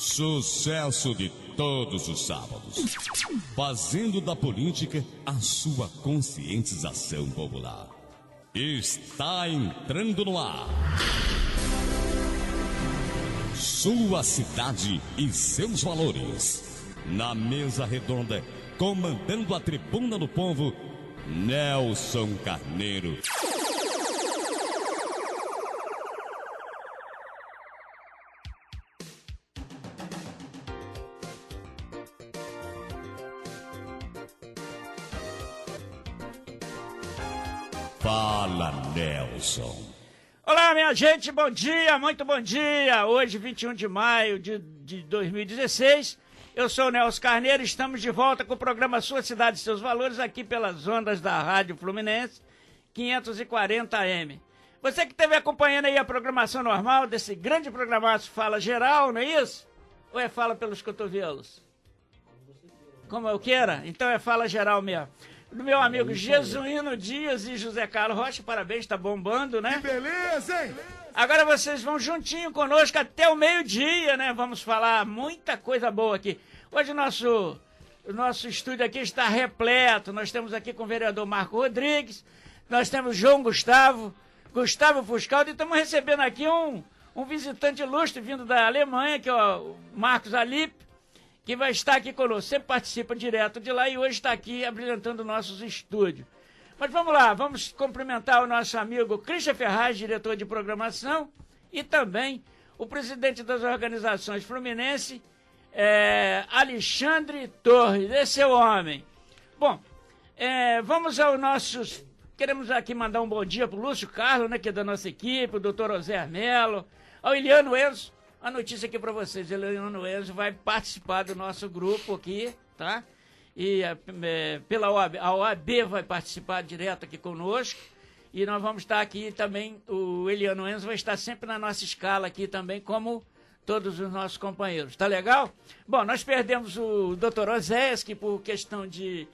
Sucesso de todos os sábados. Fazendo da política a sua conscientização popular. Está entrando no ar. Sua cidade e seus valores. Na mesa redonda, comandando a tribuna do povo, Nelson Carneiro. Fala, Nelson. Olá, minha gente, bom dia, muito bom dia. Hoje, 21 de maio de 2016, eu sou o Nelson Carneiro, estamos de volta com o programa Sua Cidade e Seus Valores, aqui pelas ondas da Rádio Fluminense, 540 AM. Você que esteve acompanhando aí a programação normal desse grande programaço Fala Geral, não é isso? Ou é Fala pelos Cotovelos? Como eu queira? Então é Fala Geral mesmo. Do meu amigo Jesuíno Dias e José Carlos Rocha, parabéns, tá bombando, né? Que beleza, hein? Agora vocês vão juntinho conosco até o meio-dia, né? Vamos falar muita coisa boa aqui. Hoje o nosso estúdio aqui está repleto. Nós temos aqui com o vereador Marco Rodrigues, nós temos João Gustavo Fuscaldi, e estamos recebendo aqui um visitante ilustre vindo da Alemanha, que é o Marcos Alip, que vai estar aqui conosco. Sempre participa direto de lá e hoje está aqui abrilhantando nossos estúdios. Mas vamos lá, vamos cumprimentar o nosso amigo Christian Ferraz, diretor de programação, e também o presidente das organizações Fluminense, Alexandre Torres, esse é o homem. Bom, vamos aos nossos... Queremos aqui mandar um bom dia para o Lúcio Carlos, né, que é da nossa equipe, o doutor José Melo, ao Iliano Enzo. A notícia aqui para vocês, Eliano Enzo vai participar do nosso grupo aqui, tá? E pela OAB, a OAB vai participar direto aqui conosco. E nós vamos estar aqui também, o Eliano Enzo vai estar sempre na nossa escala aqui também, como todos os nossos companheiros. Tá legal? Bom, nós perdemos o Dr. Oséias, que por questão de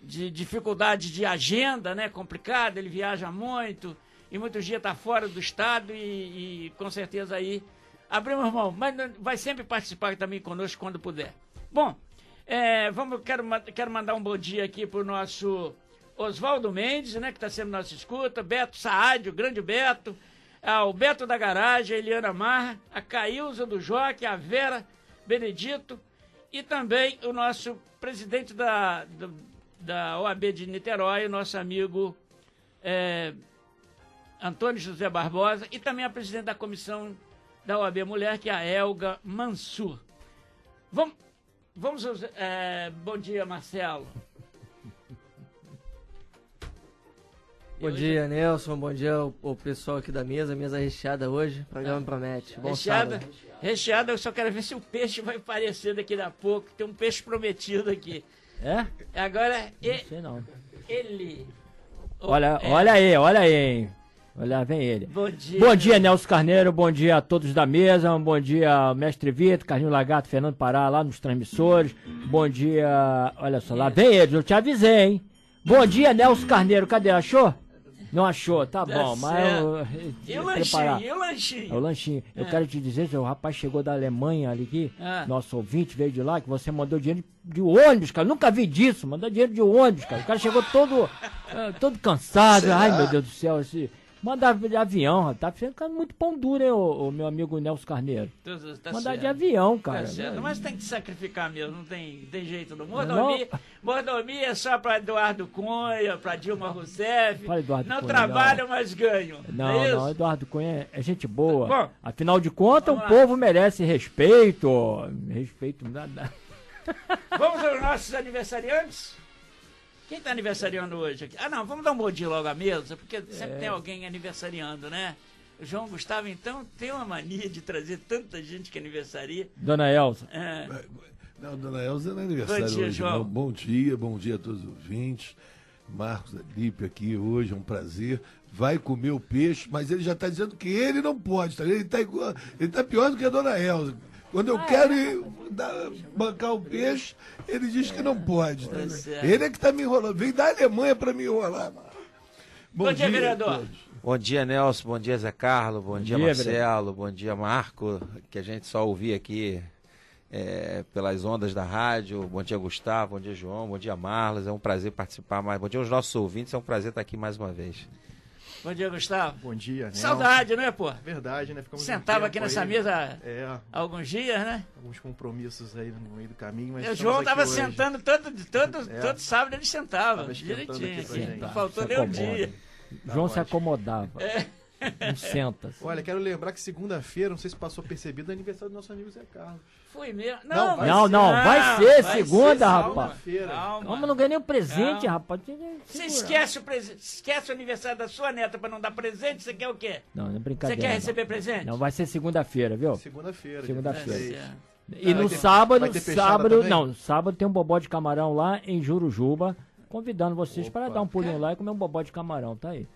dificuldade de agenda, né, complicada, ele viaja muito, e muitos dias está fora do estado e com certeza aí abrimos mão, mas vai sempre participar também conosco quando puder. Bom, quero mandar um bom dia aqui para o nosso Oswaldo Mendes, né, que está sendo nossa escuta, Beto Saad, o grande Beto, o Beto da Garagem, a Eliana Marra, a Caílza do Joque, a Vera Benedito e também o nosso presidente da OAB de Niterói, o nosso amigo Antônio José Barbosa, e também a presidente da comissão da OAB Mulher, que é a Elga Mansur. Bom dia, Marcelo. Bom dia, Nelson, bom dia ao pessoal aqui da mesa recheada hoje, o programa promete. Bom sábado. Recheada, eu só quero ver se o peixe vai aparecer daqui a pouco, tem um peixe prometido aqui. É? Agora, não sei não. ele... Olha aí, hein? Olha, vem ele. Bom dia, Nelson Carneiro, bom dia a todos da mesa, bom dia ao Mestre Vitor, Carlinho Lagarto, Fernando Pará, lá nos transmissores, bom dia, olha só, lá vem eles, eu te avisei, hein? Bom dia, Nelson Carneiro, cadê, achou? Não achou, tá bom, mas E o lanchinho? É o lanchinho. Eu quero te dizer, o rapaz chegou da Alemanha ali aqui, nosso ouvinte veio de lá, que você mandou dinheiro de ônibus, cara. Nunca vi disso, mandou dinheiro de ônibus, cara. O cara chegou todo cansado. Será? Ai, meu Deus do céu, manda de avião, rapaz. Tá ficando muito pão duro, hein, o meu amigo Nelson Carneiro. Mandar de avião, cara. Tá certo, mas tem que sacrificar mesmo, não tem jeito não. Mordomia é só pra Eduardo Cunha, pra Dilma Rousseff. Não trabalham, mas ganham. Não, Eduardo Cunha é gente boa. Bom, afinal de contas, o povo merece respeito. Respeito, nada. Vamos aos nossos aniversariantes? Quem está aniversariando hoje aqui? Não, vamos dar um bom dia logo à mesa, porque sempre tem alguém aniversariando, né? O João Gustavo, então, tem uma mania de trazer tanta gente que aniversaria. Dona Elza. Não, Dona Elza não é aniversário bom dia, hoje, João. não. Bom dia a todos os ouvintes. Marcos Alipe aqui hoje, é um prazer. Vai comer o peixe, mas ele já está dizendo que ele não pode, tá? Ele está pior do que a Dona Elza. Quando eu quero bancar o peixe, ele diz que não pode. Ele é que está me enrolando. Vem da Alemanha para me enrolar. Bom dia, vereador. Bom dia, Nelson. Bom dia, Zé Carlos. Bom dia, Marcelo. Bom dia, Marco, que a gente só ouvia aqui pelas ondas da rádio. Bom dia, Gustavo. Bom dia, João. Bom dia, Marlos. É um prazer participar mais. Bom dia aos nossos ouvintes. É um prazer estar aqui mais uma vez. Bom dia, Gustavo. Bom dia, Nelson. Saudade, né, pô? Verdade, né? Ficamos Sentava aqui nessa mesa há alguns dias, né? Alguns compromissos aí no meio do caminho, mas o João tava sentando todo sábado, ele sentava direitinho aqui. Não faltou nem um dia. João se acomodava. Não senta. Olha, quero lembrar que segunda-feira, não sei se passou percebido, é aniversário do nosso amigo Zé Carlos. Foi mesmo? Não, vai ser segunda, rapaz. Calma, não ganhei nem o presente, rapaz. Você esquece o aniversário da sua neta pra não dar presente? Você quer o quê? Não é brincadeira. Você quer receber presente? Não, vai ser segunda-feira, viu? Segunda-feira. E no sábado tem um bobó de camarão lá em Jurujuba, convidando vocês para dar um pulinho lá e comer um bobó de camarão, tá aí.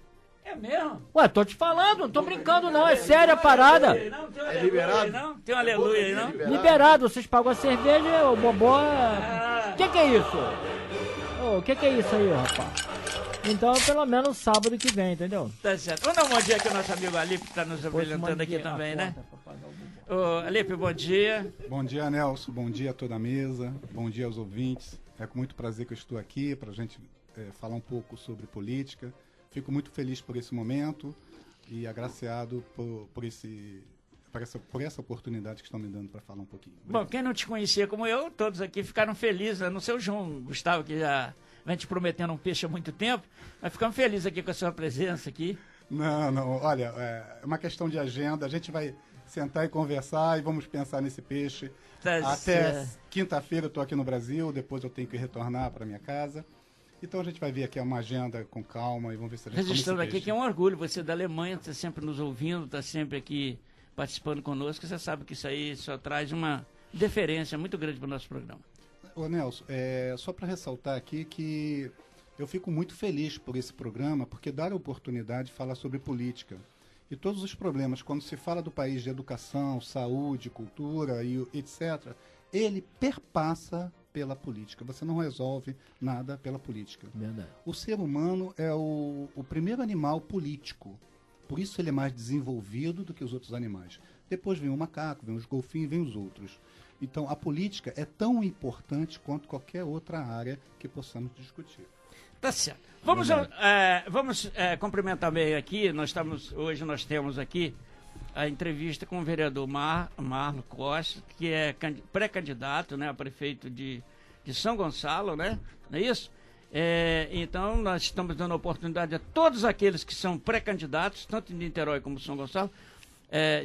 É mesmo? Ué, tô te falando, não tô brincando não, é séria a parada. Não, tem um aleluia, não? Tem um aleluia aí, não? Liberado, vocês pagam a cerveja, o bobó... Que é isso? O que é isso aí, rapaz? Então, pelo menos sábado que vem, entendeu? Tá certo. Vamos dar um bom dia aqui ao nosso amigo Alipe, que tá nos abrilhantando aqui também, né? Ô, Alipe, bom dia. Bom dia, Nelson. Bom dia a toda a mesa. Bom dia aos ouvintes. É com muito prazer que eu estou aqui para a gente falar um pouco sobre política. Fico muito feliz por esse momento e agraciado por essa oportunidade que estão me dando para falar um pouquinho. Bom, quem não te conhecia como eu, todos aqui ficaram felizes. A não ser o João Gustavo, que já vem te prometendo um peixe há muito tempo, mas ficamos felizes aqui com a sua presença aqui. Não, olha, é uma questão de agenda. A gente vai sentar e conversar e vamos pensar nesse peixe. Até quinta-feira eu estou aqui no Brasil, depois eu tenho que retornar para minha casa. Então a gente vai ver aqui uma agenda com calma e vamos ver se a gente registrando aqui que é um orgulho você da Alemanha, está sempre nos ouvindo, está sempre aqui participando conosco. Você sabe que isso aí só traz uma deferência muito grande para o nosso programa. Ô Nelson, só para ressaltar aqui que eu fico muito feliz por esse programa, porque dá a oportunidade de falar sobre política. E todos os problemas, quando se fala do país de educação, saúde, cultura e etc., ele perpassa pela política. Você não resolve nada pela política. Verdade. O ser humano é o primeiro animal político. Por isso ele é mais desenvolvido do que os outros animais. Depois vem o macaco, vem os golfinhos, vem os outros. Então a política é tão importante quanto qualquer outra área que possamos discutir. Tá certo. Vamos cumprimentar bem aqui. Hoje nós temos aqui a entrevista com o vereador Marlo Costa, que é pré-candidato, né, a prefeito de São Gonçalo, né? Não é isso? Então, nós estamos dando oportunidade a todos aqueles que são pré-candidatos, tanto em Niterói como São Gonçalo,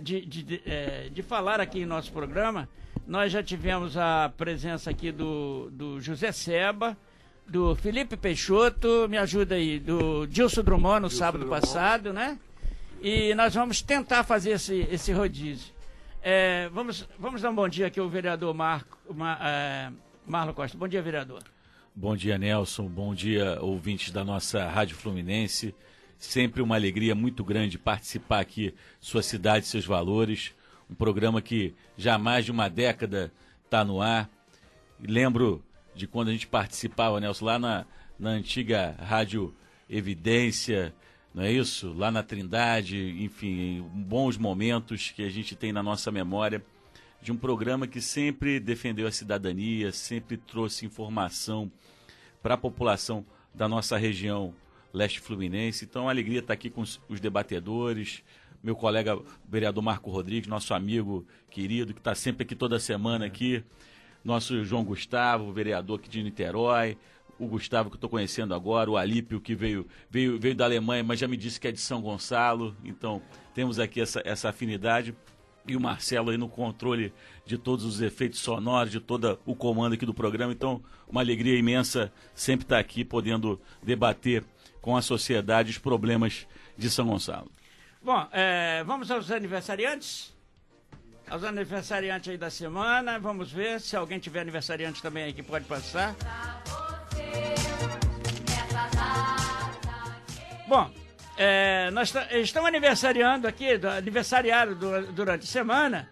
de falar aqui em nosso programa. Nós já tivemos a presença aqui do José Seba, do Felipe Peixoto, me ajuda aí, do Dilson Drummond no sábado passado, né? E nós vamos tentar fazer esse rodízio. Vamos dar um bom dia aqui ao vereador Marlo Costa. Bom dia, vereador. Bom dia, Nelson. Bom dia, ouvintes da nossa Rádio Fluminense. Sempre uma alegria muito grande participar aqui, sua cidade, seus valores. Um programa que já há mais de uma década está no ar. Lembro de quando a gente participava, Nelson, lá na antiga Rádio Evidência, não é isso? Lá na Trindade, enfim, bons momentos que a gente tem na nossa memória de um programa que sempre defendeu a cidadania, sempre trouxe informação para a população da nossa região leste fluminense. Então, é uma alegria estar aqui com os debatedores, meu colega vereador Marco Rodrigues, nosso amigo querido, que está sempre aqui toda semana aqui, nosso João Gustavo, vereador aqui de Niterói, o Gustavo que eu estou conhecendo agora, o Alípio que veio da Alemanha, mas já me disse que é de São Gonçalo. Então, temos aqui essa afinidade. E o Marcelo aí no controle de todos os efeitos sonoros, de todo o comando aqui do programa. Então, uma alegria imensa sempre estar aqui, podendo debater com a sociedade os problemas de São Gonçalo. Bom, vamos aos aniversariantes? Aos aniversariantes aí da semana. Vamos ver se alguém tiver aniversariante também aí que pode passar. Bom, nós estamos aniversariando aqui, aniversariaram durante a semana,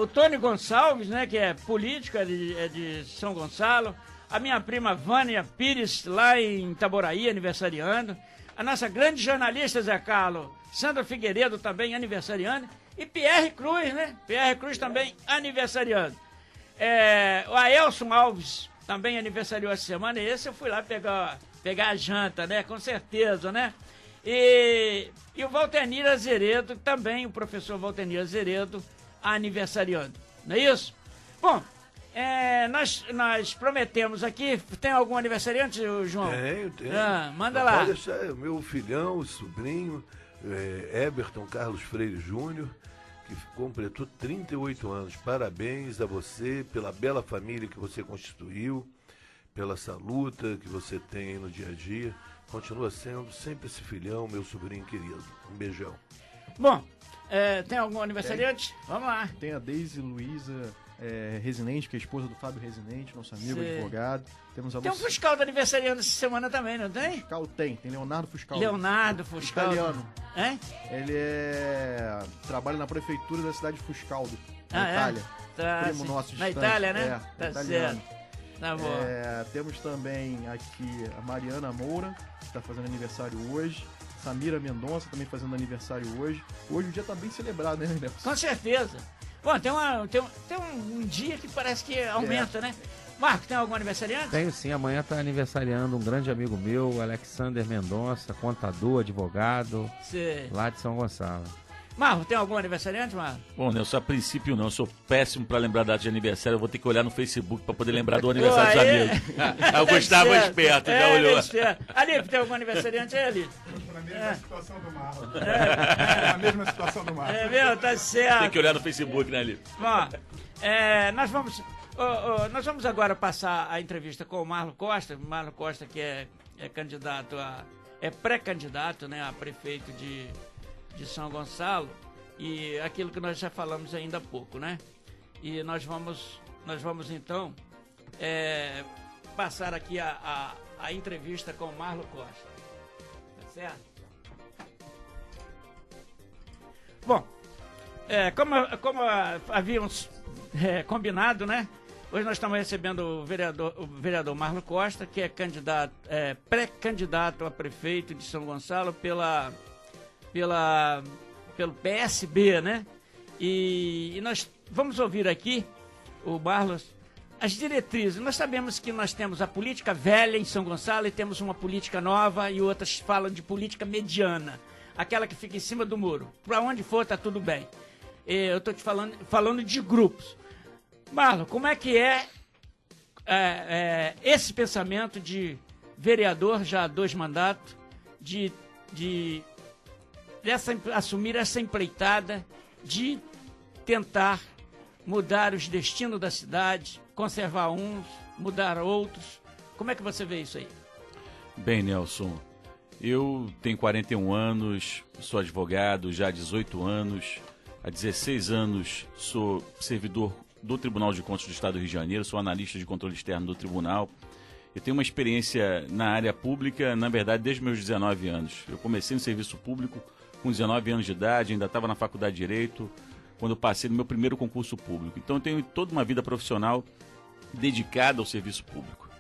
o Tony Gonçalves, né, que é político, é de São Gonçalo, a minha prima Vânia Pires, lá em Itaboraí, aniversariando, a nossa grande jornalista, Zé Carlos, Sandra Figueiredo, também aniversariando, e Pierre Cruz, né? Pierre Cruz também aniversariando. O Aelson Alves também aniversariou essa semana, e esse eu fui lá pegar a janta, né? Com certeza, né? E o Valtenir Azeredo, também o professor Valtenir Azeredo, aniversariando. Não é isso? Bom, nós prometemos aqui. Tem algum aniversariante, João? Tenho. Manda lá. Pode deixar, meu filhão, sobrinho, Eberton Carlos Freire Júnior, que completou 38 anos. Parabéns a você pela bela família que você constituiu, pela essa luta que você tem aí no dia a dia. Continua sendo sempre esse filhão, meu sobrinho querido. Um beijão. Bom, tem algum aniversariante? Vamos lá. Tem a Deise Luiza Resinente, que é a esposa do Fábio Resinente, nosso amigo advogado. Tem um Fuscal do aniversariante essa semana também, não tem? Fuscal tem Leonardo Fuscal. Leonardo Fuscal. Italiano. Hein? Ele trabalha na prefeitura da cidade de Fuscaldo, na Itália. Primo nosso distante. Na Itália, né? Tá italiano. Certo. Tá bom. Temos também aqui a Mariana Moura, que está fazendo aniversário hoje. Samira Mendonça também fazendo aniversário hoje. Hoje o dia está bem celebrado, né, Nelson? Com certeza. Bom, tem um dia que parece que aumenta, né? Marco, tem algum aniversariante? Tenho sim, amanhã está aniversariando um grande amigo meu, Alexander Mendonça, contador, advogado, lá de São Gonçalo. Marco, tem algum aniversariante, Marco? Bom, Nelson, a princípio não, eu sou péssimo para lembrar data de aniversário, eu vou ter que olhar no Facebook para poder lembrar do aniversário dos amigos. O Gustavo é esperto, já olhou. Alípio, tem algum aniversariante aí, Alípio? Na mesma situação do Marlon. Na mesma situação do Marlon. É mesmo, tá certo. Tem que olhar no Facebook, né, Alípio? Bom, nós vamos agora passar a entrevista com o Marlon Costa. Marlon Costa, que é candidato pré-candidato, né, a prefeito de São Gonçalo, e aquilo que nós já falamos ainda há pouco, né? E nós vamos então passar aqui a entrevista com o Marlon Costa. Tá certo? Bom, como havíamos combinado, né? Hoje nós estamos recebendo o vereador Marlon Costa, que é pré-candidato a prefeito de São Gonçalo pelo PSB, né? E nós vamos ouvir aqui o Marlos, as diretrizes. Nós sabemos que nós temos a política velha em São Gonçalo e temos uma política nova, e outras falam de política mediana, aquela que fica em cima do muro. Para onde for, tá tudo bem. Eu estou te falando de grupos. Marlon, como é que esse pensamento de vereador já há 2 mandatos, de assumir essa empreitada de tentar mudar os destinos da cidade, conservar uns, mudar outros? Como é que você vê isso aí? Bem, Nelson, eu tenho 41 anos, sou advogado já há 18 anos, há 16 anos sou servidor do Tribunal de Contas do Estado do Rio de Janeiro, sou analista de controle externo do tribunal. Eu tenho uma experiência na área pública, na verdade, desde meus 19 anos. Eu comecei no serviço público com 19 anos de idade, ainda estava na faculdade de Direito, quando eu passei no meu primeiro concurso público. Então eu tenho toda uma vida profissional dedicada ao serviço público.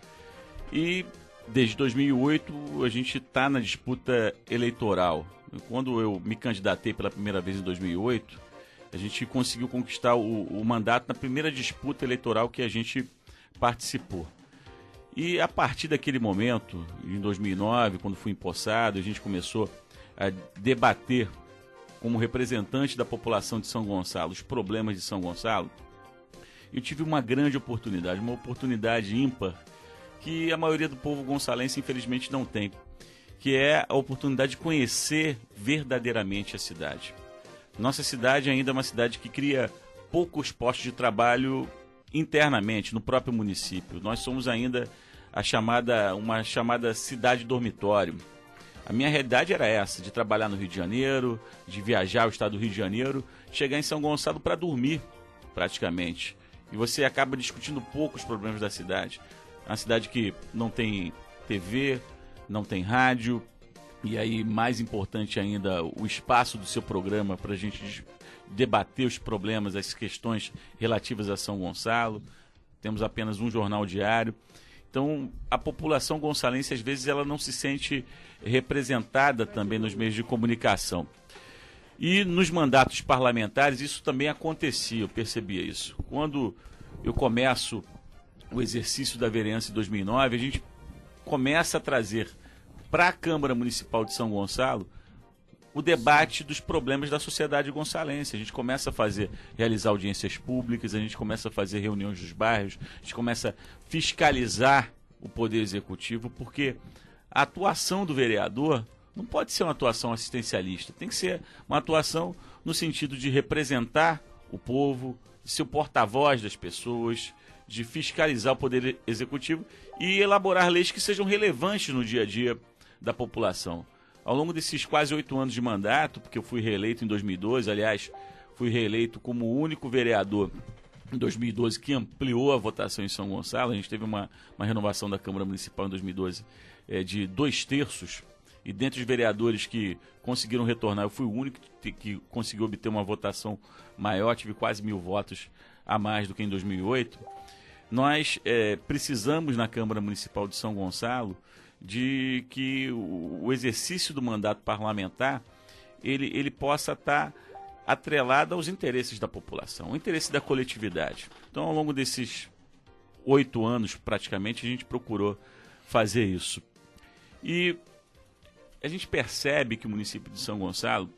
E desde 2008 a gente está na disputa eleitoral. Quando eu me candidatei pela primeira vez em 2008, a gente conseguiu conquistar o mandato na primeira disputa eleitoral que a gente participou. E a partir daquele momento, em 2009, quando fui empossado, a gente começou a debater como representante da população de São Gonçalo os problemas de São Gonçalo. Eu tive uma grande oportunidade, uma oportunidade ímpar que a maioria do povo gonçalense infelizmente não tem, que é a oportunidade de conhecer verdadeiramente a cidade. Nossa cidade ainda é uma cidade que cria poucos postos de trabalho internamente, no próprio município. Nós somos ainda uma chamada cidade dormitório. A minha realidade era essa, de trabalhar no Rio de Janeiro, de viajar ao estado do Rio de Janeiro, chegar em São Gonçalo para dormir, praticamente. E você acaba discutindo pouco os problemas da cidade. É uma cidade que não tem TV, não tem rádio, e aí, mais importante ainda, o espaço do seu programa para a gente debater os problemas, as questões relativas a São Gonçalo. Temos apenas um jornal diário. Então, a população gonçalense, às vezes, ela não se sente representada também nos meios de comunicação. E nos mandatos parlamentares, isso também acontecia, eu percebia isso. Quando eu começo o exercício da vereança em 2009, a gente começa a trazer para a Câmara Municipal de São Gonçalo o debate dos problemas da sociedade gonçalense. A gente começa a realizar audiências públicas, a gente começa a fazer reuniões dos bairros, a gente começa a fiscalizar o Poder Executivo, porque a atuação do vereador não pode ser uma atuação assistencialista, tem que ser uma atuação no sentido de representar o povo, de ser o porta-voz das pessoas, de fiscalizar o Poder Executivo e elaborar leis que sejam relevantes no dia a dia da população. Ao longo desses quase 8 anos de mandato, porque eu fui reeleito em 2012, aliás, fui reeleito como o único vereador em 2012 que ampliou a votação em São Gonçalo. A gente teve uma renovação da Câmara Municipal em 2012 de 2/3, e dentre os vereadores que conseguiram retornar, eu fui o único que conseguiu obter uma votação maior, tive quase 1.000 votos a mais do que em 2008. Nós precisamos na Câmara Municipal de São Gonçalo de que o exercício do mandato parlamentar ele possa estar atrelado aos interesses da população, o interesse da coletividade. Então, ao longo desses 8 anos, praticamente, a gente procurou fazer isso. E a gente percebe que o município de São Gonçalo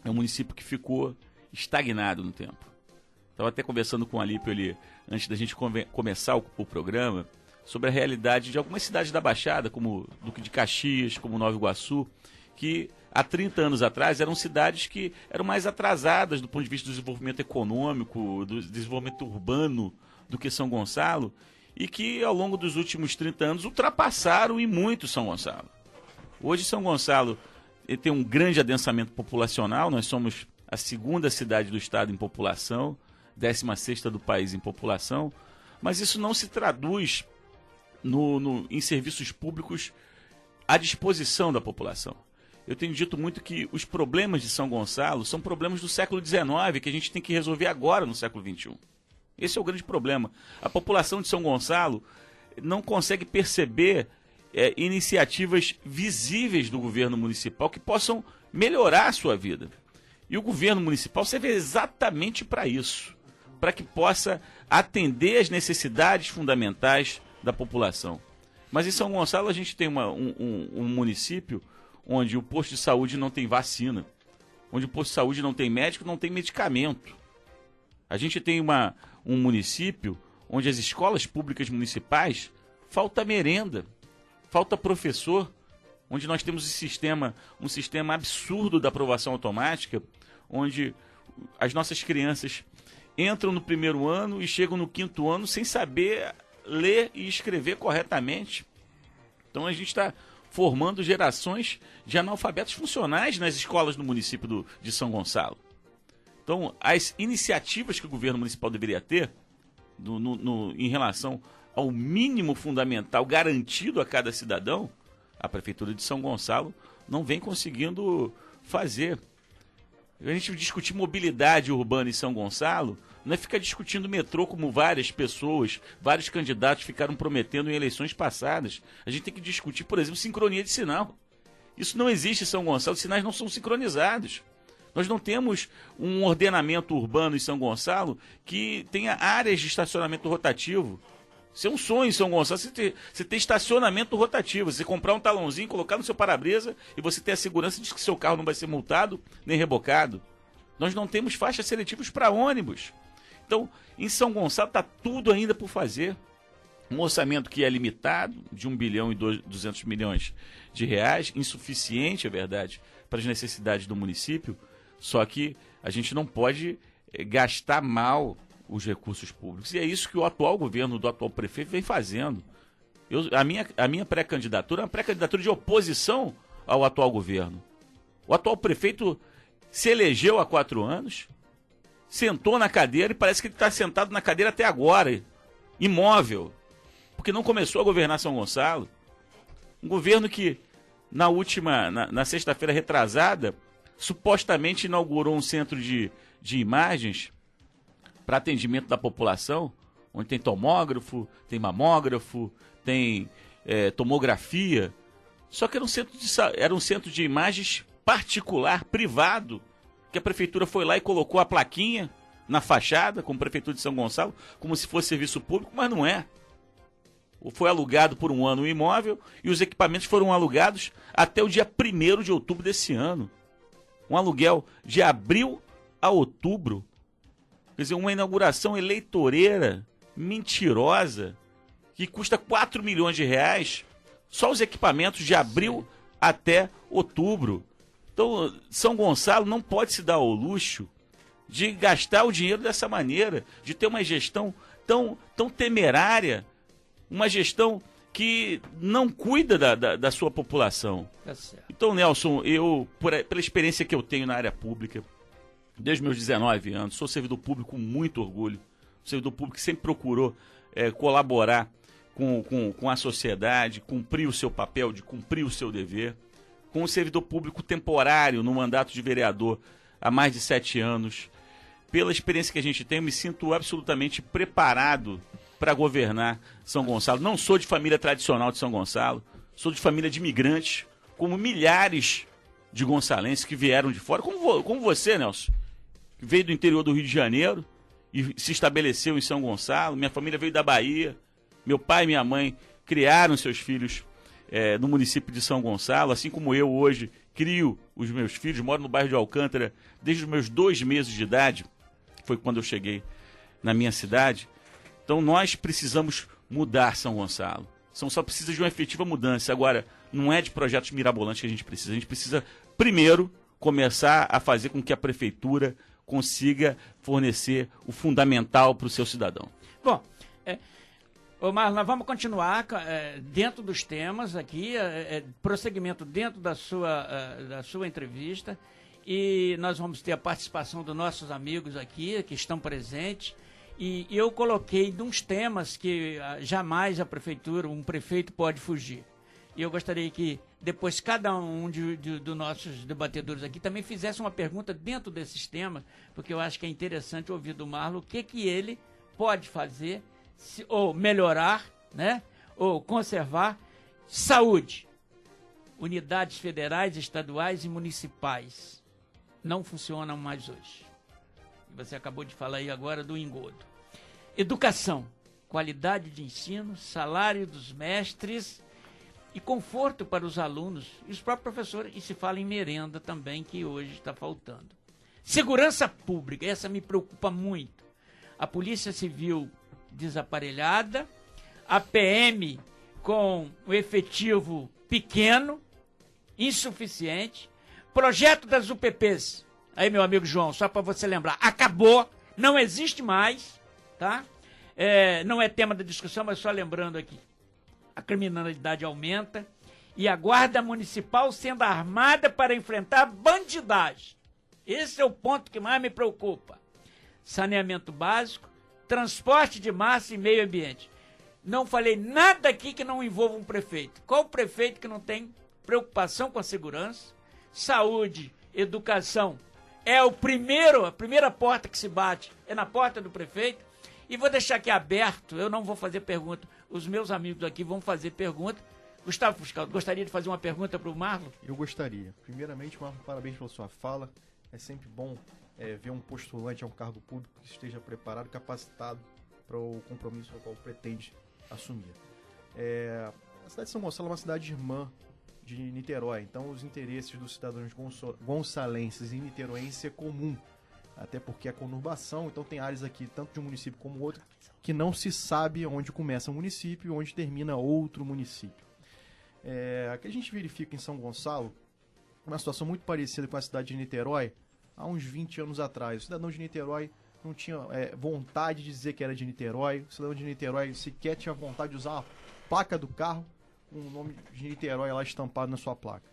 é um município que ficou estagnado no tempo. Estava até conversando com o Alípio ali, antes da gente começar o programa, sobre a realidade de algumas cidades da Baixada, como Duque de Caxias, como Nova Iguaçu, que há 30 anos atrás eram cidades que eram mais atrasadas do ponto de vista do desenvolvimento econômico, do desenvolvimento urbano do que São Gonçalo, e que ao longo dos últimos 30 anos ultrapassaram e muito São Gonçalo. Hoje São Gonçalo tem um grande adensamento populacional, nós somos a 2ª cidade do estado em população, 16ª do país em população, mas isso não se traduz em serviços públicos à disposição da população. Eu tenho dito muito que os problemas de São Gonçalo são problemas do século XIX, que a gente tem que resolver agora no século XXI. Esse é o grande problema. A população de São Gonçalo não consegue perceber iniciativas visíveis do governo municipal que possam melhorar a sua vida. E o governo municipal serve exatamente para isso, para que possa atender às necessidades fundamentais da população. Mas em São Gonçalo a gente tem um município onde o posto de saúde não tem vacina, onde o posto de saúde não tem médico, não tem medicamento. A gente tem um município onde as escolas públicas municipais falta merenda, falta professor, onde nós temos um sistema absurdo da aprovação automática, onde as nossas crianças entram no 1º ano e chegam no 5º ano sem saber ler e escrever corretamente. Então a gente está formando gerações de analfabetos funcionais nas escolas do município de São Gonçalo. Então as iniciativas que o governo municipal deveria ter em relação ao mínimo fundamental garantido a cada cidadão, a Prefeitura de São Gonçalo não vem conseguindo fazer. A gente discutir mobilidade urbana em São Gonçalo não é ficar discutindo metrô como várias pessoas, vários candidatos ficaram prometendo em eleições passadas. A gente tem que discutir, por exemplo, sincronia de sinal. Isso não existe em São Gonçalo, os sinais não são sincronizados. Nós não temos um ordenamento urbano em São Gonçalo que tenha áreas de estacionamento rotativo. Isso é um sonho em São Gonçalo, você ter estacionamento rotativo, você comprar um talãozinho, colocar no seu para-brisa e você ter a segurança de que seu carro não vai ser multado nem rebocado. Nós não temos faixas seletivas para ônibus. Então, em São Gonçalo está tudo ainda por fazer. Um orçamento que é limitado, de 1 bilhão e 200 milhões de reais, insuficiente, é verdade, para as necessidades do município, só que a gente não pode gastar mal os recursos públicos. E é isso que o atual governo do atual prefeito vem fazendo. A minha pré-candidatura é uma pré-candidatura de oposição ao atual governo. O atual prefeito se elegeu há 4 anos, sentou na cadeira e parece que ele está sentado na cadeira até agora, imóvel, porque não começou a governar São Gonçalo. Um governo que, na sexta-feira retrasada, supostamente inaugurou um centro de imagens para atendimento da população, onde tem tomógrafo, tem mamógrafo, tem tomografia. Só que era um centro de imagens particular, privado, que a prefeitura foi lá e colocou a plaquinha na fachada, como Prefeitura de São Gonçalo, como se fosse serviço público, mas não é. Foi alugado por um ano o imóvel e os equipamentos foram alugados até o dia 1º de outubro desse ano. Um aluguel de abril a outubro. Quer dizer, uma inauguração eleitoreira, mentirosa, que custa 4 milhões de reais, só os equipamentos de abril até outubro. Então, São Gonçalo não pode se dar ao luxo de gastar o dinheiro dessa maneira, de ter uma gestão tão temerária, uma gestão que não cuida da sua população. Então, Nelson, pela experiência que eu tenho na área pública, desde meus 19 anos, sou servidor público com muito orgulho, servidor público que sempre procurou colaborar com a sociedade, cumprir o seu papel, de cumprir o seu dever, com um servidor público temporário no mandato de vereador há mais de 7 anos. Pela experiência que a gente tem, eu me sinto absolutamente preparado para governar São Gonçalo. Não sou de família tradicional de São Gonçalo, sou de família de imigrantes, como milhares de gonçalenses que vieram de fora, como você, Nelson, que veio do interior do Rio de Janeiro e se estabeleceu em São Gonçalo. Minha família veio da Bahia, meu pai e minha mãe criaram seus filhos no município de São Gonçalo, assim como eu hoje crio os meus filhos, moro no bairro de Alcântara desde os meus 2 meses de idade, foi quando eu cheguei na minha cidade. Então nós precisamos mudar São Gonçalo. São Gonçalo precisa de uma efetiva mudança. Agora, não é de projetos mirabolantes que a gente precisa primeiro começar a fazer com que a prefeitura consiga fornecer o fundamental para o seu cidadão. Bom, ô Marlon, nós vamos continuar dentro dos temas aqui, prosseguimento dentro da sua entrevista, e nós vamos ter a participação dos nossos amigos aqui, que estão presentes, e eu coloquei uns temas que jamais um prefeito pode fugir. E eu gostaria que depois cada um dos nossos debatedores aqui também fizesse uma pergunta dentro desses temas, porque eu acho que é interessante ouvir do Marlon o que ele pode fazer, ou melhorar, né, ou conservar. Saúde, unidades federais, estaduais e municipais não funcionam mais hoje. Você acabou de falar aí agora do engodo. Educação, qualidade de ensino, salário dos mestres e conforto para os alunos e os próprios professores. E se fala em merenda também, que hoje está faltando. Segurança pública, essa me preocupa muito. A Polícia Civil desaparelhada, a PM com o efetivo pequeno, insuficiente, projeto das UPPs, aí meu amigo João, só para você lembrar, acabou, não existe mais, tá? Não é tema da discussão, mas só lembrando aqui, a criminalidade aumenta e a Guarda Municipal sendo armada para enfrentar bandidagem. Esse é o ponto que mais me preocupa. Saneamento básico, transporte de massa e meio ambiente. Não falei nada aqui que não envolva um prefeito. Qual o prefeito que não tem preocupação com a segurança? Saúde, educação. A primeira porta que se bate é na porta do prefeito. E vou deixar aqui aberto, eu não vou fazer pergunta. Os meus amigos aqui vão fazer pergunta. Gustavo Fuscal, gostaria de fazer uma pergunta para o Marlon? Eu gostaria. Primeiramente, Marlon, parabéns pela sua fala. É sempre bom ver um postulante a um cargo público que esteja preparado, capacitado para o compromisso ao qual pretende assumir. A cidade de São Gonçalo é uma cidade irmã de Niterói, então os interesses dos cidadãos gonçalenses e niteroenses é comum, até porque é conurbação, então tem áreas aqui, tanto de um município como outro, que não se sabe onde começa um município e onde termina outro município. Aqui a gente verifica em São Gonçalo uma situação muito parecida com a cidade de Niterói há uns 20 anos atrás. O cidadão de Niterói não tinha vontade de dizer que era de Niterói, o cidadão de Niterói sequer tinha vontade de usar a placa do carro com o nome de Niterói lá estampado na sua placa.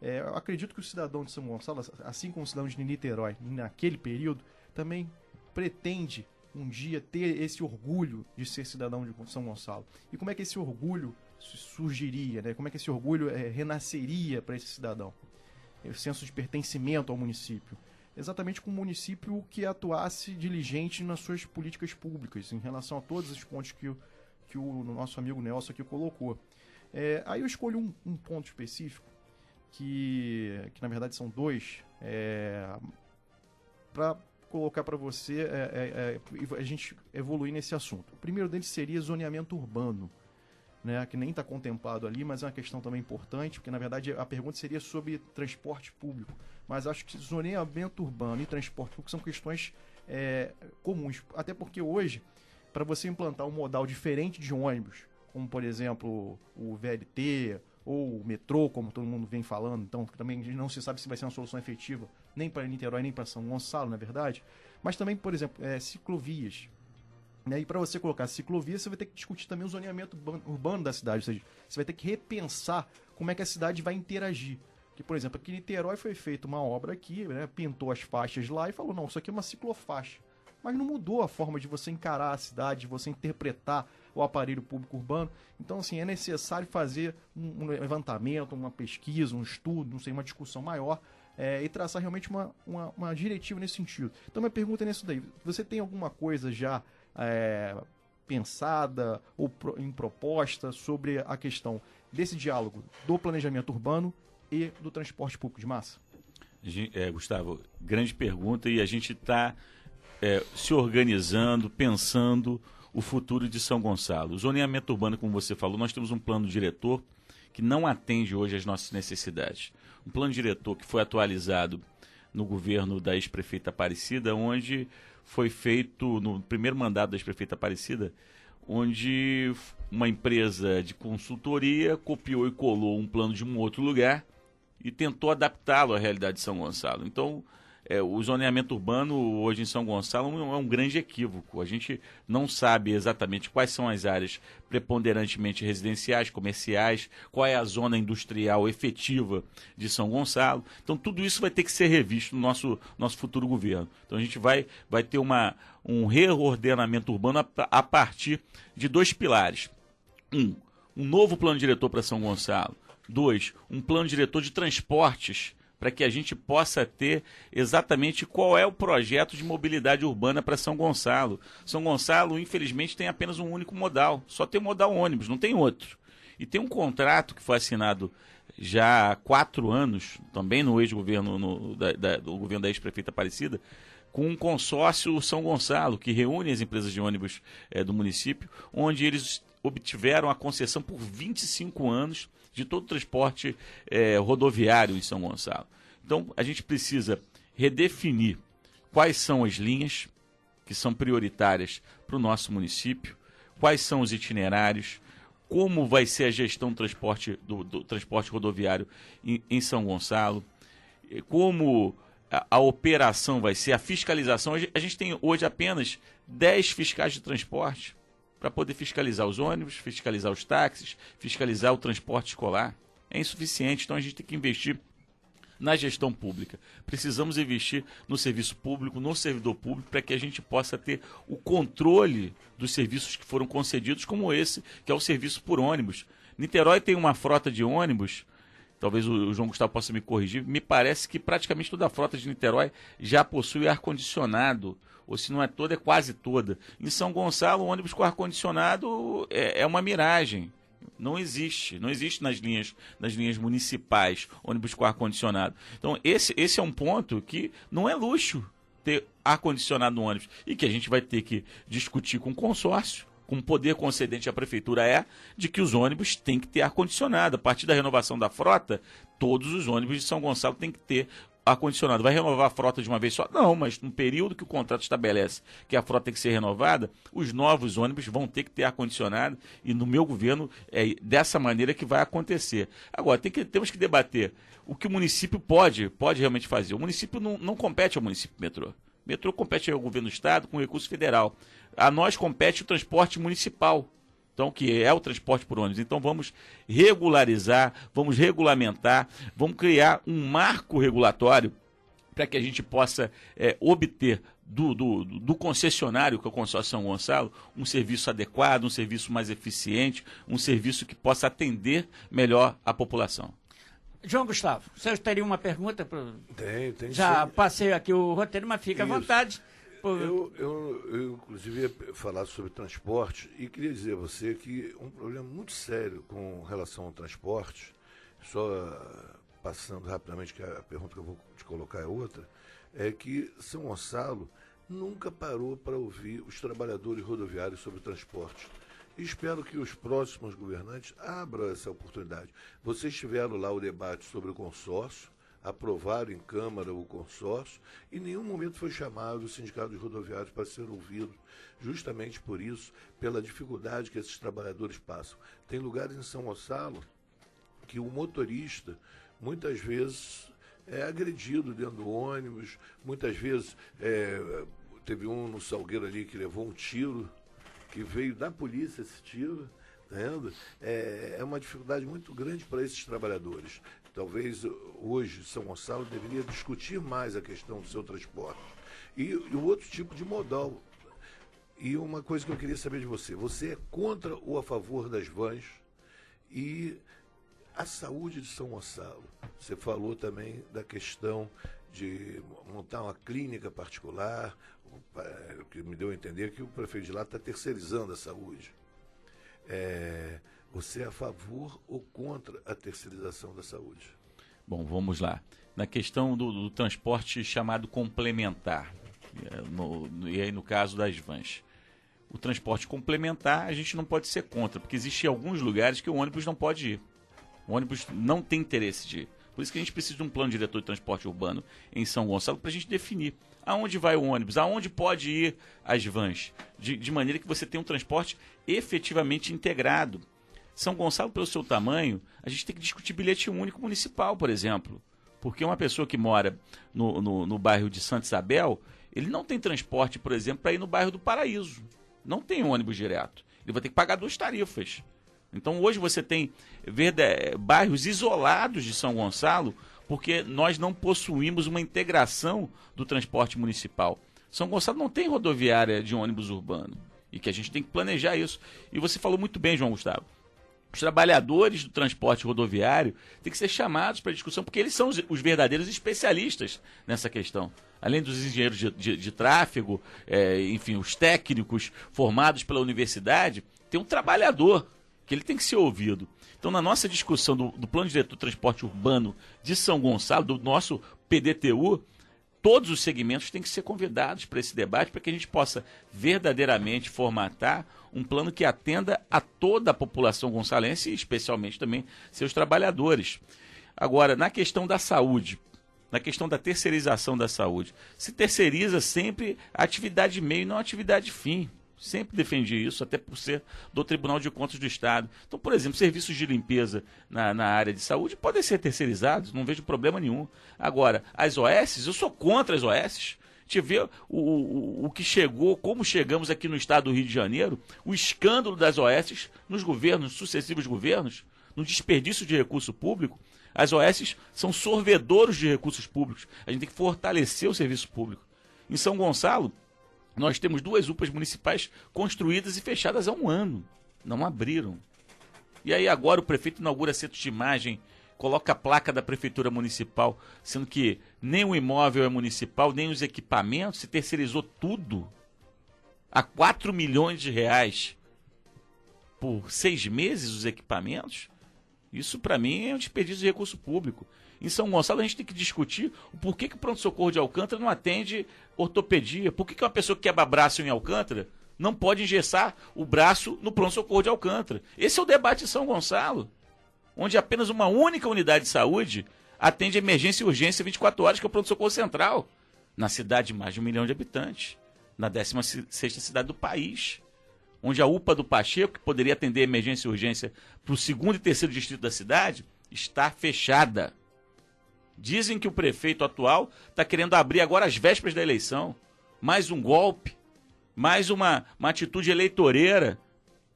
Eu acredito que o cidadão de São Gonçalo, assim como o cidadão de Niterói, naquele período, também pretende um dia ter esse orgulho de ser cidadão de São Gonçalo. E como é que esse orgulho surgiria, né? Como é que esse orgulho renasceria para esse cidadão? O senso de pertencimento ao município. Exatamente com um município que atuasse diligente nas suas políticas públicas, em relação a todos os pontos que que o nosso amigo Nelson aqui colocou. Aí eu escolho um ponto específico, que na verdade são dois, para colocar para você a gente evoluir nesse assunto. O primeiro deles seria zoneamento urbano, né, que nem está contemplado ali, mas é uma questão também importante, porque na verdade a pergunta seria sobre transporte público, mas acho que zoneamento urbano e transporte público são questões comuns, até porque hoje, para você implantar um modal diferente de ônibus, como por exemplo o VLT ou o metrô, como todo mundo vem falando, então também não se sabe se vai ser uma solução efetiva nem para Niterói nem para São Gonçalo, na verdade, mas também, por exemplo, ciclovias. E para você colocar ciclovia, você vai ter que discutir também o zoneamento urbano da cidade, ou seja, você vai ter que repensar como é que a cidade vai interagir. Porque, por exemplo, aqui em Niterói foi feita uma obra aqui, né, pintou as faixas lá e falou, não, isso aqui é uma ciclofaixa. Mas não mudou a forma de você encarar a cidade, de você interpretar o aparelho público urbano. Então, assim, é necessário fazer um levantamento, uma pesquisa, um estudo, não sei, uma discussão maior, e traçar realmente uma diretiva nesse sentido. Então, minha pergunta é nisso daí. Você tem alguma coisa já pensada ou em proposta sobre a questão desse diálogo do planejamento urbano e do transporte público de massa? Gustavo, grande pergunta, e a gente está se organizando, pensando o futuro de São Gonçalo. O zoneamento urbano, como você falou, nós temos um plano diretor que não atende hoje às nossas necessidades. Um plano diretor que foi atualizado no governo da ex-prefeita Aparecida, onde foi feito, no primeiro mandato da ex-prefeita Aparecida, onde uma empresa de consultoria copiou e colou um plano de um outro lugar e tentou adaptá-lo à realidade de São Gonçalo. Então, o zoneamento urbano hoje em São Gonçalo é um grande equívoco. A gente não sabe exatamente quais são as áreas preponderantemente residenciais, comerciais, qual é a zona industrial efetiva de São Gonçalo. Então tudo isso vai ter que ser revisto no nosso futuro governo. Então a gente vai ter um reordenamento urbano a partir de dois pilares. Um novo plano diretor para São Gonçalo. 2, um plano diretor de transportes, para que a gente possa ter exatamente qual é o projeto de mobilidade urbana para São Gonçalo. São Gonçalo, infelizmente, tem apenas um único modal, só tem o modal ônibus, não tem outro. E tem um contrato que foi assinado já há 4 anos, também no ex-governo, do governo da ex-prefeita Aparecida, com um consórcio São Gonçalo, que reúne as empresas de ônibus do município, onde eles obtiveram a concessão por 25 anos de todo o transporte rodoviário em São Gonçalo. Então, a gente precisa redefinir quais são as linhas que são prioritárias para o nosso município, quais são os itinerários, como vai ser a gestão do transporte rodoviário em São Gonçalo, como a operação vai ser, a fiscalização. A gente tem hoje apenas 10 fiscais de transporte para poder fiscalizar os ônibus, fiscalizar os táxis, fiscalizar o transporte escolar. É insuficiente, então a gente tem que investir na gestão pública. Precisamos investir no serviço público, no servidor público, para que a gente possa ter o controle dos serviços que foram concedidos, como esse, que é o serviço por ônibus. Niterói tem uma frota de ônibus, talvez o João Gustavo possa me corrigir, me parece que praticamente toda a frota de Niterói já possui ar-condicionado, ou se não é toda, é quase toda. Em São Gonçalo, o ônibus com ar-condicionado é uma miragem. Não existe nas linhas municipais ônibus com ar-condicionado. Então, esse é um ponto que não é luxo ter ar-condicionado no ônibus e que a gente vai ter que discutir com o consórcio, com o poder concedente à prefeitura de que os ônibus têm que ter ar-condicionado. A partir da renovação da frota, todos os ônibus de São Gonçalo têm que ter ar-condicionado. Vai renovar a frota de uma vez só? Não, mas no período que o contrato estabelece que a frota tem que ser renovada, os novos ônibus vão ter que ter ar-condicionado e no meu governo é dessa maneira que vai acontecer. Agora, temos que debater o que o município pode realmente fazer. O município não compete ao município metrô. O metrô compete ao governo do estado com recurso federal. A nós compete o transporte municipal. Então, que é o transporte por ônibus. Então, vamos regularizar, vamos regulamentar, vamos criar um marco regulatório para que a gente possa obter do concessionário, que é o consórcio São Gonçalo, um serviço adequado, um serviço mais eficiente, um serviço que possa atender melhor a população. João Gustavo, você teria uma pergunta? Tem Já sim. passei aqui o roteiro, mas fica à vontade. Eu, inclusive, ia falar sobre transporte e queria dizer a você que um problema muito sério com relação ao transporte, só passando rapidamente, que a pergunta que eu vou te colocar é outra, é que São Gonçalo nunca parou para ouvir os trabalhadores rodoviários sobre o transporte. E espero que os próximos governantes abram essa oportunidade. Vocês tiveram lá o debate sobre o consórcio, aprovaram em Câmara o consórcio, e em nenhum momento foi chamado o Sindicato dos Rodoviários para ser ouvido, justamente por isso, pela dificuldade que esses trabalhadores passam. Tem lugares em São Gonçalo que o motorista, muitas vezes, é agredido dentro do ônibus, muitas vezes teve um no Salgueiro ali que levou um tiro, que veio da polícia esse tiro, tá vendo? É uma dificuldade muito grande para esses trabalhadores. Talvez hoje São Gonçalo deveria discutir mais a questão do seu transporte. E o outro tipo de modal. E uma coisa que eu queria saber de você, você é contra ou a favor das vans e a saúde de São Gonçalo? Você falou também da questão de montar uma clínica particular, o que me deu a entender que o prefeito de lá está terceirizando a saúde. Você é a favor ou contra a terceirização da saúde? Bom, vamos lá. Na questão do transporte chamado complementar, e aí no caso das vans. O transporte complementar a gente não pode ser contra, porque existem alguns lugares que o ônibus não pode ir. O ônibus não tem interesse de ir. Por isso que a gente precisa de um plano diretor de transporte urbano em São Gonçalo para a gente definir aonde vai o ônibus, aonde pode ir as vans, de maneira que você tenha um transporte efetivamente integrado. São Gonçalo, pelo seu tamanho, a gente tem que discutir bilhete único municipal, por exemplo. Porque uma pessoa que mora no bairro de Santa Isabel, ele não tem transporte, por exemplo, para ir no bairro do Paraíso. Não tem ônibus direto. Ele vai ter que pagar 2 tarifas. Então hoje você tem bairros isolados de São Gonçalo, porque nós não possuímos uma integração do transporte municipal. São Gonçalo não tem rodoviária de ônibus urbano. E que a gente tem que planejar isso. E você falou muito bem, João Gustavo. Os trabalhadores do transporte rodoviário têm que ser chamados para discussão, porque eles são os verdadeiros especialistas nessa questão. Além dos engenheiros de tráfego, enfim, os técnicos formados pela universidade, tem um trabalhador que ele tem que ser ouvido. Então, na nossa discussão do Plano Diretor de Transporte Urbano de São Gonçalo, do nosso PDTU, todos os segmentos têm que ser convidados para esse debate, para que a gente possa verdadeiramente formatar um plano que atenda a toda a população gonçalense e especialmente também seus trabalhadores. Agora, na questão da saúde, na questão da terceirização da saúde, se terceiriza sempre a atividade meio e não a atividade fim. Sempre defendi isso, até por ser do Tribunal de Contas do Estado. Então, por exemplo, serviços de limpeza na área de saúde podem ser terceirizados, não vejo problema nenhum. Agora, as OS, eu sou contra as OS. A gente vê o que chegou, como chegamos aqui no estado do Rio de Janeiro, o escândalo das OS nos governos, sucessivos governos, no desperdício de recurso público. As OS são sorvedouros de recursos públicos. A gente tem que fortalecer o serviço público. Em São Gonçalo, nós temos 2 UPAs municipais construídas e fechadas há 1 ano. Não abriram. E aí agora o prefeito inaugura centro de imagem, coloca a placa da prefeitura municipal, sendo que nem o imóvel é municipal, nem os equipamentos, se terceirizou tudo. A 4 milhões de reais por 6 meses os equipamentos. Isso para mim é um desperdício de recurso público. Em São Gonçalo a gente tem que discutir o porquê que o pronto-socorro de Alcântara não atende ortopedia. Por que uma pessoa que quebra braço em Alcântara não pode engessar o braço no pronto-socorro de Alcântara? Esse é o debate em São Gonçalo, onde apenas uma única unidade de saúde atende emergência e urgência 24 horas, que é o pronto-socorro central, na cidade de mais de 1 milhão de habitantes, na 16ª cidade do país, onde a UPA do Pacheco, que poderia atender emergência e urgência para o 2º e 3º distrito da cidade, está fechada. Dizem que o prefeito atual está querendo abrir agora às vésperas da eleição. Mais um golpe, mais uma atitude eleitoreira,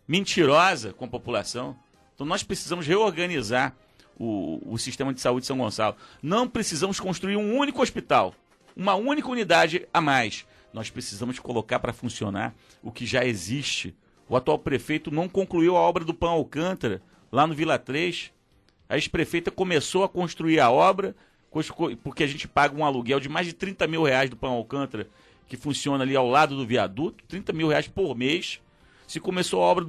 mentirosa com a população. Então nós precisamos reorganizar o sistema de saúde de São Gonçalo. Não precisamos construir um único hospital, uma única unidade a mais. Nós precisamos colocar para funcionar o que já existe. O atual prefeito não concluiu a obra do Pão Alcântara, lá no Vila 3. A ex-prefeita começou a construir a obra, porque a gente paga um aluguel de mais de 30 mil reais do Pão Alcântara, que funciona ali ao lado do viaduto, R$30.000 por mês. Se começou a obra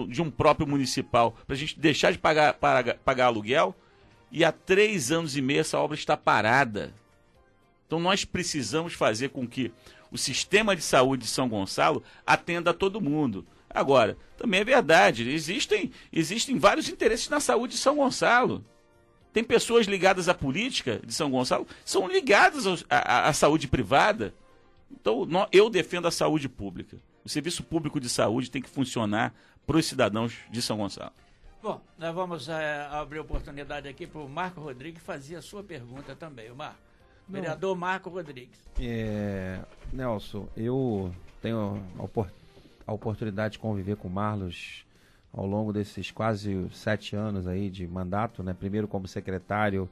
de um próprio municipal, para a gente deixar de pagar aluguel, e há 3 anos e meio essa obra está parada. Então nós precisamos fazer com que o sistema de saúde de São Gonçalo atenda a todo mundo. Agora, também é verdade, existem vários interesses na saúde de São Gonçalo. Tem pessoas ligadas à política de São Gonçalo, são ligadas à saúde privada. Então eu defendo a saúde pública. O serviço público de saúde tem que funcionar para os cidadãos de São Gonçalo. Bom, nós vamos abrir oportunidade aqui para o Marco Rodrigues fazer a sua pergunta também. O Marco. Vereador Marco Rodrigues. Nelson, eu tenho a oportunidade de conviver com o Marlos ao longo desses quase 7 anos aí de mandato, né? Primeiro como secretário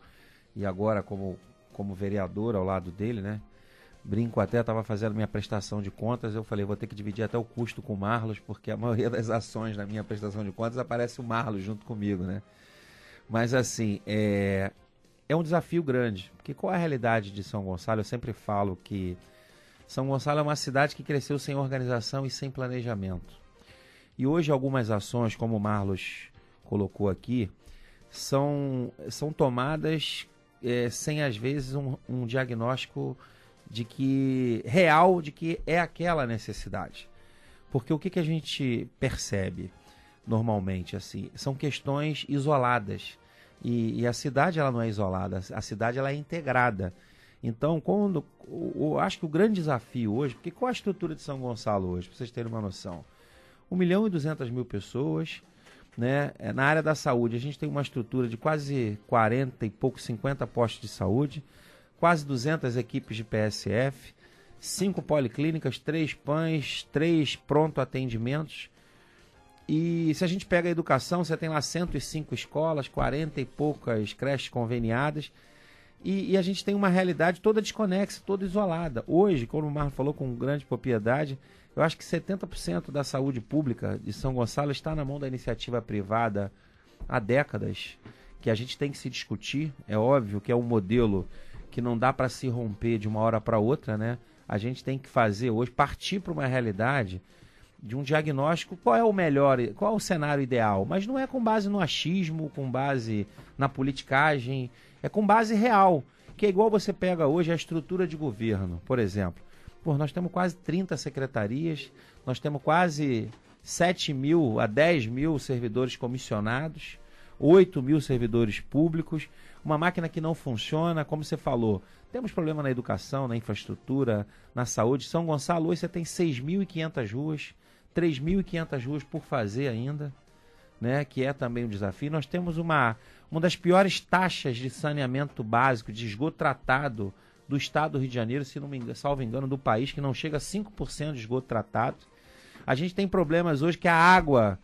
e agora como vereador ao lado dele, né? Brinco até, estava fazendo minha prestação de contas, eu falei, vou ter que dividir até o custo com o Marlos, porque a maioria das ações na minha prestação de contas aparece o Marlos junto comigo, né? Mas assim, é um desafio grande, porque qual é a realidade de São Gonçalo? Eu sempre falo que São Gonçalo é uma cidade que cresceu sem organização e sem planejamento. E hoje algumas ações, como o Marlos colocou aqui, são tomadas sem às vezes um diagnóstico real de que é aquela necessidade. Porque o que a gente percebe normalmente, assim, são questões isoladas. E a cidade ela não é isolada, a cidade ela é integrada. Então, eu acho que o grande desafio hoje, porque qual a estrutura de São Gonçalo hoje, para vocês terem uma noção? 1.200.000 pessoas, né? Na área da saúde, a gente tem uma estrutura de quase 40 e pouco, 50 postos de saúde, quase 200 equipes de PSF, 5 policlínicas, 3 PANs, 3 pronto atendimentos. E se a gente pega a educação, você tem lá 105 escolas, 40 e poucas creches conveniadas, e a gente tem uma realidade toda desconexa, toda isolada. Hoje, como o Marlon falou com grande propriedade, eu acho que 70% da saúde pública de São Gonçalo está na mão da iniciativa privada há décadas, que a gente tem que se discutir. É óbvio que é um modelo que não dá para se romper de uma hora para outra, né? A gente tem que fazer hoje, partir para uma realidade de um diagnóstico, qual é o melhor, qual é o cenário ideal, mas não é com base no achismo, com base na politicagem, é com base real, que é igual você pega hoje a estrutura de governo, por exemplo. Nós temos quase 30 secretarias, nós temos quase 7.000 a 10.000 servidores comissionados, 8.000 servidores públicos, uma máquina que não funciona, como você falou. Temos problema na educação, na infraestrutura, na saúde. São Gonçalo hoje você tem 6.500 ruas, 3.500 ruas por fazer ainda, né, que é também um desafio. Nós temos uma das piores taxas de saneamento básico, de esgoto tratado do estado do Rio de Janeiro, se não me engano, salvo engano, do país, que não chega a 5% de esgoto tratado. A gente tem problemas hoje que a água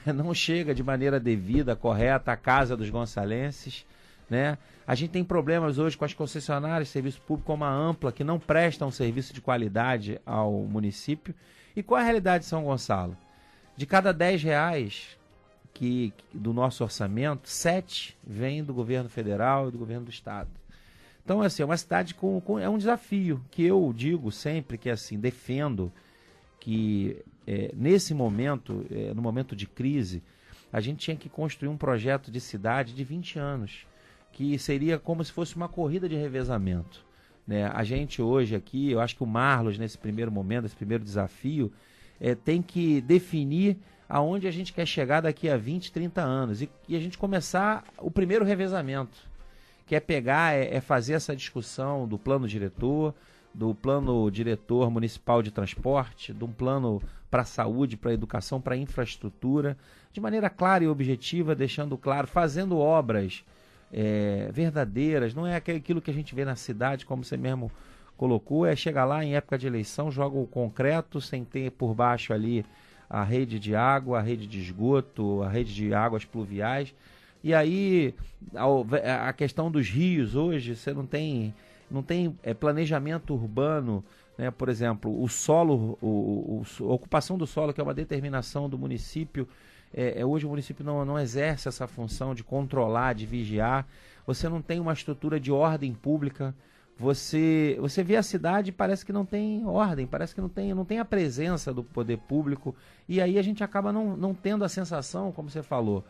não chega de maneira devida, correta, à casa dos gonçalenses, né? A gente tem problemas hoje com as concessionárias de serviço público, como a Ampla, que não prestam um serviço de qualidade ao município. E qual é a realidade de São Gonçalo? De cada R$10 do nosso orçamento, 7 vem do governo federal e do governo do estado. Então, assim, é uma cidade é um desafio, que eu digo sempre que, assim, defendo que nesse momento, no momento de crise, a gente tinha que construir um projeto de cidade de 20 anos, que seria como se fosse uma corrida de revezamento, né? A gente hoje aqui, eu acho que o Marlos, nesse primeiro momento, esse primeiro desafio, tem que definir aonde a gente quer chegar daqui a 20, 30 anos, e a gente começar o primeiro revezamento, que é pegar, fazer essa discussão do plano diretor municipal de transporte, de um plano para a saúde, para a educação, para a infraestrutura, de maneira clara e objetiva, deixando claro, fazendo obras verdadeiras, não é aquilo que a gente vê na cidade, como você mesmo colocou, chegar lá em época de eleição, joga o concreto sem ter por baixo ali a rede de água, a rede de esgoto, a rede de águas pluviais. E aí a questão dos rios hoje, você não tem planejamento urbano, né? Por exemplo, o solo, a ocupação do solo, que é uma determinação do município, hoje o município não exerce essa função de controlar, de vigiar. Você não tem uma estrutura de ordem pública, você vê a cidade e parece que não tem ordem, parece que não tem a presença do poder público, e aí a gente acaba não tendo a sensação, como você falou,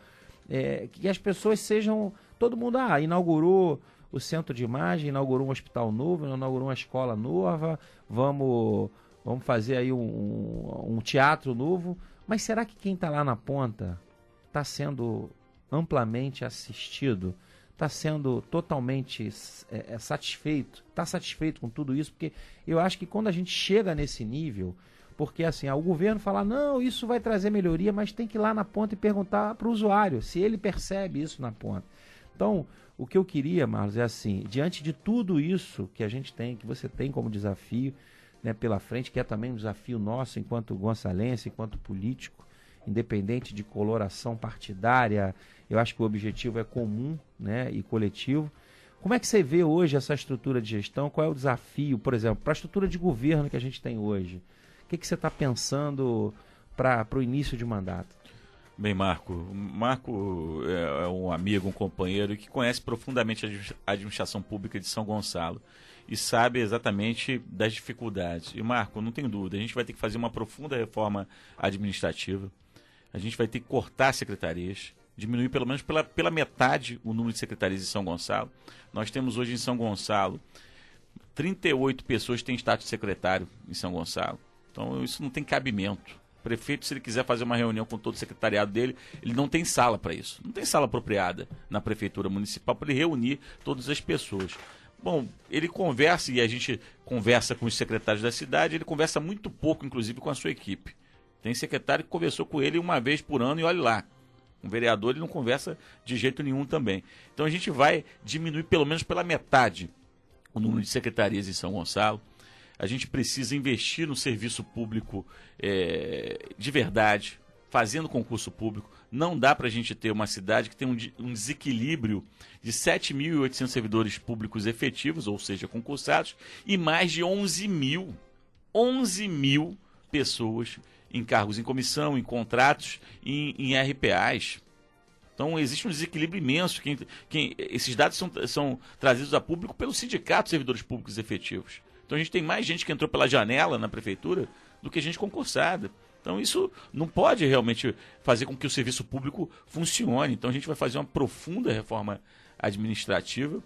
que as pessoas sejam... Todo mundo inaugurou o centro de imagem, inaugurou um hospital novo, inaugurou uma escola nova, vamos fazer aí um teatro novo, mas será que quem está lá na ponta está sendo amplamente assistido? Está sendo totalmente satisfeito? Está satisfeito com tudo isso? Porque eu acho que quando a gente chega nesse nível, porque assim, o governo fala, não, isso vai trazer melhoria, mas tem que ir lá na ponta e perguntar para o usuário se ele percebe isso na ponta. Então, o que eu queria, Marlos, é assim, diante de tudo isso que a gente tem, que você tem como desafio, né, pela frente, que é também um desafio nosso enquanto gonçalense, enquanto político, independente de coloração partidária, eu acho que o objetivo é comum, né, e coletivo. Como é que você vê hoje essa estrutura de gestão? Qual é o desafio, por exemplo, para a estrutura de governo que a gente tem hoje? O que você está pensando para o início de mandato? Bem, Marco é um amigo, um companheiro que conhece profundamente a administração pública de São Gonçalo e sabe exatamente das dificuldades. E, Marco, não tenho dúvida, a gente vai ter que fazer uma profunda reforma administrativa, a gente vai ter que cortar secretarias, diminuir pelo menos pela metade o número de secretarias em São Gonçalo. Nós temos hoje em São Gonçalo 38 pessoas que têm status de secretário em São Gonçalo. Então isso não tem cabimento. O prefeito, se ele quiser fazer uma reunião com todo o secretariado dele, ele não tem sala para isso. Não tem sala apropriada na prefeitura municipal para ele reunir todas as pessoas. Bom, ele conversa, e a gente conversa com os secretários da cidade, ele conversa muito pouco, inclusive, com a sua equipe. Tem secretário que conversou com ele uma vez por ano e olhe lá. Um vereador ele não conversa de jeito nenhum também. Então a gente vai diminuir pelo menos pela metade o número de secretarias em São Gonçalo. A gente precisa investir no serviço público de verdade, fazendo concurso público. Não dá para a gente ter uma cidade que tem um desequilíbrio de 7.800 servidores públicos efetivos, ou seja, concursados, e mais de 11 mil pessoas em cargos em comissão, em contratos, em RPAs. Então existe um desequilíbrio imenso. Esses dados são trazidos a público pelo Sindicato de Servidores Públicos Efetivos. Então a gente tem mais gente que entrou pela janela na prefeitura do que gente concursada. Então isso não pode realmente fazer com que o serviço público funcione. Então a gente vai fazer uma profunda reforma administrativa,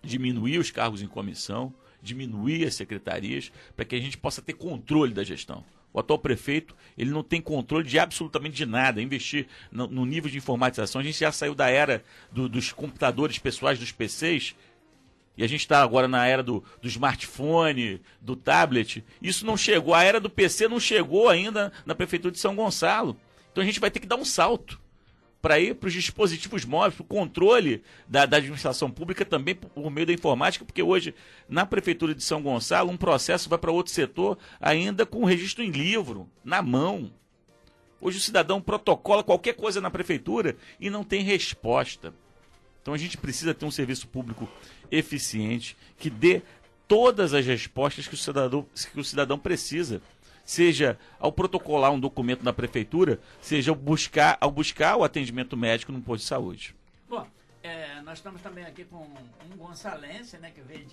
diminuir os cargos em comissão, diminuir as secretarias, para que a gente possa ter controle da gestão. O atual prefeito, ele não tem controle de absolutamente de nada. Investir no nível de informatização, a gente já saiu da era dos computadores pessoais, dos PCs, e a gente está agora na era do smartphone, do tablet. Isso não chegou, a era do PC não chegou ainda na prefeitura de São Gonçalo. Então a gente vai ter que dar um salto para ir para os dispositivos móveis, para o controle da administração pública também por meio da informática, porque hoje, na prefeitura de São Gonçalo, um processo vai para outro setor ainda com o registro em livro, na mão. Hoje o cidadão protocola qualquer coisa na prefeitura e não tem resposta. Então a gente precisa ter um serviço público eficiente que dê todas as respostas que o cidadão precisa. Seja ao protocolar um documento na prefeitura, seja ao buscar o atendimento médico num posto de saúde. Bom, nós estamos também aqui com um gonçalense, né, que veio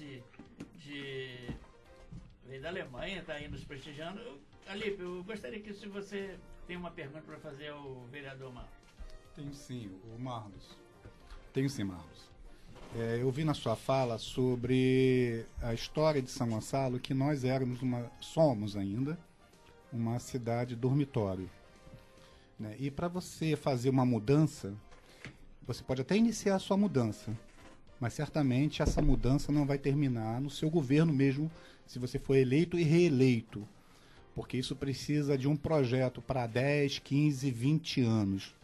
veio da Alemanha, está aí nos prestigiando. Alípio, eu gostaria que se você tem uma pergunta para fazer ao vereador Marlos. Tenho sim, Marlos. Eu vi na sua fala sobre a história de São Gonçalo, que nós somos ainda uma cidade dormitório, né? E para você fazer uma mudança, você pode até iniciar a sua mudança, mas certamente essa mudança não vai terminar no seu governo mesmo, se você for eleito e reeleito, porque isso precisa de um projeto para 10, 15, 20 anos.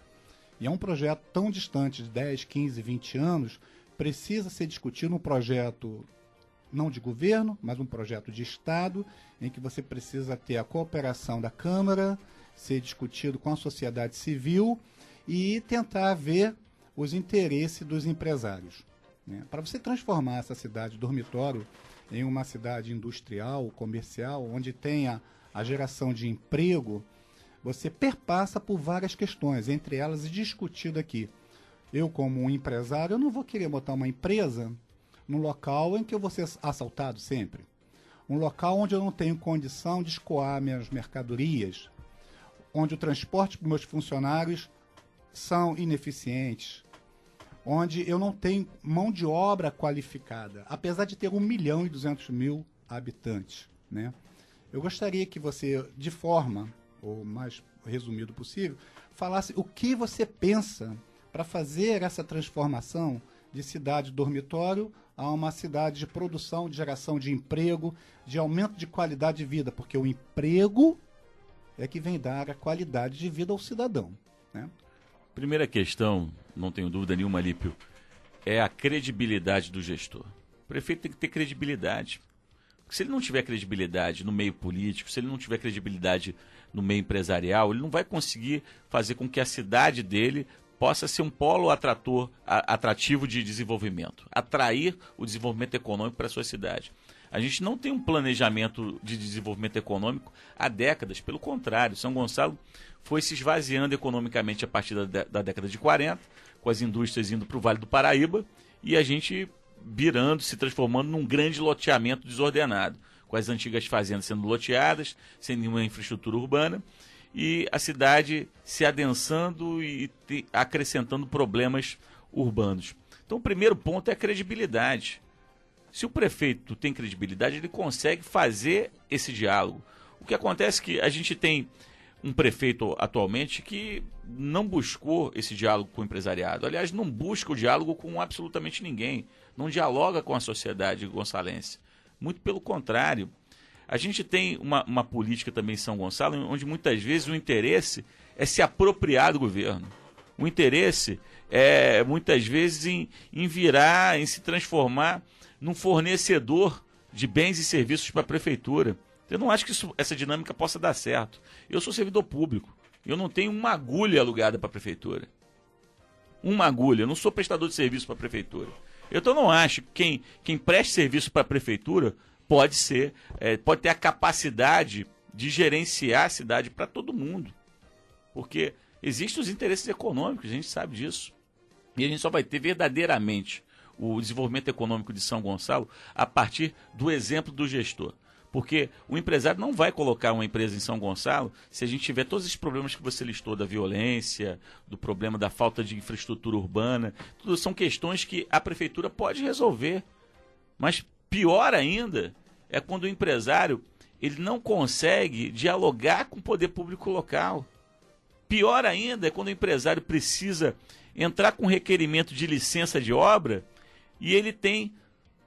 E é um projeto tão distante de 10, 15, 20 anos, precisa ser discutido um projeto não de governo, mas um projeto de Estado, em que você precisa ter a cooperação da Câmara, ser discutido com a sociedade civil e tentar ver os interesses dos empresários, né? Para você transformar essa cidade dormitório em uma cidade industrial, comercial, onde tenha a geração de emprego, você perpassa por várias questões, entre elas discutido aqui. Eu, como um empresário, eu não vou querer botar uma empresa num local em que eu vou ser assaltado sempre. Um local onde eu não tenho condição de escoar minhas mercadorias, onde o transporte para meus funcionários são ineficientes, onde eu não tenho mão de obra qualificada, apesar de ter 1.200.000 habitantes, né? Eu gostaria que você, de forma, o mais resumido possível, falasse o que você pensa para fazer essa transformação de cidade dormitório a uma cidade de produção, de geração de emprego, de aumento de qualidade de vida, porque o emprego é que vem dar a qualidade de vida ao cidadão, né? Primeira questão, não tenho dúvida nenhuma, Lípio, é a credibilidade do gestor. O prefeito tem que ter credibilidade. Porque se ele não tiver credibilidade no meio político, se ele não tiver credibilidade no meio empresarial, ele não vai conseguir fazer com que a cidade dele possa ser um polo atrativo de desenvolvimento, atrair o desenvolvimento econômico para a sua cidade. A gente não tem um planejamento de desenvolvimento econômico há décadas, pelo contrário, São Gonçalo foi se esvaziando economicamente a partir da década de 40, com as indústrias indo para o Vale do Paraíba, e a gente virando, se transformando num grande loteamento desordenado, com as antigas fazendas sendo loteadas, sem nenhuma infraestrutura urbana, e a cidade se adensando e acrescentando problemas urbanos. Então o primeiro ponto é a credibilidade. Se o prefeito tem credibilidade, ele consegue fazer esse diálogo. O que acontece é que a gente tem um prefeito atualmente que não buscou esse diálogo com o empresariado. Aliás, não busca o diálogo com absolutamente ninguém. Não dialoga com a sociedade gonçalense. Muito pelo contrário. A gente tem uma política também em São Gonçalo, onde muitas vezes o interesse é se apropriar do governo. O interesse é, muitas vezes, em se transformar num fornecedor de bens e serviços para a prefeitura. Eu não acho que essa dinâmica possa dar certo. Eu sou servidor público. Eu não tenho uma agulha alugada para a prefeitura. Uma agulha. Eu não sou prestador de serviço para a prefeitura. Então eu não acho que quem preste serviço para a prefeitura pode ter a capacidade de gerenciar a cidade para todo mundo. Porque existem os interesses econômicos, a gente sabe disso. E a gente só vai ter verdadeiramente o desenvolvimento econômico de São Gonçalo a partir do exemplo do gestor. Porque o empresário não vai colocar uma empresa em São Gonçalo se a gente tiver todos esses problemas que você listou, da violência, do problema da falta de infraestrutura urbana. Tudo são questões que a prefeitura pode resolver. Mas pior ainda é quando o empresário ele não consegue dialogar com o poder público local. Pior ainda é quando o empresário precisa entrar com requerimento de licença de obra e ele tem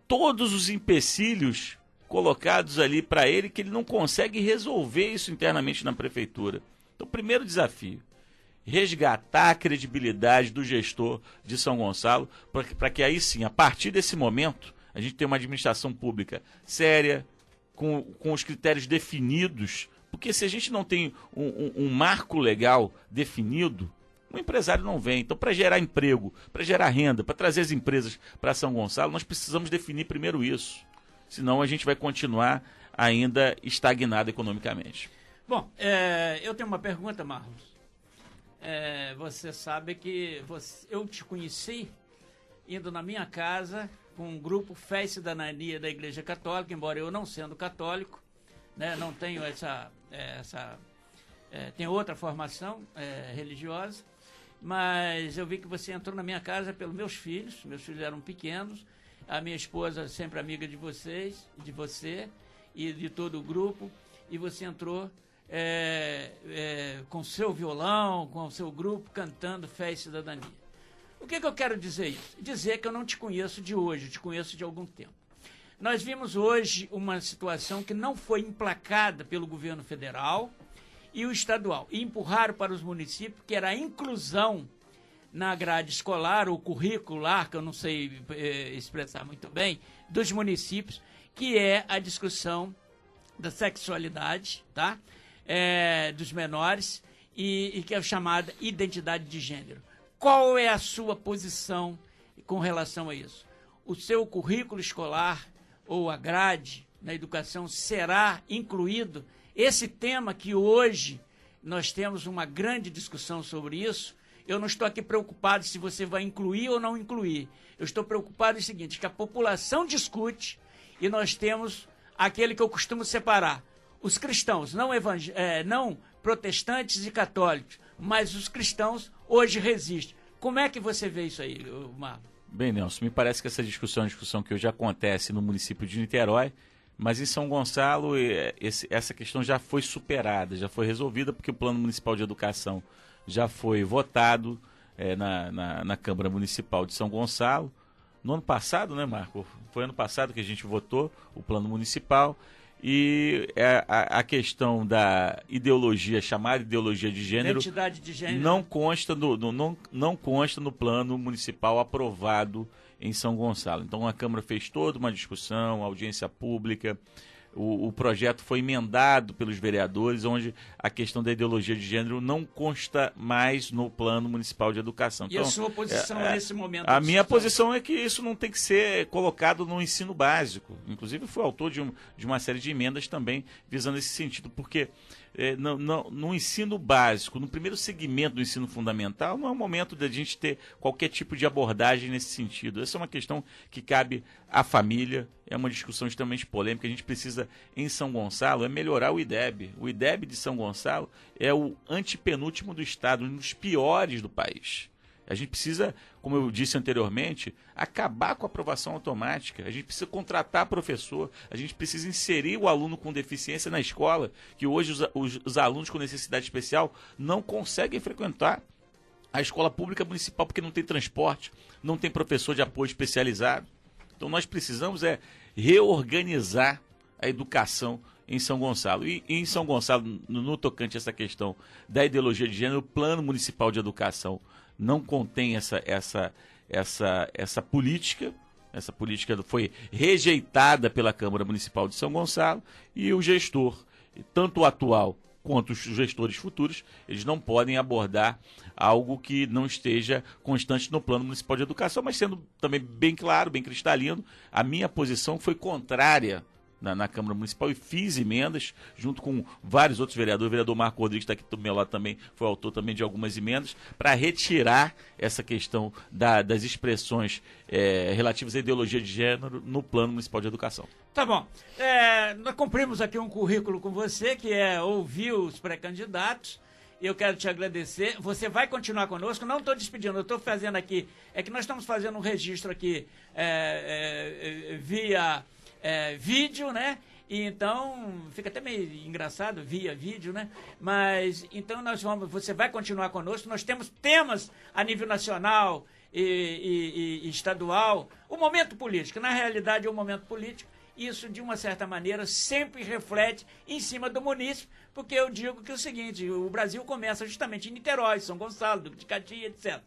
todos os empecilhos colocados ali para ele que ele não consegue resolver isso internamente na prefeitura. Então, primeiro desafio, resgatar a credibilidade do gestor de São Gonçalo para que aí sim, a partir desse momento, a gente tenha uma administração pública séria, com os critérios definidos, porque se a gente não tem um marco legal definido, o empresário não vem. Então, para gerar emprego, para gerar renda, para trazer as empresas para São Gonçalo, nós precisamos definir primeiro isso. Senão a gente vai continuar ainda estagnado economicamente. Bom, eu tenho uma pergunta, Marlos. Você sabe que eu te conheci indo na minha casa com um grupo Fé e Cidadania da Igreja Católica, embora eu não sendo católico, né, não tenho tenho outra formação religiosa, mas eu vi que você entrou na minha casa pelos meus filhos eram pequenos, a minha esposa sempre amiga de você e de todo o grupo, e você entrou com seu violão, com seu grupo, cantando Fé e Cidadania. O que eu quero dizer isso? Dizer que eu não te conheço de hoje, eu te conheço de algum tempo. Nós vimos hoje uma situação que não foi emplacada pelo governo federal e o estadual, e empurraram para os municípios, que era a inclusão na grade escolar ou curricular, que eu não sei expressar muito bem, dos municípios, que é a discussão da sexualidade, tá? Dos menores, e que é chamada identidade de gênero. Qual é a sua posição com relação a isso? O seu currículo escolar ou a grade na educação será incluído esse tema que hoje nós temos uma grande discussão sobre isso, Eu não estou aqui preocupado se você vai incluir ou não incluir. Eu estou preocupado em seguinte, que a população discute e nós temos aquele que eu costumo separar. Os cristãos, não protestantes e católicos, mas os cristãos hoje resistem. Como é que você vê isso aí, Marlon? Bem, Nelson, me parece que essa discussão é uma discussão que hoje acontece no município de Niterói, mas em São Gonçalo essa questão já foi superada, já foi resolvida, porque o Plano Municipal de Educação já foi votado na Câmara Municipal de São Gonçalo. No ano passado, né, Marco? Foi ano passado que a gente votou o Plano Municipal e a questão da ideologia, chamada ideologia de gênero, identidade de gênero, não consta no Plano Municipal aprovado em São Gonçalo. Então a Câmara fez toda uma discussão, audiência pública, o projeto foi emendado pelos vereadores, onde a questão da ideologia de gênero não consta mais no Plano Municipal de Educação. E então, a sua posição nesse momento? A minha posição é que isso não tem que ser colocado no ensino básico. Inclusive, fui autor de uma série de emendas também visando esse sentido, porque no ensino básico, no primeiro segmento do ensino fundamental, não é o momento de a gente ter qualquer tipo de abordagem nesse sentido. Essa é uma questão que cabe à família, é uma discussão extremamente polêmica. A gente precisa, em São Gonçalo, melhorar o IDEB. O IDEB de São Gonçalo é o antepenúltimo do estado, um dos piores do país. A gente precisa, como eu disse anteriormente, acabar com a aprovação automática. A gente precisa contratar professor, a gente precisa inserir o aluno com deficiência na escola, que hoje os alunos com necessidade especial não conseguem frequentar a escola pública municipal porque não tem transporte, não tem professor de apoio especializado. Então nós precisamos reorganizar a educação em São Gonçalo. E em São Gonçalo, no tocante a essa questão da ideologia de gênero, o Plano Municipal de Educação não contém essa política. Essa política foi rejeitada pela Câmara Municipal de São Gonçalo e o gestor, tanto o atual quanto os gestores futuros, eles não podem abordar algo que não esteja constante no Plano Municipal de Educação, mas sendo também bem claro, bem cristalino, a minha posição foi contrária na Câmara Municipal e fiz emendas junto com vários outros vereadores. O vereador Marco Rodrigues está aqui do meu lado também, foi autor também de algumas emendas, para retirar essa questão das expressões relativas à ideologia de gênero no Plano Municipal de Educação. Tá bom. Nós cumprimos aqui um currículo com você, que é ouvir os pré-candidatos. Eu quero te agradecer. Você vai continuar conosco. Não estou despedindo, eu estou fazendo aqui. É que nós estamos fazendo um registro aqui via vídeo, né? E então fica até meio engraçado via vídeo, né? Mas então você vai continuar conosco. Nós temos temas a nível nacional e estadual. O momento político, na realidade, é o momento político. Isso, de uma certa maneira, sempre reflete em cima do munícipe, porque eu digo que é o seguinte, o Brasil começa justamente em Niterói, São Gonçalo, Duque de Caxias, etc.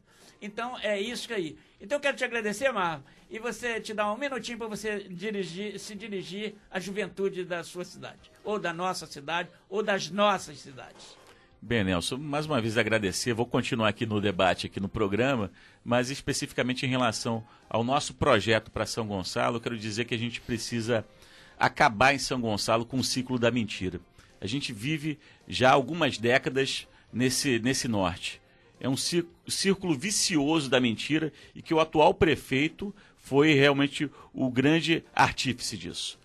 Então, é isso aí. Então, eu quero te agradecer, Marlon, e você te dar um minutinho para você se dirigir à juventude da sua cidade, ou da nossa cidade, ou das nossas cidades. Bem, Nelson, mais uma vez agradecer, vou continuar aqui no debate, aqui no programa, mas especificamente em relação ao nosso projeto para São Gonçalo, eu quero dizer que a gente precisa acabar em São Gonçalo com o ciclo da mentira. A gente vive já algumas décadas nesse norte. É um círculo vicioso da mentira e que o atual prefeito foi realmente o grande artífice disso.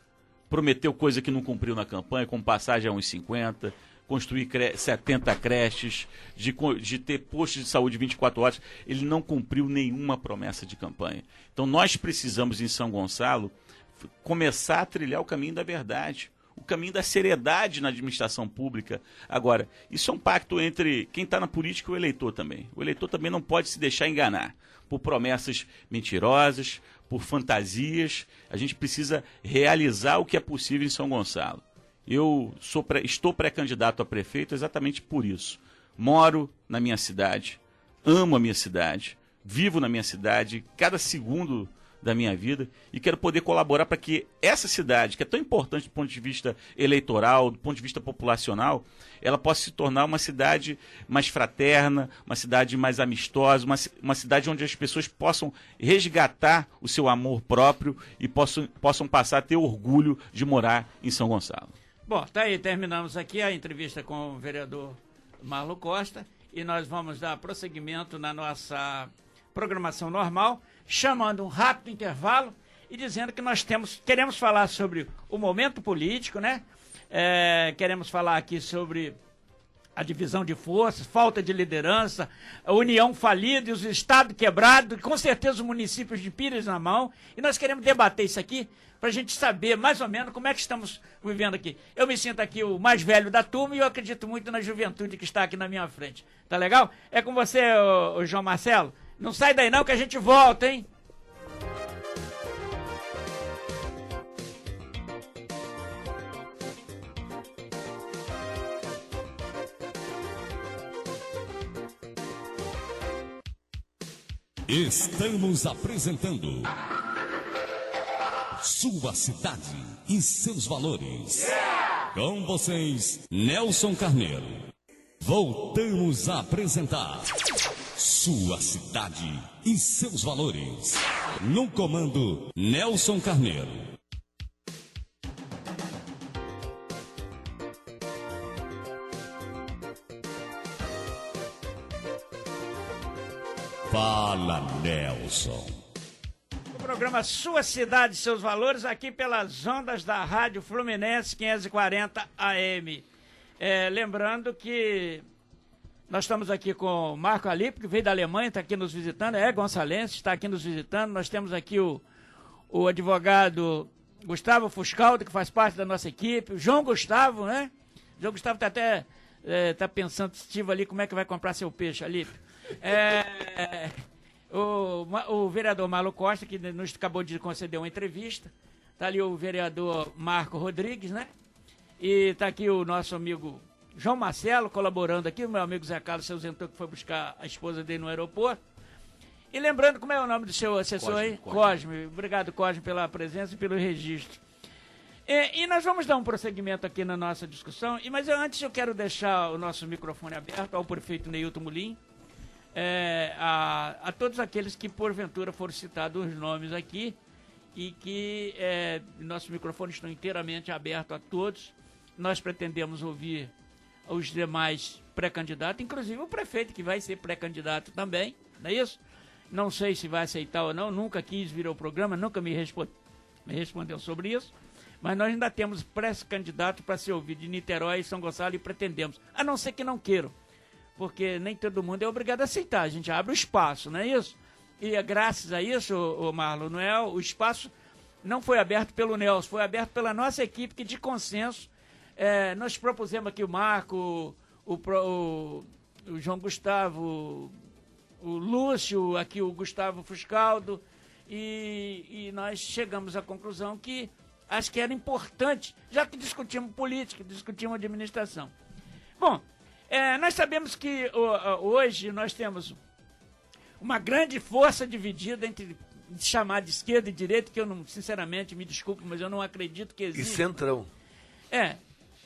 Prometeu coisa que não cumpriu na campanha, como passagem a 1,50, construir 70 creches, de ter postos de saúde 24 horas. Ele não cumpriu nenhuma promessa de campanha. Então nós precisamos, em São Gonçalo, começar a trilhar o caminho da verdade, o caminho da seriedade na administração pública. Agora, isso é um pacto entre quem está na política e o eleitor também. O eleitor também não pode se deixar enganar por promessas mentirosas, por fantasias. A gente precisa realizar o que é possível em São Gonçalo. Eu estou pré-candidato a prefeito exatamente por isso. Moro na minha cidade, amo a minha cidade, vivo na minha cidade, cada segundo da minha vida, e quero poder colaborar para que essa cidade, que é tão importante do ponto de vista eleitoral, do ponto de vista populacional, ela possa se tornar uma cidade mais fraterna, uma cidade mais amistosa, uma cidade onde as pessoas possam resgatar o seu amor próprio e possam passar a ter orgulho de morar em São Gonçalo. Bom, tá aí, terminamos aqui a entrevista com o vereador Marlon Costa. e nós vamos dar prosseguimento na nossa programação normal, chamando um rápido intervalo e dizendo que nós queremos falar sobre o momento político, né? Queremos falar aqui sobre a divisão de forças, falta de liderança, a União falida e os estados quebrados, e com certeza os municípios de Pires na mão. E nós queremos debater isso aqui para a gente saber mais ou menos como é que estamos vivendo aqui. Eu me sinto aqui o mais velho da turma e eu acredito muito na juventude que está aqui na minha frente. Tá legal? É com você, ô João Marcelo. Não sai daí não que a gente volta, hein? Estamos apresentando Sua Cidade e Seus Valores. Com vocês, Nelson Carneiro. Voltamos a apresentar Sua Cidade e Seus Valores. No comando, Nelson Carneiro. Fala, Nelson. O programa Sua Cidade e Seus Valores, aqui pelas ondas da Rádio Fluminense 540 AM. Lembrando que nós estamos aqui com o Marco Alípio, que veio da Alemanha, está aqui nos visitando, gonçalense, está aqui nos visitando. Nós temos aqui o advogado Gustavo Fuscaldo, que faz parte da nossa equipe, o João Gustavo, né? O João Gustavo está até pensando ali como é que vai comprar seu peixe, Alípio. O vereador Marlo Costa, que nos acabou de conceder uma entrevista. Está ali o vereador Marco Rodrigues, né? E está aqui o nosso amigo João Marcelo colaborando aqui, o meu amigo Zé Carlos, seu Zentor, que foi buscar a esposa dele no aeroporto. E lembrando, como é o nome do seu assessor aí? Cosme. Obrigado, Cosme, pela presença e pelo registro. E nós vamos dar um prosseguimento aqui na nossa discussão, mas antes eu quero deixar o nosso microfone aberto ao prefeito Neilton Mulim. A todos aqueles que porventura foram citados os nomes aqui e que nossos microfones estão inteiramente abertos a todos. Nós pretendemos ouvir os demais pré-candidatos, inclusive o prefeito que vai ser pré-candidato também, não é isso? Não sei se vai aceitar ou não, nunca quis vir ao programa, nunca me respondeu sobre isso, mas nós ainda temos pré-candidato para ser ouvido de Niterói e São Gonçalo e pretendemos, a não ser que não queiram. Porque nem todo mundo é obrigado a aceitar, a gente abre o espaço, não é isso? E graças a isso, o Marlon, não é, o espaço não foi aberto pelo Nelson, foi aberto pela nossa equipe, que de consenso, nós propusemos aqui o Marco, o João Gustavo, o Lúcio, aqui o Gustavo Fuscaldo, e nós chegamos à conclusão que acho que era importante, já que discutimos política, discutimos administração. Bom, nós sabemos que hoje nós temos uma grande força dividida entre chamar de esquerda e direita, que eu não, sinceramente, me desculpe, mas eu não acredito que existe. E centrão.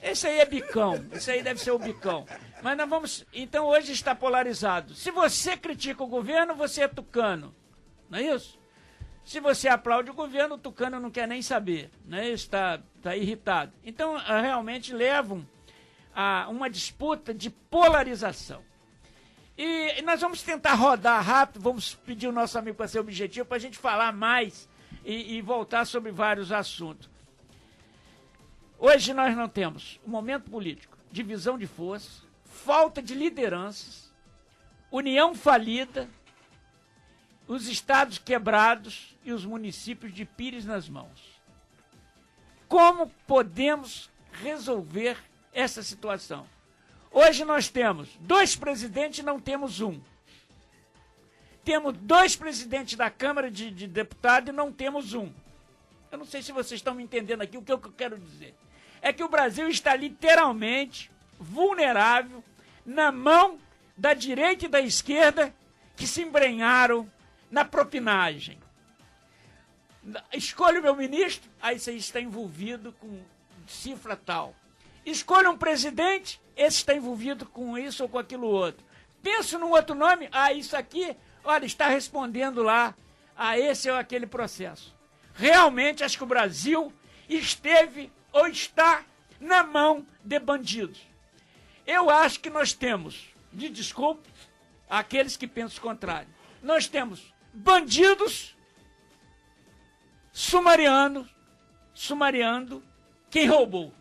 Esse aí é bicão, esse aí deve ser o bicão. Mas nós vamos, então hoje está polarizado. Se você critica o governo, você é tucano, não é isso? Se você aplaude o governo, o tucano não quer nem saber, não é isso? Está irritado. Então, realmente levam a uma disputa de polarização. E nós vamos tentar rodar rápido, vamos pedir o nosso amigo para ser objetivo, para a gente falar mais e voltar sobre vários assuntos. Hoje nós não temos o momento político, divisão de forças, falta de lideranças, união falida, os estados quebrados e os municípios de Pires nas mãos. Como podemos resolver essa situação? Hoje nós temos 2 presidentes e não temos um. Temos 2 presidentes da Câmara de Deputados e não temos um. Eu não sei se vocês estão me entendendo aqui o que eu quero dizer. É que o Brasil está literalmente vulnerável na mão da direita e da esquerda que se embrenharam na propinagem. Escolha o meu ministro, aí você está envolvido com cifra tal. Escolha um presidente, esse está envolvido com isso ou com aquilo outro. Penso num outro nome, isso aqui, olha, está respondendo lá a esse ou aquele processo. Realmente acho que o Brasil esteve ou está na mão de bandidos. Eu acho que nós temos me desculpe, aqueles que pensam o contrário. Nós temos bandidos sumariando quem roubou.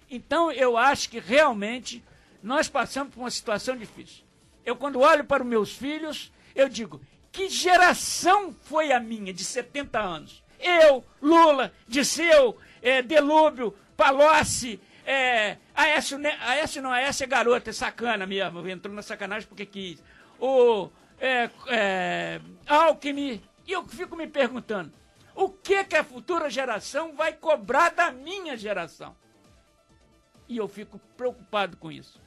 Então, eu acho que realmente nós passamos por uma situação difícil. Eu, quando olho para os meus filhos, eu digo, que geração foi a minha de 70 anos? Eu, Lula, Disseu, Delúbio, Palocci, Aécio é garota, é sacana mesmo, entrou na sacanagem porque quis. O Alckmin, e eu fico me perguntando, o que a futura geração vai cobrar da minha geração? E eu fico preocupado com isso.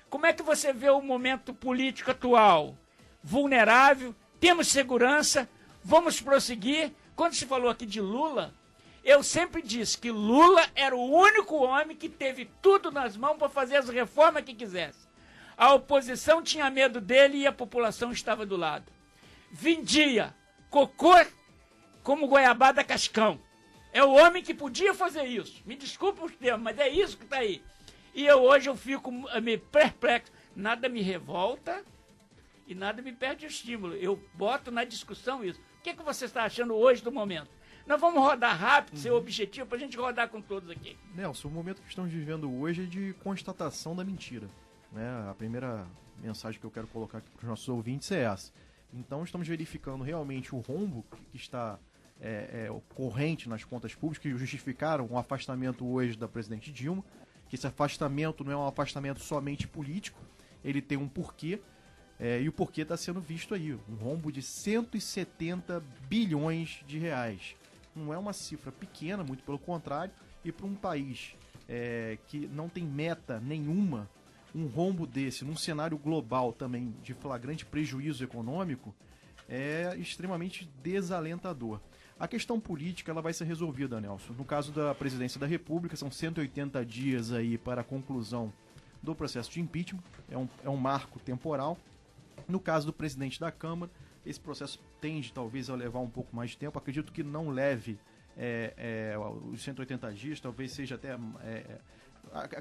Como é que você vê o momento político atual? Vulnerável, temos segurança, vamos prosseguir. Quando se falou aqui de Lula, eu sempre disse que Lula era o único homem que teve tudo nas mãos para fazer as reformas que quisesse. A oposição tinha medo dele e a população estava do lado. Vendia cocô como goiabada cascão. É o homem que podia fazer isso. Me desculpa os termos, mas é isso que está aí. E hoje eu fico meio perplexo. Nada me revolta e nada me perde o estímulo. Eu boto na discussão isso. O que você está achando hoje do momento? Nós vamos rodar rápido, seu objetivo, para a gente rodar com todos aqui. Nelson, o momento que estamos vivendo hoje é de constatação da mentira. Né? A primeira mensagem que eu quero colocar aqui para os nossos ouvintes é essa. Então estamos verificando realmente o rombo que está ocorrente nas contas públicas, que justificaram o afastamento hoje da presidente Dilma, que esse afastamento não é um afastamento somente político, ele tem um porquê, e o porquê está sendo visto aí, um rombo de 170 bilhões de reais. Não é uma cifra pequena, muito pelo contrário, e para um país que não tem meta nenhuma, um rombo desse, num cenário global também de flagrante prejuízo econômico, é extremamente desalentador. A questão política ela vai ser resolvida, Nelson. No caso da presidência da República, são 180 dias aí para a conclusão do processo de impeachment, é um marco temporal. No caso do presidente da Câmara, esse processo tende talvez a levar um pouco mais de tempo. Acredito que não leve os 180 dias, talvez seja até...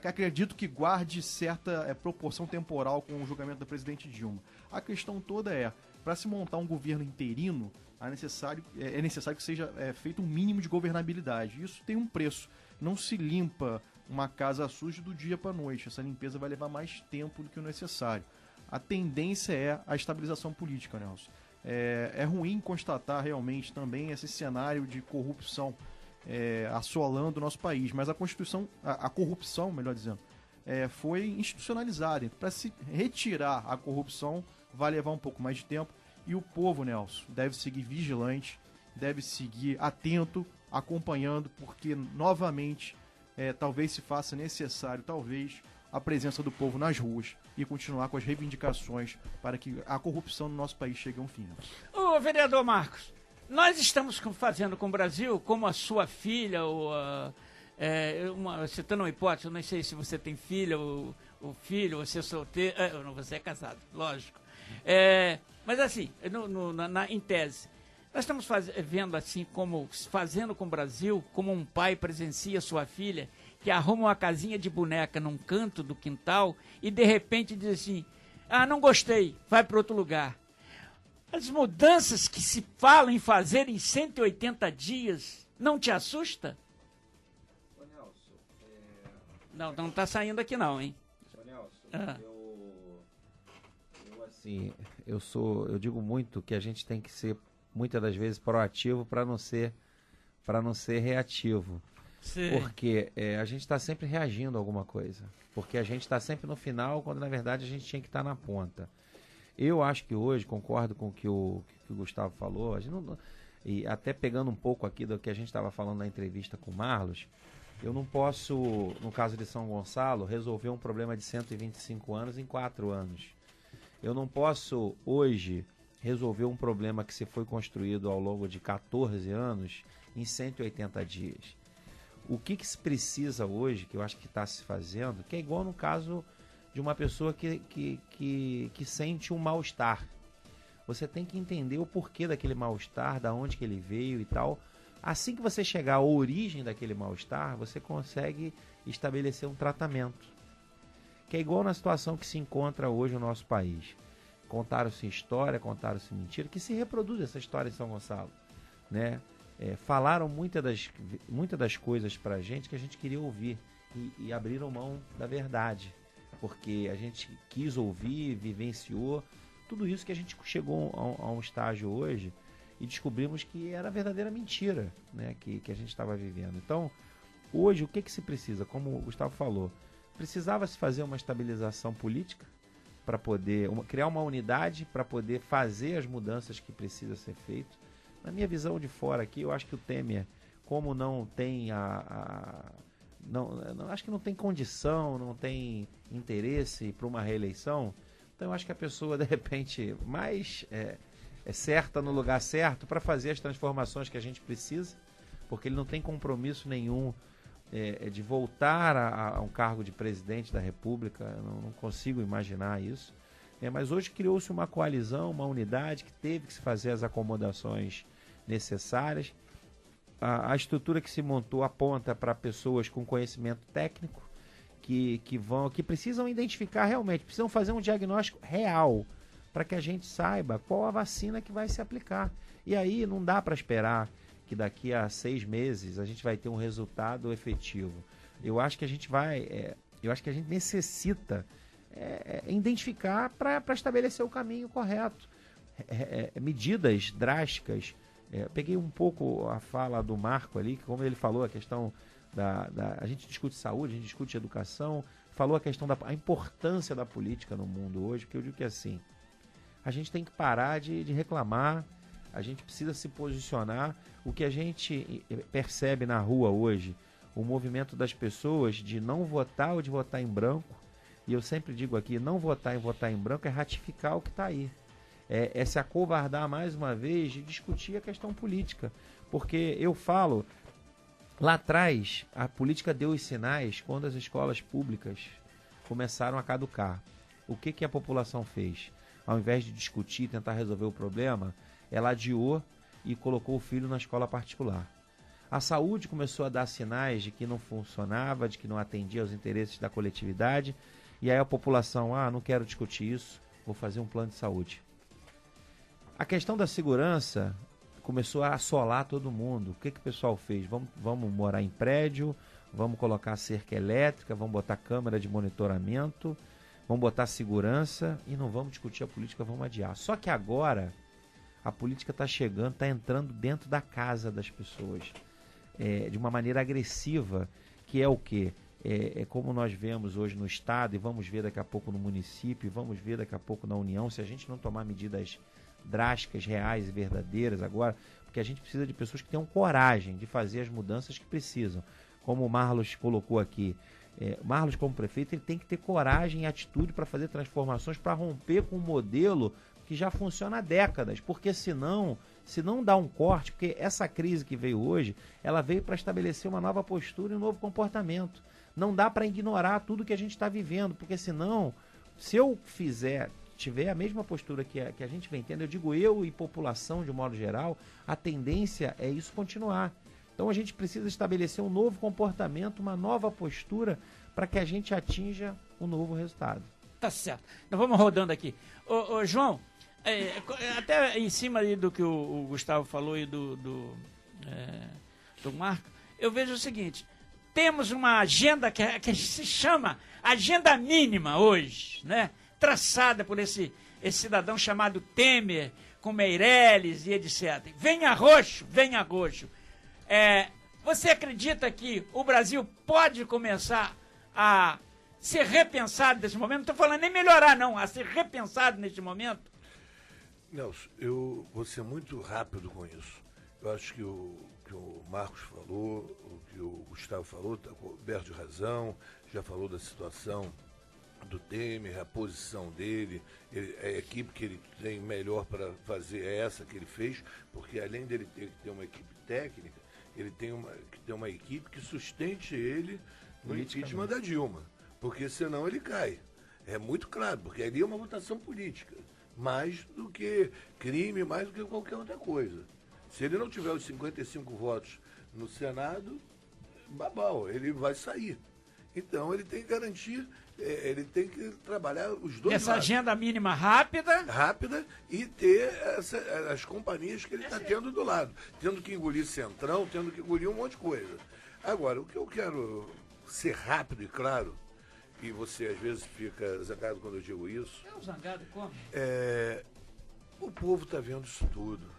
acredito que guarde certa proporção temporal com o julgamento da presidente Dilma. A questão toda para se montar um governo interino, é necessário que seja feito um mínimo de governabilidade. Isso tem um preço. Não se limpa uma casa suja do dia para a noite. Essa limpeza vai levar mais tempo do que o necessário. A tendência é a estabilização política, Nelson. É ruim constatar realmente também esse cenário de corrupção assolando o nosso país, mas a corrupção, melhor dizendo, foi institucionalizada. Para se retirar a corrupção vai levar um pouco mais de tempo. E o povo, Nelson, deve seguir vigilante, deve seguir atento, acompanhando, porque novamente talvez se faça necessário, a presença do povo nas ruas e continuar com as reivindicações para que a corrupção no nosso país chegue a um fim. Ô, vereador Marcos, nós estamos fazendo com o Brasil, como a sua filha, citando uma hipótese, eu não sei se você tem filha ou filho, você é solteiro, você é casado, lógico. Mas assim, em tese, nós estamos vendo assim, fazendo com o Brasil, como um pai presencia sua filha, que arruma uma casinha de boneca num canto do quintal e de repente diz assim, não gostei, vai para outro lugar. As mudanças que se falam em fazer em 180 dias, não te assusta? Ô Nelson, Não tá saindo aqui não, hein? Ô Nelson, eu digo muito que a gente tem que ser, muitas das vezes, proativo para não ser reativo. Sim. Porque a gente está sempre reagindo a alguma coisa. Porque a gente está sempre no final, quando na verdade a gente tinha que estar na ponta. Eu acho que hoje, concordo com o que o Gustavo falou, e até pegando um pouco aqui do que a gente estava falando na entrevista com o Marlos, eu não posso, no caso de São Gonçalo, resolver um problema de 125 anos em 4 anos. Eu não posso, hoje, resolver um problema que se foi construído ao longo de 14 anos em 180 dias. O que se precisa hoje, que eu acho que está se fazendo, que é igual no caso de uma pessoa que sente um mal-estar. Você tem que entender o porquê daquele mal-estar, da onde que ele veio e tal. Assim que você chegar à origem daquele mal-estar, você consegue estabelecer um tratamento. que é igual na situação que se encontra hoje o nosso país. Contaram-se história, contaram-se mentira, que se reproduz essa história em São Gonçalo, né? Falaram muitas das coisas pra gente que a gente queria ouvir e abriram mão da verdade, porque a gente quis ouvir, vivenciou tudo isso que a gente chegou a um estágio hoje e descobrimos que era verdadeira mentira, né? Que a gente estava vivendo. Então, hoje, o que se precisa? Como o Gustavo falou, precisava se fazer uma estabilização política para poder criar uma unidade para poder fazer as mudanças que precisa ser feito. Na minha visão de fora aqui, eu acho que o Temer, como não tem acho que não tem condição, não tem interesse para uma reeleição, então eu acho que a pessoa, de repente, mais certa no lugar certo para fazer as transformações que a gente precisa, porque ele não tem compromisso nenhum de voltar a um cargo de presidente da República, eu não consigo imaginar isso. Mas hoje criou-se uma coalizão, uma unidade que teve que se fazer as acomodações necessárias. A estrutura que se montou aponta para pessoas com conhecimento técnico que precisam identificar realmente, precisam fazer um diagnóstico real para que a gente saiba qual a vacina que vai se aplicar. E aí não dá para esperar que daqui a 6 meses a gente vai ter um resultado efetivo. Eu acho que a gente necessita identificar para estabelecer o caminho correto. Medidas drásticas. Peguei um pouco a fala do Marco ali, que como ele falou, a questão a gente discute saúde, a gente discute educação, falou a questão da importância da política no mundo hoje, porque eu digo que assim, a gente tem que parar de reclamar, a gente precisa se posicionar. O que a gente percebe na rua hoje, o movimento das pessoas de não votar ou de votar em branco, e eu sempre digo aqui, não votar em branco é ratificar o que está aí. É se acovardar mais uma vez de discutir a questão política. Porque eu falo, lá atrás, a política deu os sinais quando as escolas públicas começaram a caducar. O que a população fez? Ao invés de discutir, tentar resolver o problema, ela adiou e colocou o filho na escola particular. A saúde começou a dar sinais de que não funcionava, de que não atendia aos interesses da coletividade, e aí a população, não quero discutir isso, vou fazer um plano de saúde. A questão da segurança começou a assolar todo mundo. O que o pessoal fez? Vamos morar em prédio, vamos colocar cerca elétrica, vamos botar câmera de monitoramento, vamos botar segurança e não vamos discutir a política, vamos adiar. Só que agora a política está chegando, está entrando dentro da casa das pessoas de uma maneira agressiva, que é o quê? Como nós vemos hoje no Estado e vamos ver daqui a pouco no município, e vamos ver daqui a pouco na União, se a gente não tomar medidas drásticas, reais e verdadeiras agora, porque a gente precisa de pessoas que tenham coragem de fazer as mudanças que precisam. Como o Marlos colocou aqui, Marlos como prefeito, ele tem que ter coragem e atitude para fazer transformações, para romper com um modelo que já funciona há décadas, porque se não dá um corte, porque essa crise que veio hoje, ela veio para estabelecer uma nova postura e um novo comportamento. Não dá para ignorar tudo que a gente está vivendo, porque senão, se eu tiver a mesma postura que a gente vem tendo, eu digo eu e população de um modo geral, a tendência é isso continuar. Então a gente precisa estabelecer um novo comportamento, uma nova postura para que a gente atinja um novo resultado. Tá certo. Então vamos rodando aqui. Ô João, até em cima aí do que o Gustavo falou e do Marco, eu vejo o seguinte, temos uma agenda que se chama agenda mínima hoje, né? Traçada por esse cidadão chamado Temer, com Meirelles e etc. Venha roxo, venha roxo. Você acredita que o Brasil pode começar a ser repensado nesse momento? Não estou falando nem melhorar, não, a ser repensado neste momento? Nelson, eu vou ser muito rápido com isso. Eu acho que o Marcos falou, o que o Gustavo falou, está coberto de razão, já falou da situação do Temer, a posição dele, a equipe que ele tem melhor para fazer é essa que ele fez, porque além dele ter que ter uma equipe técnica, ele tem que ter uma equipe que sustente ele no impeachment da Dilma, porque senão ele cai. É muito claro, porque ali é uma votação política, mais do que crime, mais do que qualquer outra coisa. Se ele não tiver os 55 votos no Senado, babau, ele vai sair. Então ele tem que garantir, ele tem que trabalhar os dois Essa lados. agenda mínima rápida. Rápida e ter as companhias que ele está tendo do lado. Tendo que engolir Centrão, tendo que engolir um monte de coisa. Agora, o que eu quero ser rápido e claro, e você às vezes fica zangado quando eu digo isso. É o zangado como? O povo está vendo isso tudo.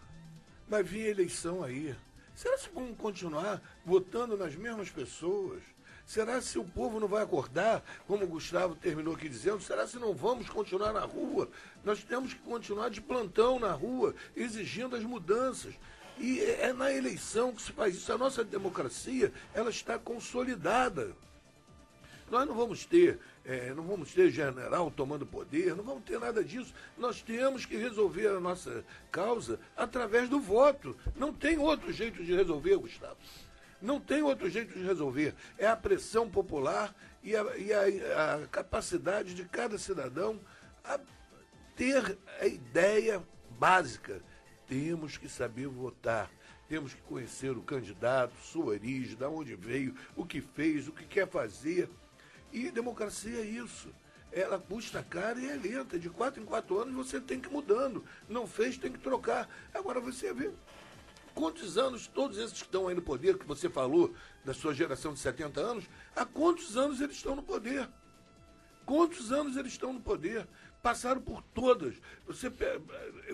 Vai vir a eleição aí. Será que vamos continuar votando nas mesmas pessoas? Será se o povo não vai acordar, como o Gustavo terminou aqui dizendo? Será se não vamos continuar na rua? Nós temos que continuar de plantão na rua, exigindo as mudanças. E é na eleição que se faz isso. A nossa democracia, ela está consolidada. Nós não vamos ter general tomando poder, não vamos ter nada disso. Nós temos que resolver a nossa causa através do voto. Não tem outro jeito de resolver, Gustavo. Não tem outro jeito de resolver. É a pressão popular e a capacidade de cada cidadão a ter a ideia básica. Temos que saber votar. Temos que conhecer o candidato, sua origem, de onde veio, o que fez, o que quer fazer. E democracia é isso. Ela custa caro e é lenta. De 4 em 4 anos você tem que ir mudando. Não fez, tem que trocar. Agora você vê quantos anos todos esses que estão aí no poder, que você falou da sua geração de 70 anos, há quantos anos eles estão no poder? Quantos anos eles estão no poder? Passaram por todas.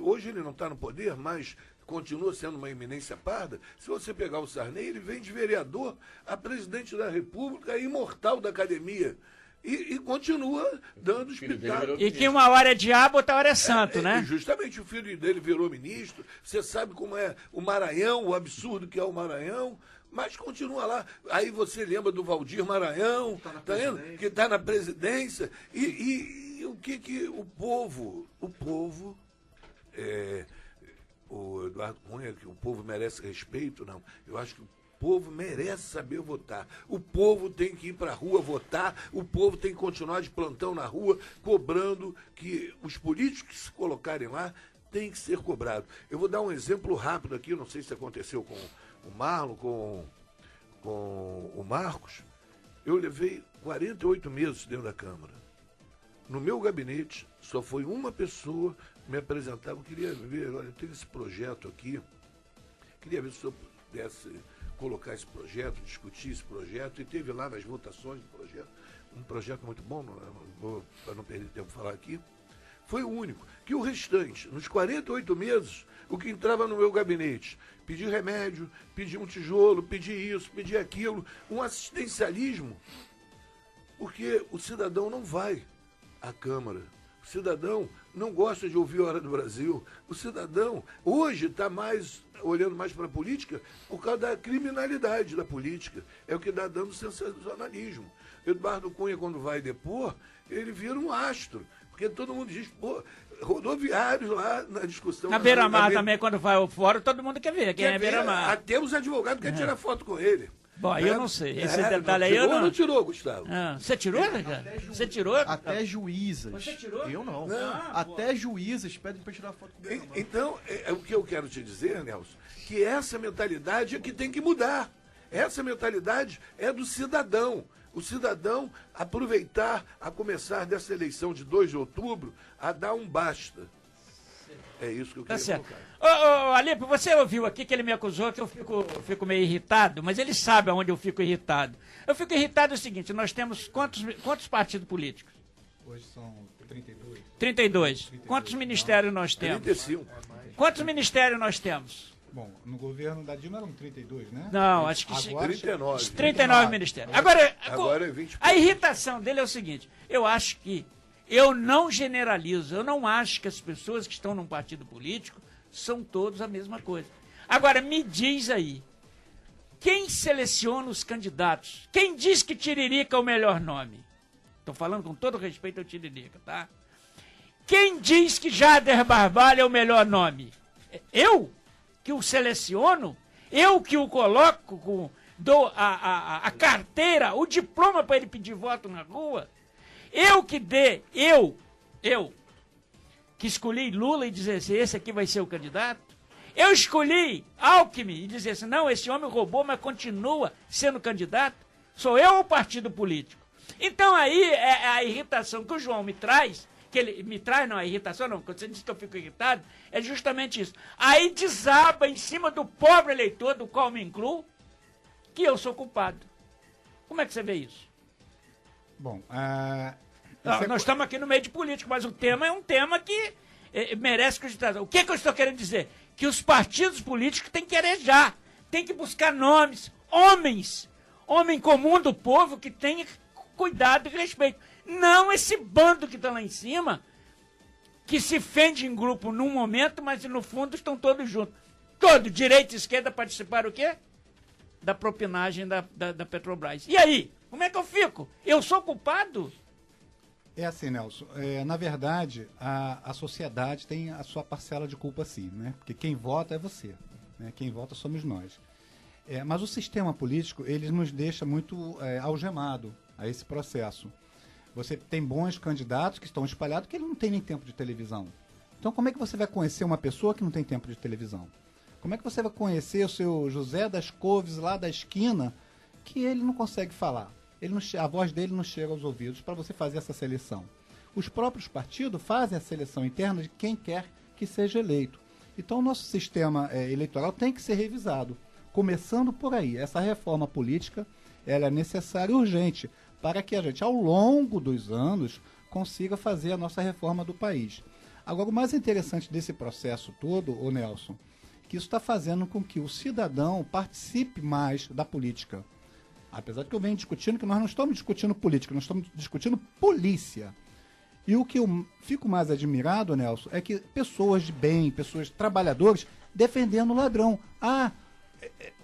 Hoje ele não está no poder, mas continua sendo uma eminência parda. Se você pegar o Sarney, ele vem de vereador a presidente da República, imortal da academia. E continua dando espetáculo. E que uma hora é diabo, outra hora é santo, né? Justamente, o filho dele virou ministro. Você sabe como é o Maranhão, o absurdo que é o Maranhão, mas continua lá. Aí você lembra do Valdir Maranhão, tá vendo? Que está na presidência. E o que o povo, o Eduardo Cunha, que o povo merece respeito, não. Eu acho que o povo merece saber votar. O povo tem que ir para a rua votar, o povo tem que continuar de plantão na rua, cobrando que os políticos que se colocarem lá têm que ser cobrados. Eu vou dar um exemplo rápido aqui, não sei se aconteceu com o Marlon, com o Marcos. Eu levei 48 meses dentro da Câmara. No meu gabinete, só foi uma pessoa me apresentar. Eu queria ver, olha, tem esse projeto aqui, queria ver se o senhor pudesse colocar esse projeto, discutir esse projeto, e teve lá nas votações do projeto, um projeto muito bom, para não perder tempo de falar aqui, foi o único, que o restante, nos 48 meses, o que entrava no meu gabinete, pedir remédio, pedir um tijolo, pedir isso, pedir aquilo, um assistencialismo, porque o cidadão não vai à Câmara. O cidadão não gosta de ouvir a Hora do Brasil. O cidadão hoje está olhando mais para a política por causa da criminalidade da política. É o que está dando sensacionalismo. Eduardo Cunha, quando vai depor, ele vira um astro. Porque todo mundo diz, rodoviários lá na discussão. Na Beira-Mar também, quando vai ao fórum, todo mundo quer ver quem é Beira-Mar. Até os advogados querem tirar foto com ele. Bom, eu não sei. Esse detalhe aí eu não... não tirou, Gustavo? Você tirou, cara? Você tirou? Até juízas. Você tirou? Eu não. Não. Até juízas pedem para tirar foto com o Então, o que eu quero te dizer, Nelson, que essa mentalidade é que tem que mudar. Essa mentalidade é do cidadão. O cidadão aproveitar a começar dessa eleição de 2 de outubro a dar um basta. É isso que eu queria colocar. Ô, Alípio, você ouviu aqui que ele me acusou que eu fico meio irritado, mas ele sabe aonde eu fico irritado. Eu fico irritado o seguinte, nós temos quantos partidos políticos? Hoje são 32. 32. Quantos ministérios nós temos? 35. Quantos ministérios nós temos? Bom, no governo da Dilma eram 32, né? Não, acho que... Agora 39. 39 ministérios. Agora é 20. A irritação dele é o seguinte, eu acho que eu não generalizo, eu não acho que as pessoas que estão num partido político são todos a mesma coisa. Agora, me diz aí, quem seleciona os candidatos? Quem diz que Tiririca é o melhor nome? Estou falando com todo respeito ao Tiririca, tá? Quem diz que Jader Barbalho é o melhor nome? Eu que o seleciono? Eu que o coloco, dou a carteira, o diploma para ele pedir voto na rua? Eu que escolhi Lula e dizer assim, esse aqui vai ser o candidato. Eu escolhi Alckmin e dizer assim, não, esse homem roubou, mas continua sendo candidato. Sou eu ou o partido político? Então aí é a irritação que o João me traz, que ele me traz, não, a irritação não, quando você diz que eu fico irritado, é justamente isso. Aí desaba em cima do pobre eleitor, do qual me incluo, que eu sou culpado. Como é que você vê isso? Bom, nós estamos aqui no meio de política, mas o tema é um tema que merece cogitação. O que eu estou querendo dizer? Que os partidos políticos têm que arejar, têm que buscar nomes, homem comum do povo que tenha cuidado e respeito. Não esse bando que está lá em cima, que se fende em grupo num momento, mas no fundo estão todos juntos. Todo, direita e esquerda, participaram o quê? Da propinagem da Petrobras. E aí? Como é que eu fico? Eu sou culpado? É assim, Nelson. Na verdade, a sociedade tem a sua parcela de culpa, sim, né? Porque quem vota é você, né? Quem vota somos nós. Mas o sistema político, ele nos deixa muito algemado a esse processo. Você tem bons candidatos que estão espalhados que ele não tem nem tempo de televisão. Então, como é que você vai conhecer uma pessoa que não tem tempo de televisão? Como é que você vai conhecer o seu José das Couves lá da esquina que ele não consegue falar? A voz dele não chega aos ouvidos para você fazer essa seleção. Os próprios partidos fazem a seleção interna de quem quer que seja eleito. Então, o nosso sistema eleitoral tem que ser revisado. Começando por aí, essa reforma política ela é necessária e urgente para que a gente, ao longo dos anos, consiga fazer a nossa reforma do país. Agora, o mais interessante desse processo todo, ô Nelson, que isso está fazendo com que o cidadão participe mais da política. Apesar de que eu venho discutindo que nós não estamos discutindo política, nós estamos discutindo polícia. E o que eu fico mais admirado, Nelson, é que pessoas de bem, pessoas trabalhadores, defendendo o ladrão.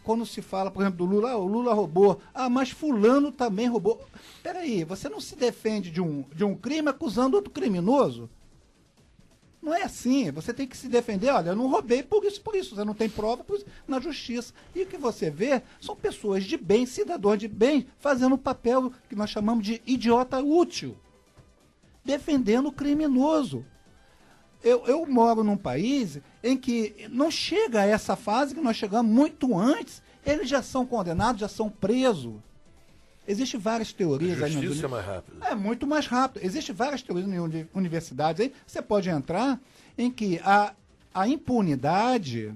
Quando se fala, por exemplo, do Lula, o Lula roubou. Mas fulano também roubou. Peraí, você não se defende de um crime acusando outro criminoso? Não é assim, você tem que se defender, olha, eu não roubei por isso, você não tem prova por isso, na justiça. E o que você vê são pessoas de bem, cidadãos de bem, fazendo o papel que nós chamamos de idiota útil, defendendo o criminoso. Eu moro num país em que não chega a essa fase que nós chegamos muito antes, eles já são condenados, já são presos. Existem várias teorias. A justiça é mais rápida. É muito mais rápido. Existem várias teorias em universidades aí. Você pode entrar em que a impunidade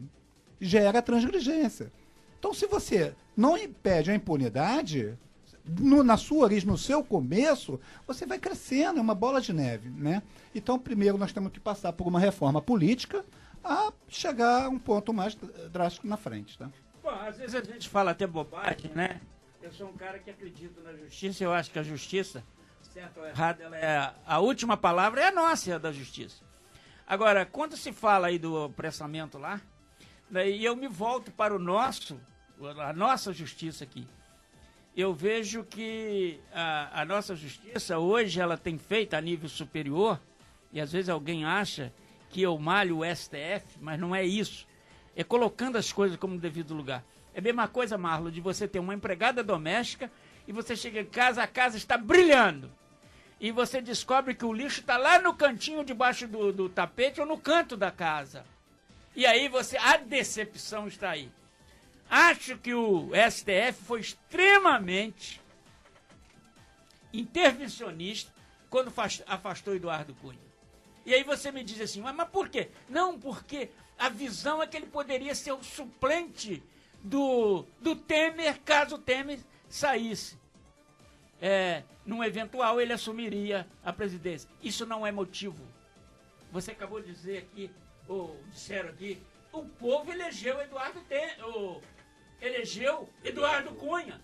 gera transgredência. Então, se você não impede a impunidade, na sua origem, no seu começo, você vai crescendo, é uma bola de neve, né? Então, primeiro nós temos que passar por uma reforma política a chegar a um ponto mais drástico na frente, tá? Bom, às vezes a gente fala até bobagem, né? Eu sou um cara que acredita na justiça, eu acho que a justiça, certo ou errado, ela é a última palavra é a nossa, é a da justiça. Agora, quando se fala aí do apressamento lá, daí eu me volto para a nossa justiça aqui. Eu vejo que a nossa justiça hoje ela tem feito a nível superior, e às vezes alguém acha que eu malho o STF, mas não é isso. É colocando as coisas como no devido lugar. É a mesma coisa, Marlon, de você ter uma empregada doméstica e você chega em casa, a casa está brilhando. E você descobre que o lixo está lá no cantinho debaixo do tapete ou no canto da casa. E aí a decepção está aí. Acho que o STF foi extremamente intervencionista quando afastou Eduardo Cunha. E aí você me diz assim, mas por quê? Não, porque a visão é que ele poderia ser o suplente do Temer, caso o Temer saísse. Num eventual, ele assumiria a presidência. Isso não é motivo. Você acabou de dizer aqui, ou disseram aqui, o povo elegeu Eduardo Cunha.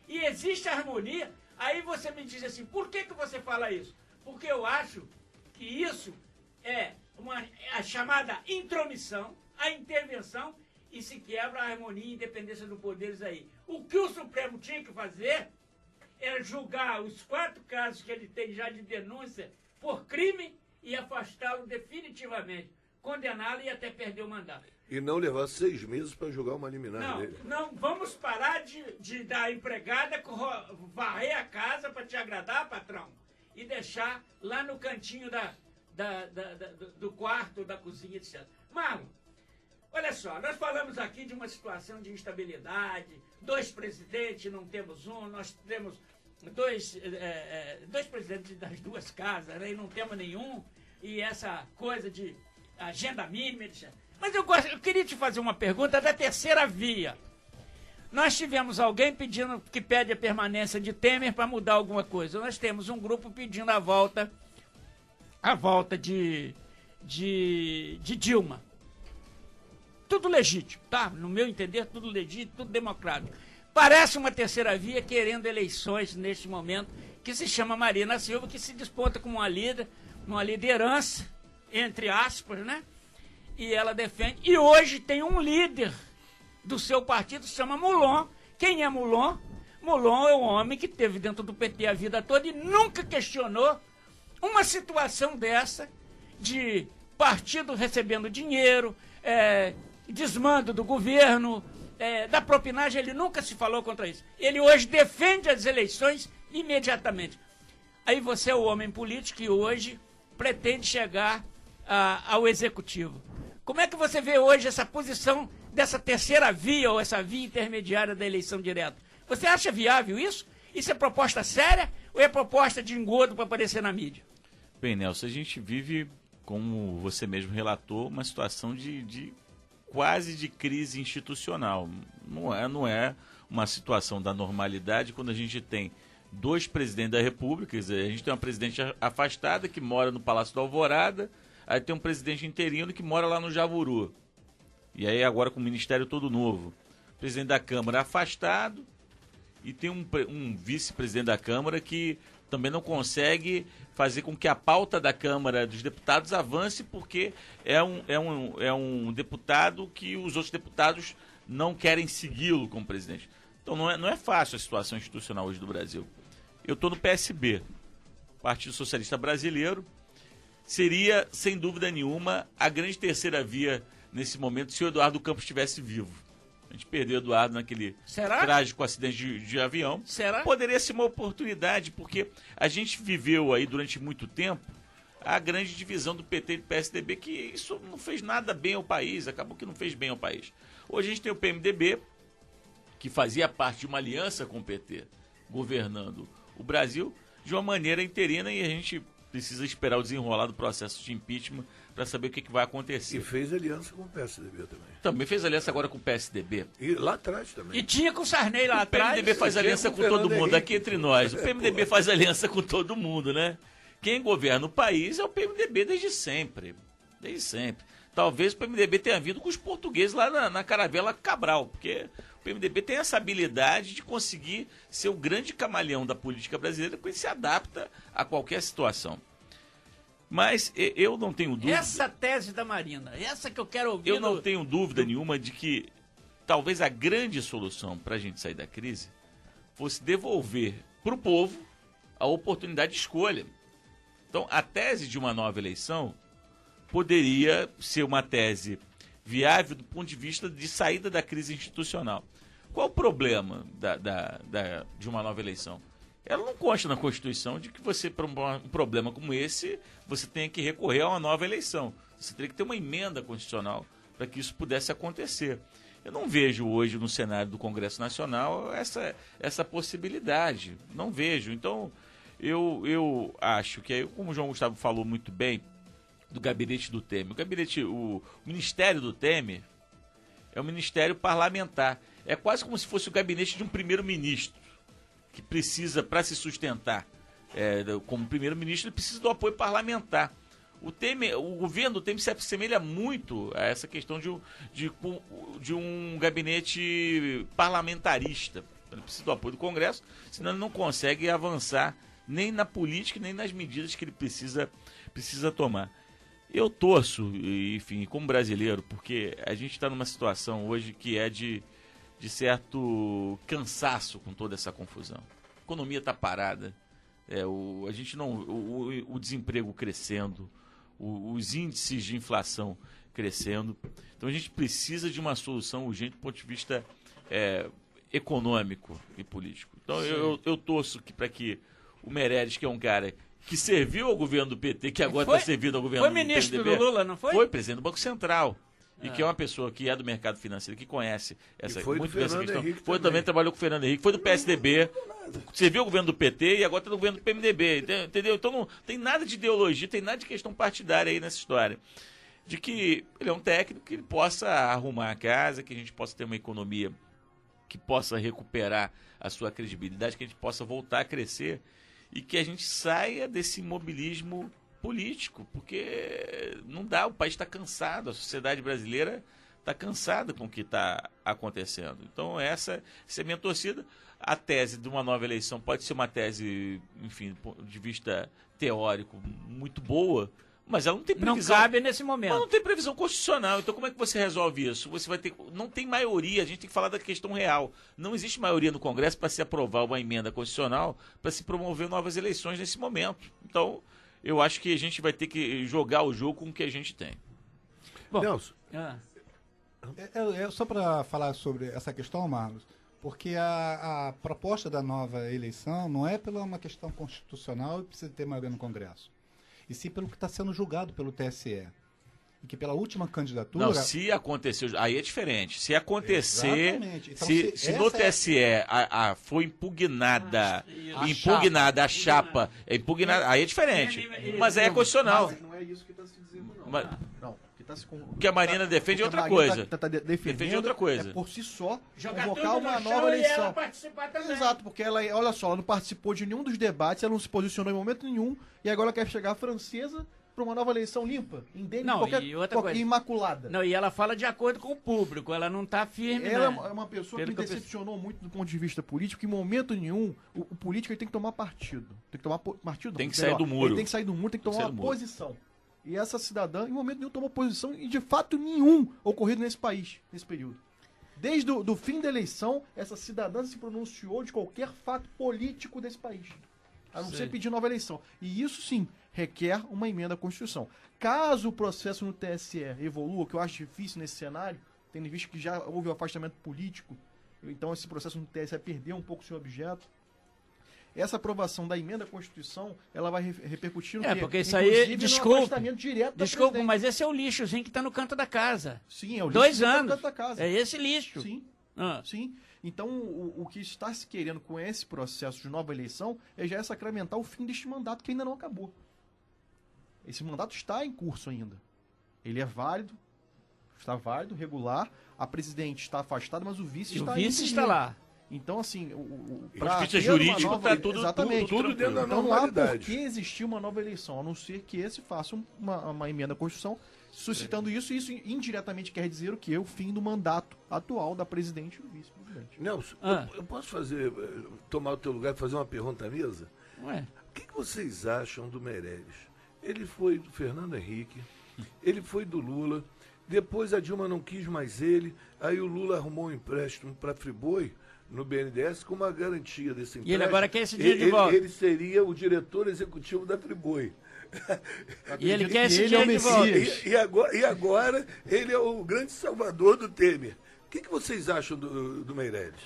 E existe harmonia. Aí você me diz assim, por que você fala isso? Porque eu acho que isso é a chamada intromissão, a intervenção, e se quebra a harmonia e independência dos poderes aí. O que o Supremo tinha que fazer era julgar os 4 casos que ele tem já de denúncia por crime e afastá-lo definitivamente, condená-lo e até perder o mandato. E não levar 6 meses para julgar uma liminar dele. Não, vamos parar de dar empregada varrer a casa para te agradar, patrão, e deixar lá no cantinho do quarto, da cozinha, etc. Marlon, olha só, nós falamos aqui de uma situação de instabilidade, 2 presidentes, não temos um, nós temos dois presidentes das duas casas, né, e não temos nenhum, e essa coisa de agenda mínima, etc. Mas eu queria te fazer uma pergunta da terceira via. Nós tivemos alguém que pede a permanência de Temer para mudar alguma coisa. Nós temos um grupo pedindo a volta de Dilma. Tudo legítimo, tá? No meu entender, tudo legítimo, tudo democrático. Parece uma terceira via querendo eleições neste momento, que se chama Marina Silva, que se desponta como uma liderança, entre aspas, né? E ela defende. E hoje tem um líder do seu partido, se chama Moulon. Quem é Moulon? Moulon é um homem que teve dentro do PT a vida toda e nunca questionou uma situação dessa de partido recebendo dinheiro, desmando do governo, da propinagem. Ele nunca se falou contra isso. Ele hoje defende as eleições imediatamente. Aí você é o homem político que hoje pretende chegar ao executivo. Como é que você vê hoje essa posição dessa terceira via, ou essa via intermediária da eleição direta? Você acha viável isso? Isso é proposta séria ou é proposta de engodo para aparecer na mídia? Bem, Nelson, a gente vive, como você mesmo relatou, uma situação de quase de crise institucional. Não é uma situação da normalidade quando a gente tem dois presidentes da República. Quer dizer, a gente tem uma presidente afastada que mora no Palácio da Alvorada, aí tem um presidente interino que mora lá no Javuru. E aí agora com o ministério todo novo. O presidente da Câmara afastado e tem um vice-presidente da Câmara que também não consegue fazer com que a pauta da Câmara dos Deputados avance, porque é um deputado que os outros deputados não querem segui-lo como presidente. Então não é fácil a situação institucional hoje do Brasil. Eu estou no PSB, Partido Socialista Brasileiro. Seria, sem dúvida nenhuma, a grande terceira via nesse momento se o Eduardo Campos estivesse vivo. A gente perdeu o Eduardo naquele trágico acidente de avião. Será? Poderia ser uma oportunidade, porque a gente viveu aí durante muito tempo a grande divisão do PT e do PSDB, que isso não fez nada bem ao país, acabou que não fez bem ao país. Hoje a gente tem o PMDB, que fazia parte de uma aliança com o PT, governando o Brasil de uma maneira interina, e a gente precisa esperar o desenrolar do processo de impeachment para saber o que vai acontecer. E fez aliança com o PSDB também. Também fez aliança agora com o PSDB. E lá atrás também. E tinha com o Sarney lá atrás. O PMDB faz aliança com todo mundo, aqui entre nós. O PMDB faz aliança com todo mundo, né? Quem governa o país é o PMDB desde sempre. Desde sempre. Talvez o PMDB tenha vindo com os portugueses lá na caravela Cabral, porque o PMDB tem essa habilidade de conseguir ser o grande camaleão da política brasileira, porque ele se adapta a qualquer situação. Mas eu não tenho dúvida... Essa tese da Marina, essa que eu quero ouvir... Eu não tenho dúvida nenhuma de que talvez a grande solução para a gente sair da crise fosse devolver para o povo a oportunidade de escolha. Então, a tese de uma nova eleição poderia ser uma tese viável do ponto de vista de saída da crise institucional. Qual o problema de uma nova eleição? Ela não consta na Constituição de que você, para um problema como esse, você tenha que recorrer a uma nova eleição. Você teria que ter uma emenda constitucional para que isso pudesse acontecer. Eu não vejo hoje no cenário do Congresso Nacional essa possibilidade. Não vejo. Então, eu acho que, como o João Gustavo falou muito bem, do gabinete do Temer. O Ministério do Temer é um ministério parlamentar. É quase como se fosse o gabinete de um primeiro-ministro, que precisa, para se sustentar como primeiro-ministro, ele precisa do apoio parlamentar. O governo do Temer se assemelha muito a essa questão de um gabinete parlamentarista. Ele precisa do apoio do Congresso, senão ele não consegue avançar nem na política, nem nas medidas que ele precisa tomar. Eu torço, enfim, como brasileiro, porque a gente está numa situação hoje que é de certo cansaço com toda essa confusão. A economia está parada, o desemprego crescendo, os índices de inflação crescendo. Então a gente precisa de uma solução urgente do ponto de vista econômico e político. Então eu torço para que o Meirelles, que é um cara que serviu ao governo do PT, que agora está servindo ao governo do PMDB. Foi ministro do Lula, não foi? Foi presidente do Banco Central. e que é uma pessoa que é do mercado financeiro, que conhece essa, foi muito do dessa Fernando questão. Henrique Foi também, trabalhou com o Fernando Henrique, foi do PSDB. Você viu o governo do PT e agora está no governo do PMDB, entendeu? Então não tem nada de ideologia, tem nada de questão partidária aí nessa história. De que ele é um técnico que ele possa arrumar a casa, que a gente possa ter uma economia que possa recuperar a sua credibilidade, que a gente possa voltar a crescer e que a gente saia desse imobilismo político, porque não dá, o país está cansado, a sociedade brasileira está cansada com o que está acontecendo. Então essa é a minha torcida. A tese de uma nova eleição pode ser uma tese, enfim, do ponto de vista teórico, muito boa, mas ela não tem previsão. Não cabe nesse momento. Mas não tem previsão constitucional. Então como é que você resolve isso? Você vai ter, não tem maioria, a gente tem que falar da questão real. Não existe maioria no Congresso para se aprovar uma emenda constitucional para se promover novas eleições nesse momento. Então, eu acho que a gente vai ter que jogar o jogo com o que a gente tem. Bom, Nelson, Só para falar sobre essa questão, Marlos, porque a proposta da nova eleição não é pela uma questão constitucional e precisa ter maioria no Congresso, e sim pelo que está sendo julgado pelo TSE. E que pela última candidatura... Não, se aconteceu, aí é diferente. Se acontecer, então, se no TSE foi impugnada a chapa, aí é diferente. Mas aí é constitucional. Mas não é isso que está se dizendo, não. Mas, Não, que tá se o que a Marina defende é outra a Marina coisa. tá Defende outra coisa. É por si só jogar convocar tudo uma no nova chão e ela eleição. participar também. Exato, porque ela, olha só, ela não participou de nenhum dos debates, ela não se posicionou em momento nenhum, e agora ela quer chegar francesa para uma nova eleição limpa, indênita, Não, e outra coisa. imaculada. Não, e ela fala de acordo com o público, ela não está firme. Ela né? é uma pessoa Pelo que me que eu decepcionou muito do ponto de vista político, que em momento nenhum o político ele tem que tomar partido. Tem que tomar partido. Tem que melhor, sair do muro. Ele tem que sair do muro, tem que tomar sair do uma muro. posição. E essa cidadã, em momento nenhum, tomou posição e de fato nenhum ocorrido nesse país, nesse período. Desde o fim da eleição, essa cidadã se pronunciou de qualquer fato político desse país. A não ser pedir nova eleição. E isso, sim, requer uma emenda à Constituição. Caso o processo no TSE evolua, que eu acho difícil nesse cenário, tendo visto que já houve um afastamento político, então esse processo no TSE perdeu um pouco seu objeto, essa aprovação da emenda à Constituição, ela vai repercutir no quê? Porque isso aí, Inclusive, no desculpa, afastamento direto da desculpa, presidente. mas esse é o lixozinho que está no canto da casa. Sim, é o lixo 2 que tá no anos. canto da casa. É esse lixo. Sim. Ah. Sim. Então, o que está se querendo com esse processo de nova eleição é já sacramentar o fim deste mandato que ainda não acabou. Esse mandato está em curso ainda. Ele é válido, está válido, regular. A presidente está afastada, mas o vice está está lá. Então, assim, Do vista jurídico está tudo exatamente. tudo dentro da Então não há por normalidade. que existir uma nova eleição, a não ser que esse faça uma emenda à Constituição, suscitando isso, e isso indiretamente quer dizer o quê? O fim do mandato atual da presidente e do vice-presidente. Nelson, eu posso tomar o teu lugar e fazer uma pergunta à mesa? Ué. O que vocês acham do Meirelles? Ele foi do Fernando Henrique, ele foi do Lula, depois a Dilma não quis mais ele, aí o Lula arrumou um empréstimo para Friboi no BNDES com uma garantia desse empréstimo. E ele agora quer esse dinheiro de volta. Ele seria o diretor executivo da Friboi. E ele quer esse ele é o dinheiro de volta. Messias. E agora ele é o grande salvador do Temer. O que vocês acham do Meirelles?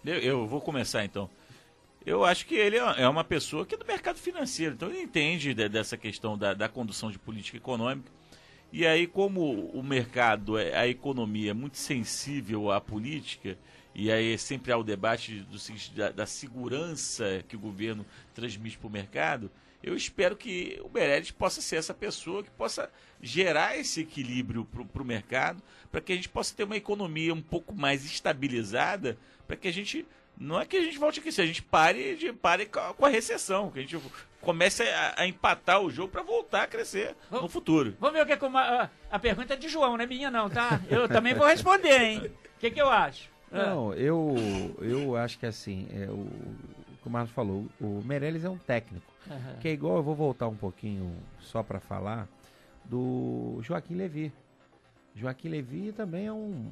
Eu vou começar então. Eu acho que ele é uma pessoa que é do mercado financeiro, então ele entende dessa questão da condução de política econômica. E aí, como o mercado, a economia é muito sensível à política, e aí sempre há o debate da segurança que o governo transmite para o mercado, eu espero que o Meirelles possa ser essa pessoa que possa gerar esse equilíbrio para o mercado, para que a gente possa ter uma economia um pouco mais estabilizada, para que a gente... Não é que a gente volte aqui, se a gente pare com a recessão, que a gente comece a empatar o jogo para voltar a crescer no futuro. Vamos ver o que é a pergunta é de João, não é minha não, tá? Eu também vou responder, hein? O que eu acho? Não, eu acho que assim, o que o Marcos falou, o Meirelles é um técnico, que é igual, eu vou voltar um pouquinho só para falar do Joaquim Levy. Joaquim Levy também é um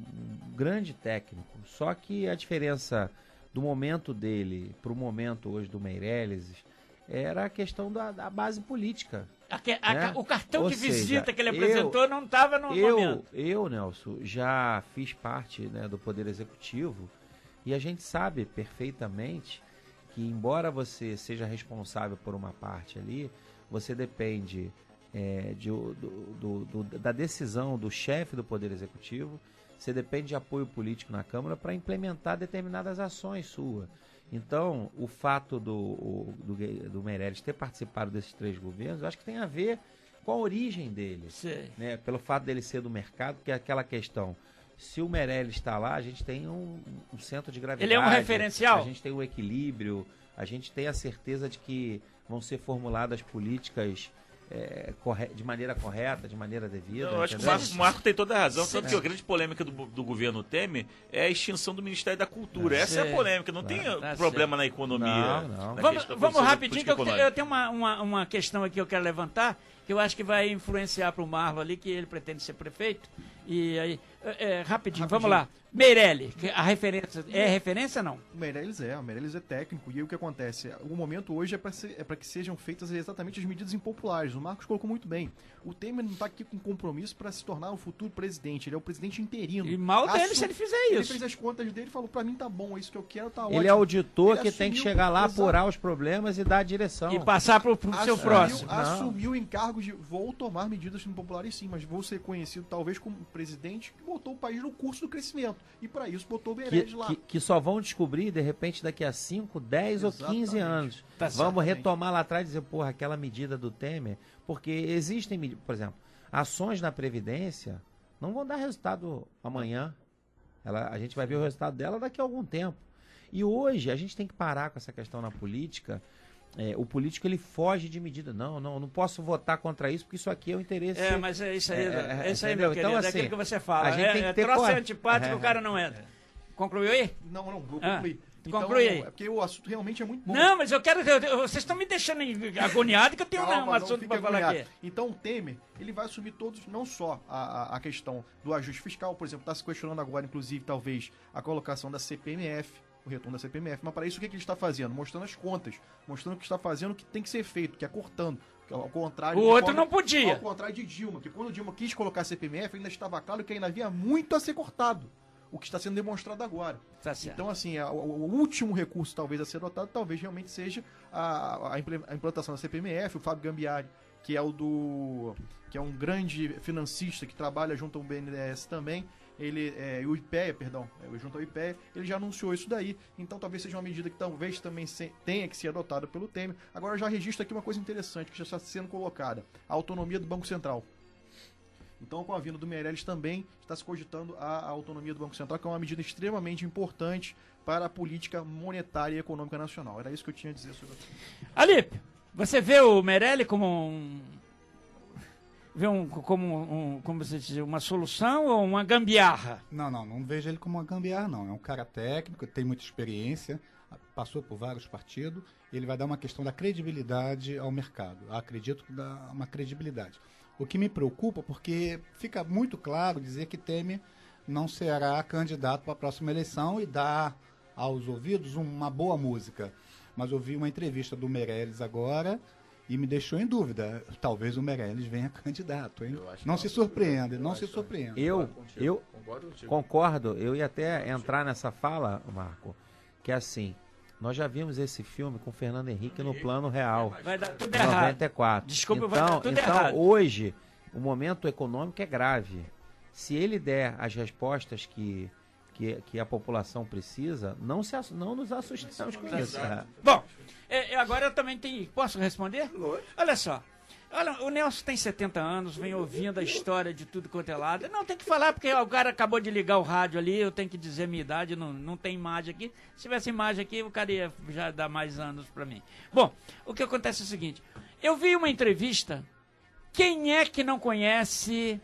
grande técnico, só que a diferença do momento dele para o momento hoje do Meirelles era a questão da base política. Né? O cartão Ou de seja, visita que ele apresentou não estava no momento. Eu, Nelson, já fiz parte, né, do Poder Executivo e a gente sabe perfeitamente que, embora você seja responsável por uma parte ali, você depende da decisão do chefe do Poder Executivo, você depende de apoio político na Câmara para implementar determinadas ações suas. Então, o fato do Meirelles ter participado desses 3 governos, eu acho que tem a ver com a origem dele. Né? Pelo fato dele ser do mercado, que é aquela questão. Se o Meirelles está lá, a gente tem um centro de gravidade. Ele é um referencial? A gente tem um equilíbrio, a gente tem a certeza de que vão ser formuladas políticas de maneira correta, de maneira devida. Eu acho que o Marco tem toda a razão, tanto que a grande polêmica do gogoverno Temer é a extinção do Ministério da Cultura. Essa é a polêmica, não tem problema na economia. Não. Vamos rapidinho, que eu tenho uma questão aqui que eu quero levantar, que eu acho que vai influenciar para o Marlon ali, que ele pretende ser prefeito. E aí, rapidinho, vamos lá. Meirelles, a referência, é referência ou não? O Meirelles é técnico, e aí o que acontece? O momento hoje é para que sejam feitas exatamente as medidas impopulares. O Marcos colocou muito bem. O Temer não está aqui com compromisso para se tornar o futuro presidente, ele é o presidente interino. E mal dele se ele fizer isso. Ele fez as contas dele e falou, para mim tá bom, é isso que eu quero, tá ótimo. Ele é auditor que tem que chegar lá, apurar os problemas e dar a direção. E passar pro seu próximo. Assumiu encargos de, vou tomar medidas impopulares sim, mas vou ser conhecido talvez como presidente que botou o país no curso do crescimento. E para isso botou o Meirelles lá. Que só vão descobrir, de repente, daqui a 5, 10 ou 15 anos. Vamos retomar lá atrás e dizer, porra, aquela medida do Temer, porque existem, por exemplo, ações na Previdência não vão dar resultado amanhã. A gente vai ver o resultado dela daqui a algum tempo. E hoje a gente tem que parar com essa questão na política. O político ele foge de medida. Não posso votar contra isso, porque isso aqui é o interesse. Mas é isso aí, meu querido. Então, é aquilo que você fala. A gente tem que ter troço antipático, o cara não entra. Concluiu aí? Não, vou concluir. Então, conclui aí. É porque o assunto realmente é muito bom. Não, mas eu quero. Vocês estão me deixando agoniado que eu tenho um assunto para falar aqui. Então o Temer, ele vai assumir todos, não só a questão do ajuste fiscal, por exemplo, está se questionando agora, inclusive, talvez, a colocação da CPMF, o retorno da CPMF, mas para isso o que ele está fazendo? Mostrando as contas, mostrando o que está fazendo, o que tem que ser feito, que é cortando. Ao contrário, o outro não podia. Ao contrário de Dilma, que quando Dilma quis colocar a CPMF, ainda estava claro que ainda havia muito a ser cortado. O que está sendo demonstrado agora. Tá certo. Então, assim, o último recurso talvez a ser adotado, talvez realmente seja a implantação da CPMF, o Fábio Gambiari, que é um grande financista que trabalha junto ao BNDES também, o IPEA, junto ao IPEA, ele já anunciou isso daí, então talvez seja uma medida que talvez também tenha que ser adotada pelo Temer. Agora eu já registro aqui uma coisa interessante que já está sendo colocada, a autonomia do Banco Central. Então, com a vinda do Meirelles também está se cogitando a autonomia do Banco Central, que é uma medida extremamente importante para a política monetária e econômica nacional. Era isso que eu tinha a dizer sobre isso. Alípio, você vê o Meirelles como como você diz, uma solução ou uma gambiarra? Não vejo ele como uma gambiarra, não. É um cara técnico, tem muita experiência, passou por vários partidos, ele vai dar uma questão da credibilidade ao mercado. Acredito que dá uma credibilidade. O que me preocupa, porque fica muito claro dizer que Temer não será candidato para a próxima eleição e dá aos ouvidos uma boa música. Mas eu vi uma entrevista do Meirelles agora e me deixou em dúvida. Talvez o Meirelles venha candidato, hein? Não se surpreenda, não se surpreenda. Eu concordo, eu ia até entrar nessa fala, Marco, que é assim, nós já vimos esse filme com Fernando Henrique no Plano Real, vai dar tudo em 94. Desculpa, vai dar tudo errado. Hoje, o momento econômico é grave. Se ele der as respostas que a população precisa, não nos assustamos com isso. Bom, agora eu também posso responder? Olha só. O Nelson tem 70 anos, vem ouvindo a história de tudo quanto é lado. Não tem que falar, porque o cara acabou de ligar o rádio ali, eu tenho que dizer minha idade, não tem imagem aqui. Se tivesse imagem aqui, o cara ia já dar mais anos pra mim. Bom, o que acontece é o seguinte, eu vi uma entrevista, quem é que não conhece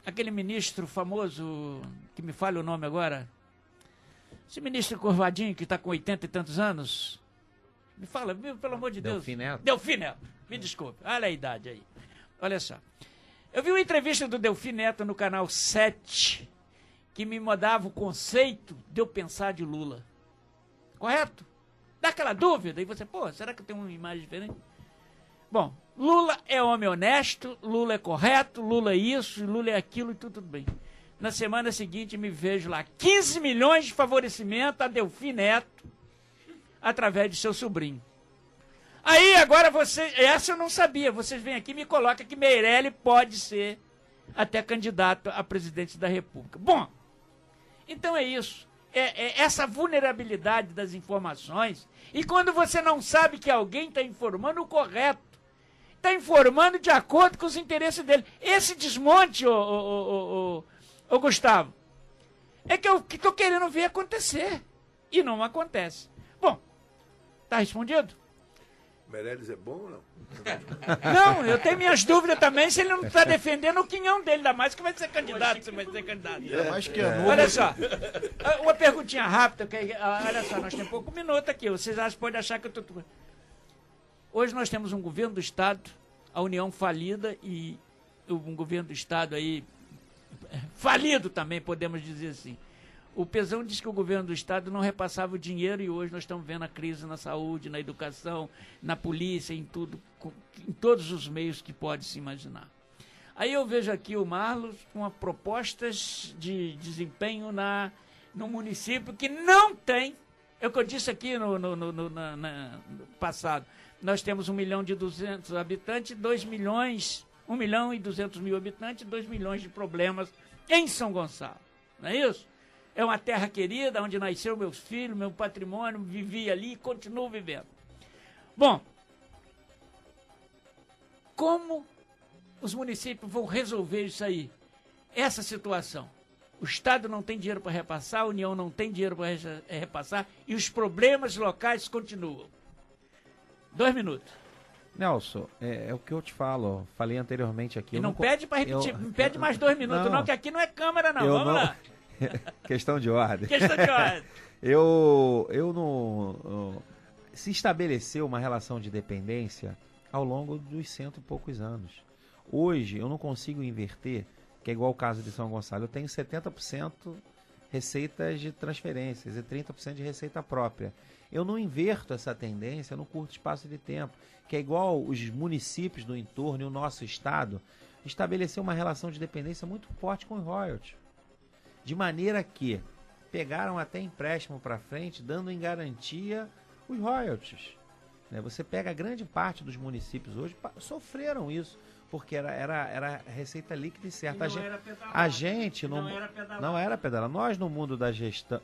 aquele ministro famoso, que me fale o nome agora, esse ministro curvadinho que está com 80 e tantos anos... Me fala, pelo amor de Deus. Delfim Neto. Me desculpe. Olha a idade aí. Olha só. Eu vi uma entrevista do Delfim Neto no canal 7, que me mudava o conceito de eu pensar de Lula. Correto? Dá aquela dúvida. E você, será que eu tenho uma imagem diferente? Bom, Lula é homem honesto, Lula é correto, Lula é isso, Lula é aquilo e tudo bem. Na semana seguinte me vejo lá, 15 milhões de favorecimento a Delfim Neto, através de seu sobrinho. Aí agora essa eu não sabia, vocês vêm aqui e me colocam que Meirelles pode ser até candidato a presidente da República. Bom, então é isso. Essa vulnerabilidade das informações, e quando você não sabe que alguém está informando o correto, está informando de acordo com os interesses dele. Esse desmonte, ô Gustavo, é que eu estou querendo ver acontecer, e não acontece. Bom, tá respondido? Meirelles é bom ou não? Não, eu tenho minhas dúvidas também se ele não está defendendo o quinhão dele, ainda mais que vai ser candidato, se vai ser candidato. Olha só, uma perguntinha rápida, olha só, nós temos pouco minuto aqui, vocês podem achar que eu estou... Hoje nós temos um governo do Estado, a União falida, e um governo do Estado aí falido também, podemos dizer assim. O Pezão disse que o governo do Estado não repassava o dinheiro e hoje nós estamos vendo a crise na saúde, na educação, na polícia, em tudo, em todos os meios que pode se imaginar. Aí eu vejo aqui o Marlos com propostas de desempenho no município que não tem, é o que eu disse aqui no passado, nós temos 1.200.000 habitantes, 2 milhões, 1.200.000 habitantes, 2 milhões de problemas em São Gonçalo, não é isso? É uma terra querida, onde nasceu meus filhos, meu patrimônio, vivi ali e continuo vivendo. Bom, como os municípios vão resolver isso aí? Essa situação. O Estado não tem dinheiro para repassar, a União não tem dinheiro para repassar e os problemas locais continuam. 2 minutos. Nelson, é o que eu te falo, falei anteriormente aqui. E não pede para repetir, não pede mais 2 minutos não, que aqui não é câmera não, vamos lá. Questão de ordem. Questão de ordem. Eu não... Se estabeleceu uma relação de dependência ao longo dos 100 e poucos anos. Hoje, eu não consigo inverter, que é igual o caso de São Gonçalo. Eu tenho 70% receitas de transferências e 30% de receita própria. Eu não inverto essa tendência no curto espaço de tempo, que é igual os municípios do entorno e o nosso estado estabeleceu uma relação de dependência muito forte com os royalties. De maneira que pegaram até empréstimo para frente, dando em garantia os royalties. Você pega a grande parte dos municípios hoje, sofreram isso, porque era receita líquida e certa. A gente não era pedalar. Nós no mundo da gestão,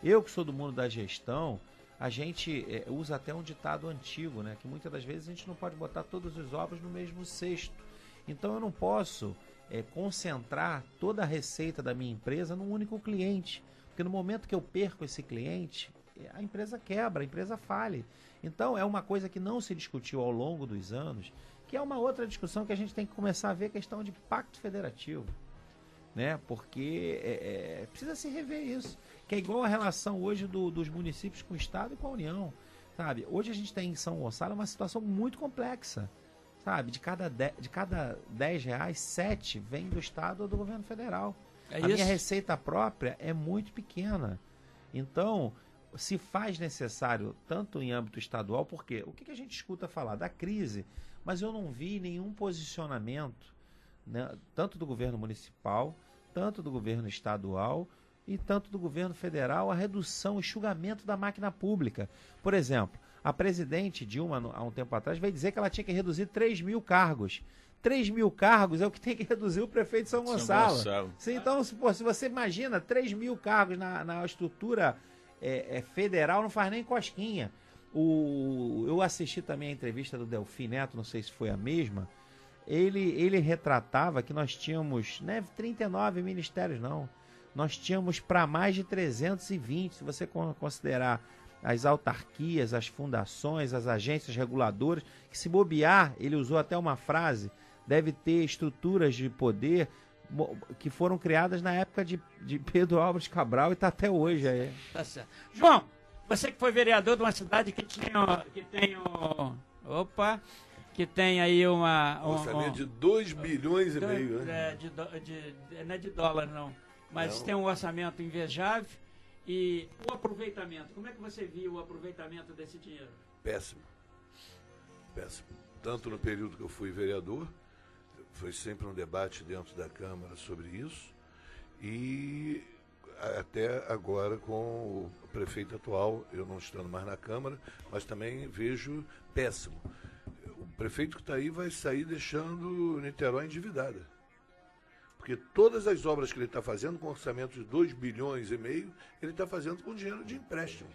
eu que sou do mundo da gestão, a gente usa até um ditado antigo, né? Que muitas das vezes a gente não pode botar todos os ovos no mesmo cesto. Então eu não posso concentrar toda a receita da minha empresa num único cliente, porque no momento que eu perco esse cliente, a empresa quebra, a empresa falha. Então é uma coisa que não se discutiu ao longo dos anos, que é uma outra discussão que a gente tem que começar a ver, a questão de pacto federativo, né? Porque precisa se rever isso, que é igual a relação hoje dos municípios com o Estado e com a União, sabe? Hoje a gente tem em São Gonçalo uma situação muito complexa. Sabe, de cada 10 reais, 7 vem do Estado ou do governo federal. Minha receita própria é muito pequena. Então, se faz necessário, tanto em âmbito estadual, porque o que a gente escuta falar? Da crise, mas eu não vi nenhum posicionamento, né, tanto do governo municipal, tanto do governo estadual e tanto do governo federal, a redução, o enxugamento da máquina pública. Por exemplo, a presidente Dilma, há um tempo atrás, veio dizer que ela tinha que reduzir 3.000 cargos. 3.000 cargos é o que tem que reduzir o prefeito de São Gonçalo. Sim, então, se você imagina 3.000 cargos na estrutura federal, não faz nem cosquinha. Eu assisti também a entrevista do Delfim Neto, não sei se foi a mesma. Ele retratava que nós tínhamos, não é 39 ministérios, não. Nós tínhamos para mais de 320, se você considerar as autarquias, as fundações, as agências reguladoras, que se bobear, ele usou até uma frase, deve ter estruturas de poder que foram criadas na época de Pedro Álvares Cabral e está até hoje aí. Tá certo. João, você que foi vereador de uma cidade que tem aí uma... orçamento de 2 bilhões e meio, né? Não é de dólar, não. Mas tem um orçamento invejável. E o aproveitamento, como é que você viu o aproveitamento desse dinheiro? Péssimo. Péssimo. Tanto no período que eu fui vereador, foi sempre um debate dentro da Câmara sobre isso, e até agora com o prefeito atual, eu não estando mais na Câmara, mas também vejo péssimo. O prefeito que está aí vai sair deixando Niterói endividada. Porque todas as obras que ele está fazendo, com orçamento de 2,5 bilhões, ele está fazendo com dinheiro de empréstimo.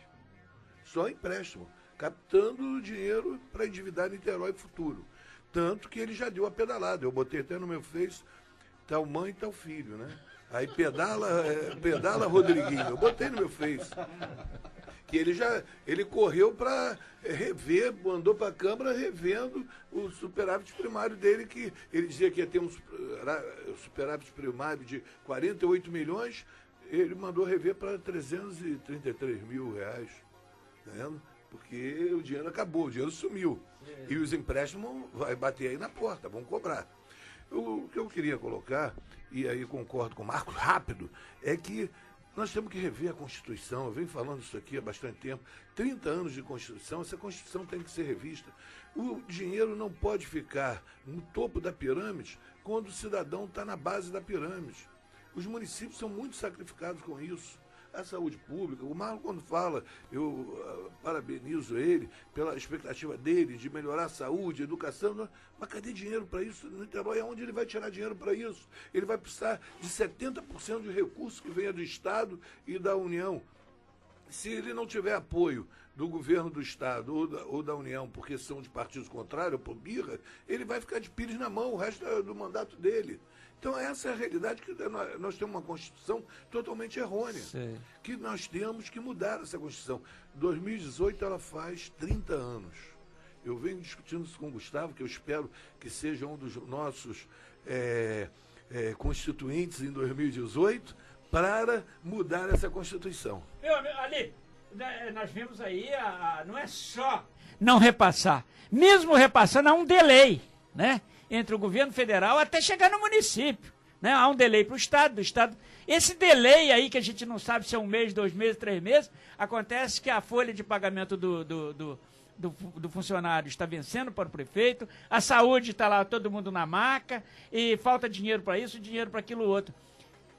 Só empréstimo. Captando dinheiro para endividar Niterói futuro. Tanto que ele já deu a pedalada. Eu botei até no meu Face, tal mãe e tal filho, né? Aí pedala Rodriguinho. Eu botei no meu Face. Que ele correu para rever, mandou para a Câmara revendo o superávit primário dele, que ele dizia que ia ter um superávit primário de 48 milhões, ele mandou rever para 333 mil reais. Tá vendo? Porque o dinheiro acabou, o dinheiro sumiu. E os empréstimos vai bater aí na porta, vão cobrar. O que eu queria colocar, e aí concordo com o Marcos, rápido, é que nós temos que rever a Constituição. Eu venho falando isso aqui há bastante tempo. 30 anos de Constituição, essa Constituição tem que ser revista. O dinheiro não pode ficar no topo da pirâmide quando o cidadão está na base da pirâmide. Os municípios são muito sacrificados com isso. A saúde pública, o Marlon quando fala, eu parabenizo ele pela expectativa dele de melhorar a saúde, a educação, mas cadê dinheiro para isso? No Niterói, aonde ele vai tirar dinheiro para isso? Ele vai precisar de 70% de recursos que venha do Estado e da União. Se ele não tiver apoio do governo do Estado ou da União, porque são de partidos contrários, ou por birra, ele vai ficar de pires na mão o resto do mandato dele. Então, essa é a realidade, que nós temos uma Constituição totalmente errônea, que nós temos que mudar essa Constituição. 2018, ela faz 30 anos. Eu venho discutindo isso com o Gustavo, que eu espero que seja um dos nossos constituintes em 2018, para mudar essa Constituição. Ali, nós vimos aí, não é só não repassar. Mesmo repassando, há um delay, né? Entre o governo federal até chegar no município, né? Há um delay para o Estado, do Estado. Esse delay aí, que a gente não sabe se é 1 mês, 2 meses, 3 meses, acontece que a folha de pagamento do funcionário está vencendo para o prefeito, a saúde está lá todo mundo na maca, e falta dinheiro para isso, dinheiro para aquilo outro.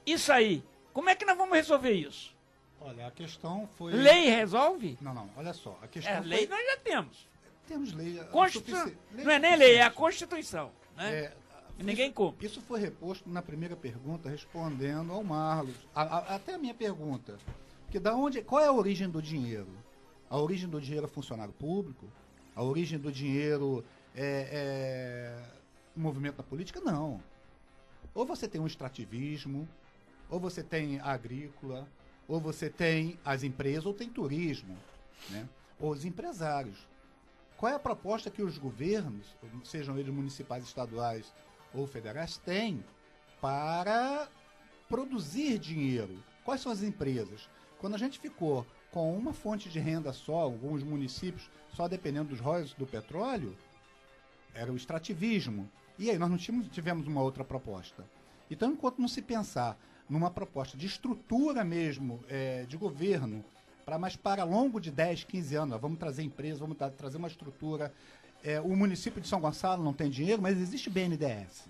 Isso aí, como é que nós vamos resolver isso? Olha, a questão foi... Lei resolve? Não, olha só. A questão foi... lei nós já temos. Temos lei. Não é nem lei, é a Constituição. Né? Ninguém cumpre. Isso foi reposto na primeira pergunta, respondendo ao Marlos. Até a minha pergunta. Que qual é a origem do dinheiro? A origem do dinheiro é funcionário público? A origem do dinheiro é movimento da política? Não. Ou você tem um extrativismo, ou você tem a agrícola, ou você tem as empresas, ou tem turismo, né? Ou os empresários. Qual é a proposta que os governos, sejam eles municipais, estaduais ou federais, têm para produzir dinheiro? Quais são as empresas? Quando a gente ficou com uma fonte de renda só, alguns municípios, só dependendo dos royalties do petróleo, era o extrativismo. E aí nós não tivemos uma outra proposta. Então, enquanto não se pensar numa proposta de estrutura mesmo, de governo, mas para longo de 10, 15 anos, vamos trazer empresas, vamos trazer uma estrutura. O município de São Gonçalo não tem dinheiro, mas existe BNDES.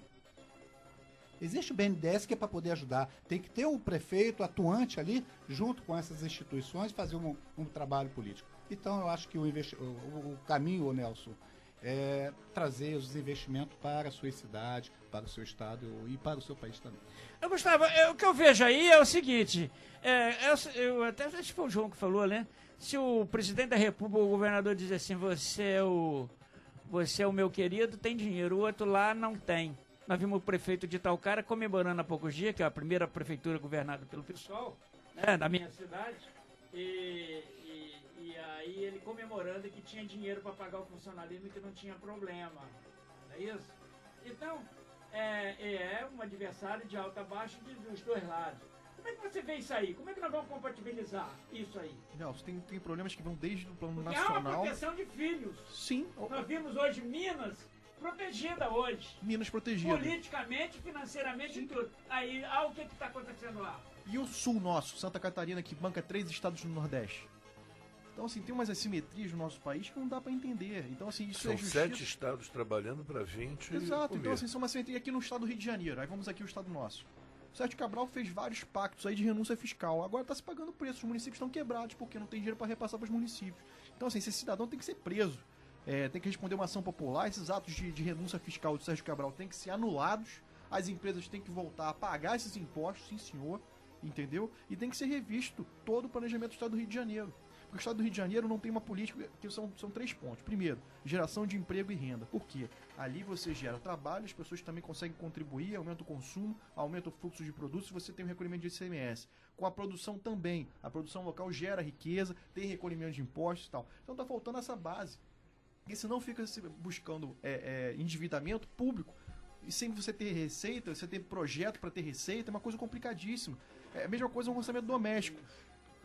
Existe o BNDES que é para poder ajudar. Tem que ter o prefeito atuante ali, junto com essas instituições, fazer um trabalho político. Então, eu acho que o caminho, Nelson, é trazer os investimentos para a sua cidade, para o seu estado e para o seu país também. Gustavo, o que eu vejo aí é o seguinte, eu até acho que foi o João que falou, né? Se o presidente da República, o governador diz assim, você é o meu querido, tem dinheiro, o outro lá não tem. Nós vimos o prefeito de Talcara comemorando há poucos dias, que é a primeira prefeitura governada pelo PSOL, né, da minha cidade, e aí ele comemorando que tinha dinheiro para pagar o funcionalismo e que não tinha problema. Não é isso? Então, é um adversário de alta a baixa dos dois lados. Como é que você vê isso aí? Como é que nós vamos compatibilizar isso aí? Não, tem problemas que vão desde o plano porque nacional... há uma proteção de filhos. Sim. Nós vimos hoje Minas protegida hoje. Minas protegida. Politicamente, financeiramente e tudo. Aí, o que está acontecendo lá? E o sul nosso, Santa Catarina, que banca 3 estados no Nordeste. Então, assim, tem umas assimetrias no nosso país que não dá para entender. Então, assim, isso são é justiça. 7 estados trabalhando para 20. Exato. Então, assim, são uma assimetria aqui no estado do Rio de Janeiro. Aí vamos aqui o estado nosso. O Sérgio Cabral fez vários pactos aí de renúncia fiscal. Agora está se pagando preço. Os municípios estão quebrados porque não tem dinheiro para repassar para os municípios. Então, assim, esse cidadão tem que ser preso. Tem que responder uma ação popular. Esses atos de renúncia fiscal do Sérgio Cabral têm que ser anulados. As empresas têm que voltar a pagar esses impostos, sim senhor, entendeu? E tem que ser revisto todo o planejamento do Estado do Rio de Janeiro. Porque o Estado do Rio de Janeiro não tem uma política, que são 3 pontos. Primeiro, geração de emprego e renda. Por quê? Ali você gera trabalho, as pessoas também conseguem contribuir, aumenta o consumo, aumenta o fluxo de produtos e você tem um recolhimento de ICMS. Com a produção também. A produção local gera riqueza, tem recolhimento de impostos e tal. Então está faltando essa base. Porque senão fica buscando endividamento público e sem você ter receita, você ter projeto para ter receita, é uma coisa complicadíssima. É a mesma coisa no orçamento doméstico.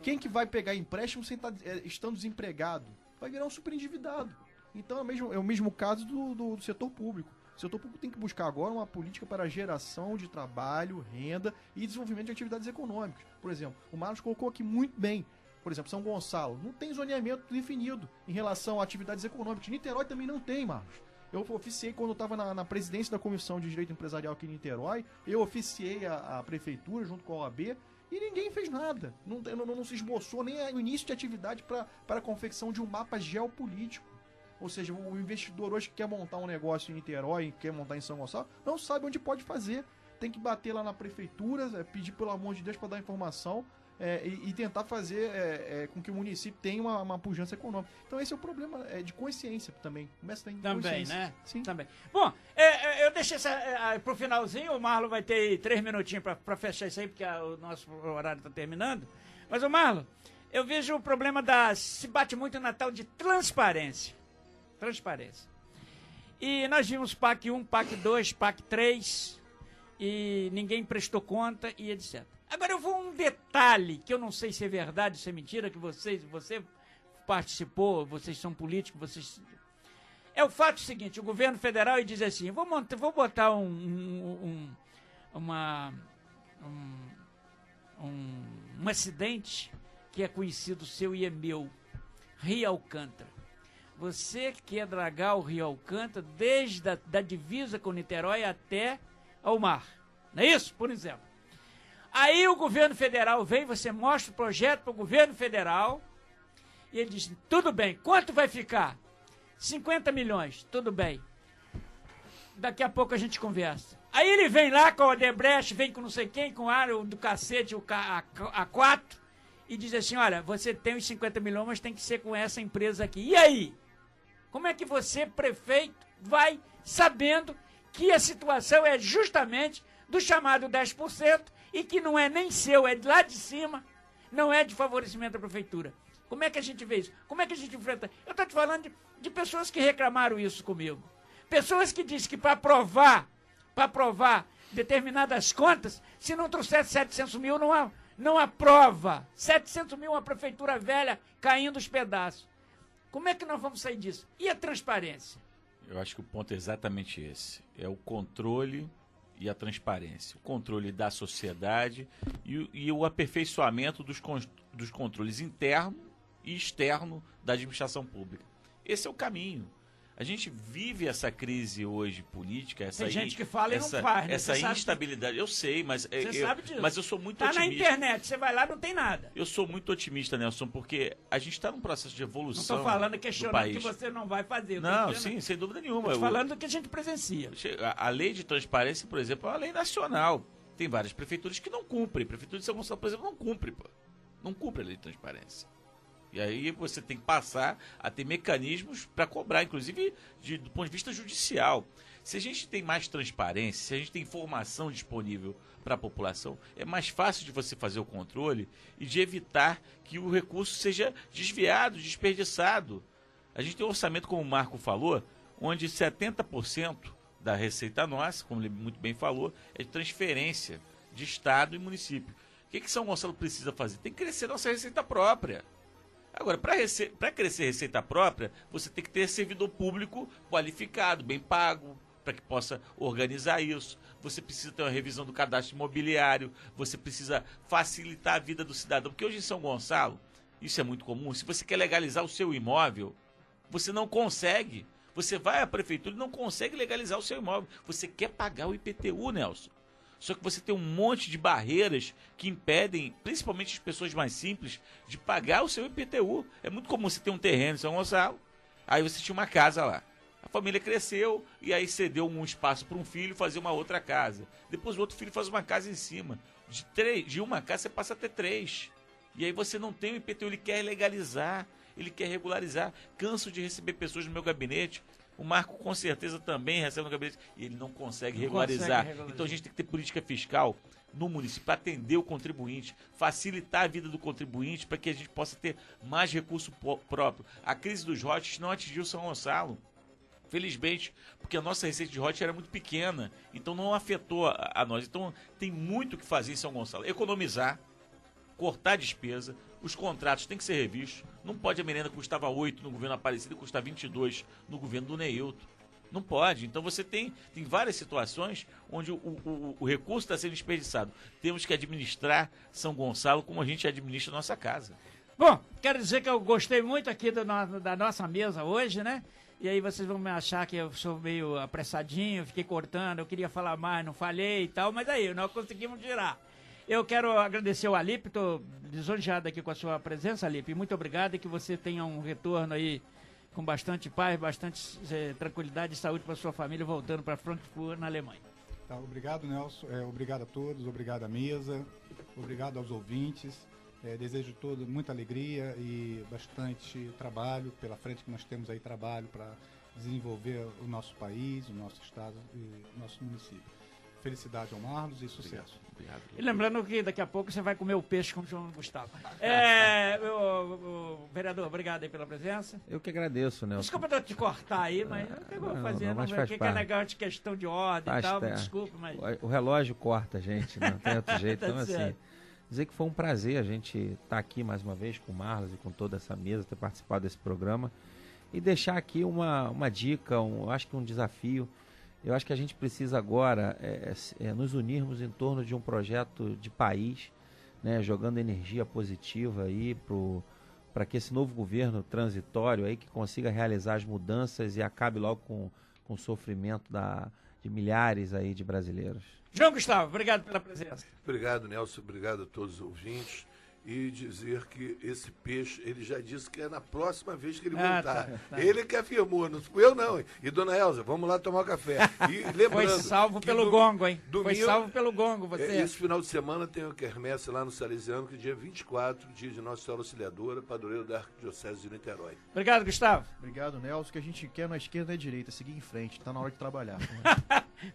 Quem que vai pegar empréstimo sem estando desempregado? Vai virar um super endividado. Então é o mesmo caso do setor público. O setor público tem que buscar agora uma política para geração de trabalho, renda e desenvolvimento de atividades econômicas. Por exemplo, o Marcos colocou aqui muito bem. Por exemplo, São Gonçalo não tem zoneamento definido em relação a atividades econômicas. Niterói também não tem, Marcos. Eu oficiei quando eu estava na presidência da Comissão de Direito Empresarial aqui em Niterói, eu oficiei a prefeitura junto com a OAB e ninguém fez nada. Não se esboçou nem o início de atividade para a confecção de um mapa geopolítico. Ou seja, o investidor hoje que quer montar um negócio em Niterói, quer montar em São Gonçalo, não sabe onde pode fazer. Tem que bater lá na prefeitura, pedir pelo amor de Deus para dar informação. E tentar fazer com que o município tenha uma pujança econômica. Então esse é o problema de consciência também. Começa a ter também, consciência. né? Sim. Também. Bom, eu deixei pro finalzinho, o Marlon vai ter 3 minutinhos para fechar isso aí, porque o nosso horário está terminando. Mas, o Marlon, eu vejo o problema se bate muito na tal de transparência. Transparência. E nós vimos PAC 1, PAC 2, PAC 3, e ninguém prestou conta e etc. Agora eu vou um detalhe, que eu não sei se é verdade, se é mentira, que você participou, vocês são políticos, É o fato seguinte, o governo federal diz assim, vou botar um acidente que é conhecido seu e é meu, Rio Alcântara. Você quer dragar o Rio Alcântara desde da divisa com Niterói até ao mar, não é isso? Por exemplo. Aí o governo federal vem, você mostra o projeto para o governo federal e ele diz, tudo bem, quanto vai ficar? 50 milhões, tudo bem. Daqui a pouco a gente conversa. Aí ele vem lá com a Odebrecht, vem com não sei quem, com o aro do cacete, o A4, e diz assim, olha, você tem os 50 milhões, mas tem que ser com essa empresa aqui. E aí? Como é que você, prefeito, vai sabendo que a situação é justamente do chamado 10%, e que não é nem seu, é de lá de cima, não é de favorecimento da prefeitura. Como é que a gente vê isso? Como é que a gente enfrenta? Eu estou te falando de pessoas que reclamaram isso comigo. Pessoas que dizem que para aprovar determinadas contas, se não trouxer 700 mil, não aprova. 700 mil, uma prefeitura velha caindo os pedaços. Como é que nós vamos sair disso? E a transparência? Eu acho que o ponto é exatamente esse. É o controle e a transparência. O controle da sociedade e o aperfeiçoamento dos controles interno e externo da administração pública. Esse é o caminho. A gente vive essa crise hoje política, tem gente que fala e não faz, né? Essa instabilidade. Eu sei, mas sabe disso. Mas eu sou muito otimista. otimista. Tá na internet, você vai lá não tem nada. Eu sou muito otimista, Nelson, porque a gente está num processo de evolução. Não estou falando questionando que você não vai fazer. Não, sim, sem dúvida nenhuma. Estou falando do que a gente presencia. A lei de transparência, por exemplo, é uma lei nacional. Tem várias prefeituras que não cumprem. A prefeitura de São Gonçalo, por exemplo, não cumpre, pô. Não cumpre a lei de transparência. E aí você tem que passar a ter mecanismos para cobrar, inclusive do ponto de vista judicial. Se a gente tem mais transparência, se a gente tem informação disponível para a população, é mais fácil de você fazer o controle e de evitar que o recurso seja desviado, desperdiçado. A gente tem um orçamento, como o Marco falou, onde 70% da receita nossa, como ele muito bem falou, é de transferência de Estado e município. O que São Gonçalo precisa fazer? Tem que crescer nossa receita própria. Agora, para crescer receita própria, você tem que ter servidor público qualificado, bem pago, para que possa organizar isso. Você precisa ter uma revisão do cadastro imobiliário, você precisa facilitar a vida do cidadão. Porque hoje em São Gonçalo, isso é muito comum, se você quer legalizar o seu imóvel, você não consegue. Você vai à prefeitura e não consegue legalizar o seu imóvel. Você quer pagar o IPTU, Nelson. Só que você tem um monte de barreiras que impedem, principalmente as pessoas mais simples, de pagar o seu IPTU. É muito comum você ter um terreno em São Gonçalo, aí você tinha uma casa lá. A família cresceu e aí cedeu um espaço para um filho fazer uma outra casa. Depois o outro filho faz uma casa em cima. De uma casa você passa a ter 3. E aí você não tem o IPTU, ele quer legalizar, ele quer regularizar. Canso de receber pessoas no meu gabinete. O Marco com certeza também recebe no gabinete e ele não consegue regularizar. Então a gente tem que ter política fiscal no município para atender o contribuinte, facilitar a vida do contribuinte para que a gente possa ter mais recurso próprio. A crise dos royalties não atingiu São Gonçalo, felizmente, porque a nossa receita de royalties era muito pequena, então não afetou a nós. Então tem muito o que fazer em São Gonçalo. Economizar, cortar a despesa, os contratos têm que ser revistos. Não pode a merenda custava 8 no governo Aparecido e custar 22 no governo do Neilton. Não pode. Então você tem várias situações onde o recurso está sendo desperdiçado. Temos que administrar São Gonçalo como a gente administra a nossa casa. Bom, quero dizer que eu gostei muito aqui da nossa mesa hoje, né? E aí vocês vão me achar que eu sou meio apressadinho, fiquei cortando, eu queria falar mais, não falei e tal, mas aí nós conseguimos tirar. Eu quero agradecer ao Alipe, estou lisonjeado aqui com a sua presença, Alipe. Muito obrigado e que você tenha um retorno aí com bastante paz, bastante tranquilidade e saúde para sua família voltando para Frankfurt, na Alemanha. Tá, obrigado, Nelson. Obrigado a todos, obrigado à mesa, obrigado aos ouvintes. Desejo muita alegria e bastante trabalho pela frente, que nós temos aí trabalho para desenvolver o nosso país, o nosso estado e o nosso município. Felicidade ao Marlos e sucesso. Obrigado. E lembrando que daqui a pouco você vai comer o peixe com o João Gustavo. Vereador, obrigado aí pela presença. Eu que agradeço, Nelson. Desculpa eu te cortar aí, mas eu vou fazer, que é legal de questão de ordem e tal, desculpa, mas... O relógio corta a gente, não tem outro jeito. Então, assim, dizer que foi um prazer a gente estar aqui mais uma vez com o Marlos e com toda essa mesa, ter participado desse programa e deixar aqui uma dica, eu acho que um desafio. Eu acho que a gente precisa agora nos unirmos em torno de um projeto de país, né, jogando energia positiva aí para que esse novo governo transitório aí que consiga realizar as mudanças e acabe logo com o sofrimento de milhares aí de brasileiros. João Gustavo, obrigado pela presença. Obrigado, Nelson, obrigado a todos os ouvintes. E dizer que esse peixe, ele já disse que é na próxima vez que ele voltar. Tá. Ele que afirmou, não fui eu não. E dona Elza, vamos lá tomar um café. E lembrando, foi salvo pelo gongo, hein? Foi salvo pelo gongo, você. Esse final de semana tem o quermesse lá no Salesiano, que é dia 24, dia de Nossa Senhora Auxiliadora, padroeiro da Arquidiocese de Niterói. Obrigado, Gustavo. Obrigado, Nelson. O que a gente quer na esquerda e na direita, seguir em frente, tá na hora de trabalhar.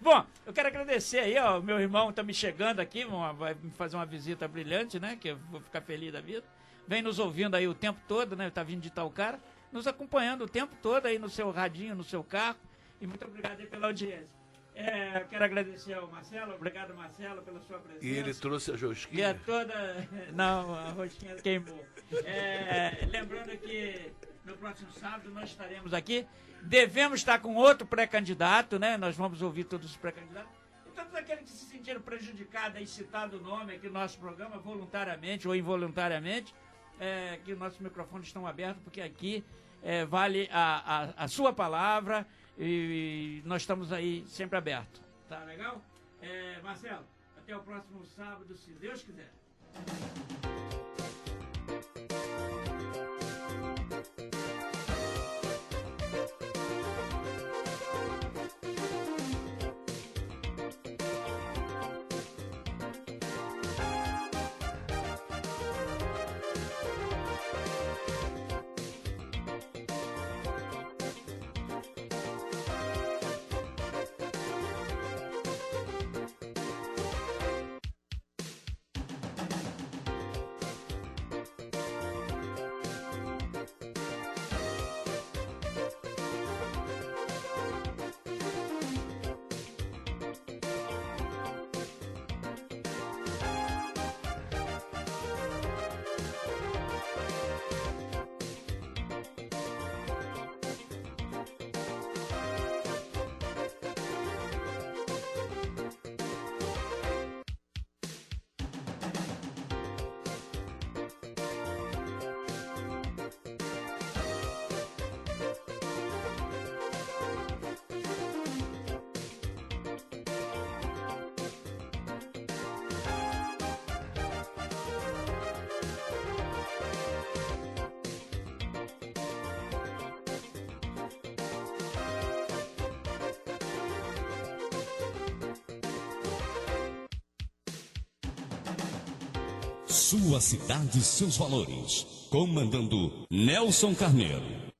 Bom, eu quero agradecer aí, ó, meu irmão tá me chegando aqui, vai me fazer uma visita brilhante, né, que eu vou ficar feliz da vida. Vem nos ouvindo aí o tempo todo, né, tá vindo de Itaocara, nos acompanhando o tempo todo aí no seu radinho, no seu carro, e muito obrigado aí pela audiência. Eu quero agradecer ao Marcelo, obrigado Marcelo pela sua presença. E ele trouxe a rosquinha? E a toda... Não, a rosquinha queimou. Lembrando que no próximo sábado nós estaremos aqui. Devemos estar com outro pré-candidato, né? Nós vamos ouvir todos os pré-candidatos. E todos aqueles que se sentiram prejudicados e citado o nome aqui no nosso programa, voluntariamente ou involuntariamente, que nossos microfones estão abertos, porque aqui vale a sua palavra e nós estamos aí sempre abertos. Tá legal? Marcelo, até o próximo sábado, se Deus quiser. Sua cidade, seus valores. Comandando Nelson Carneiro.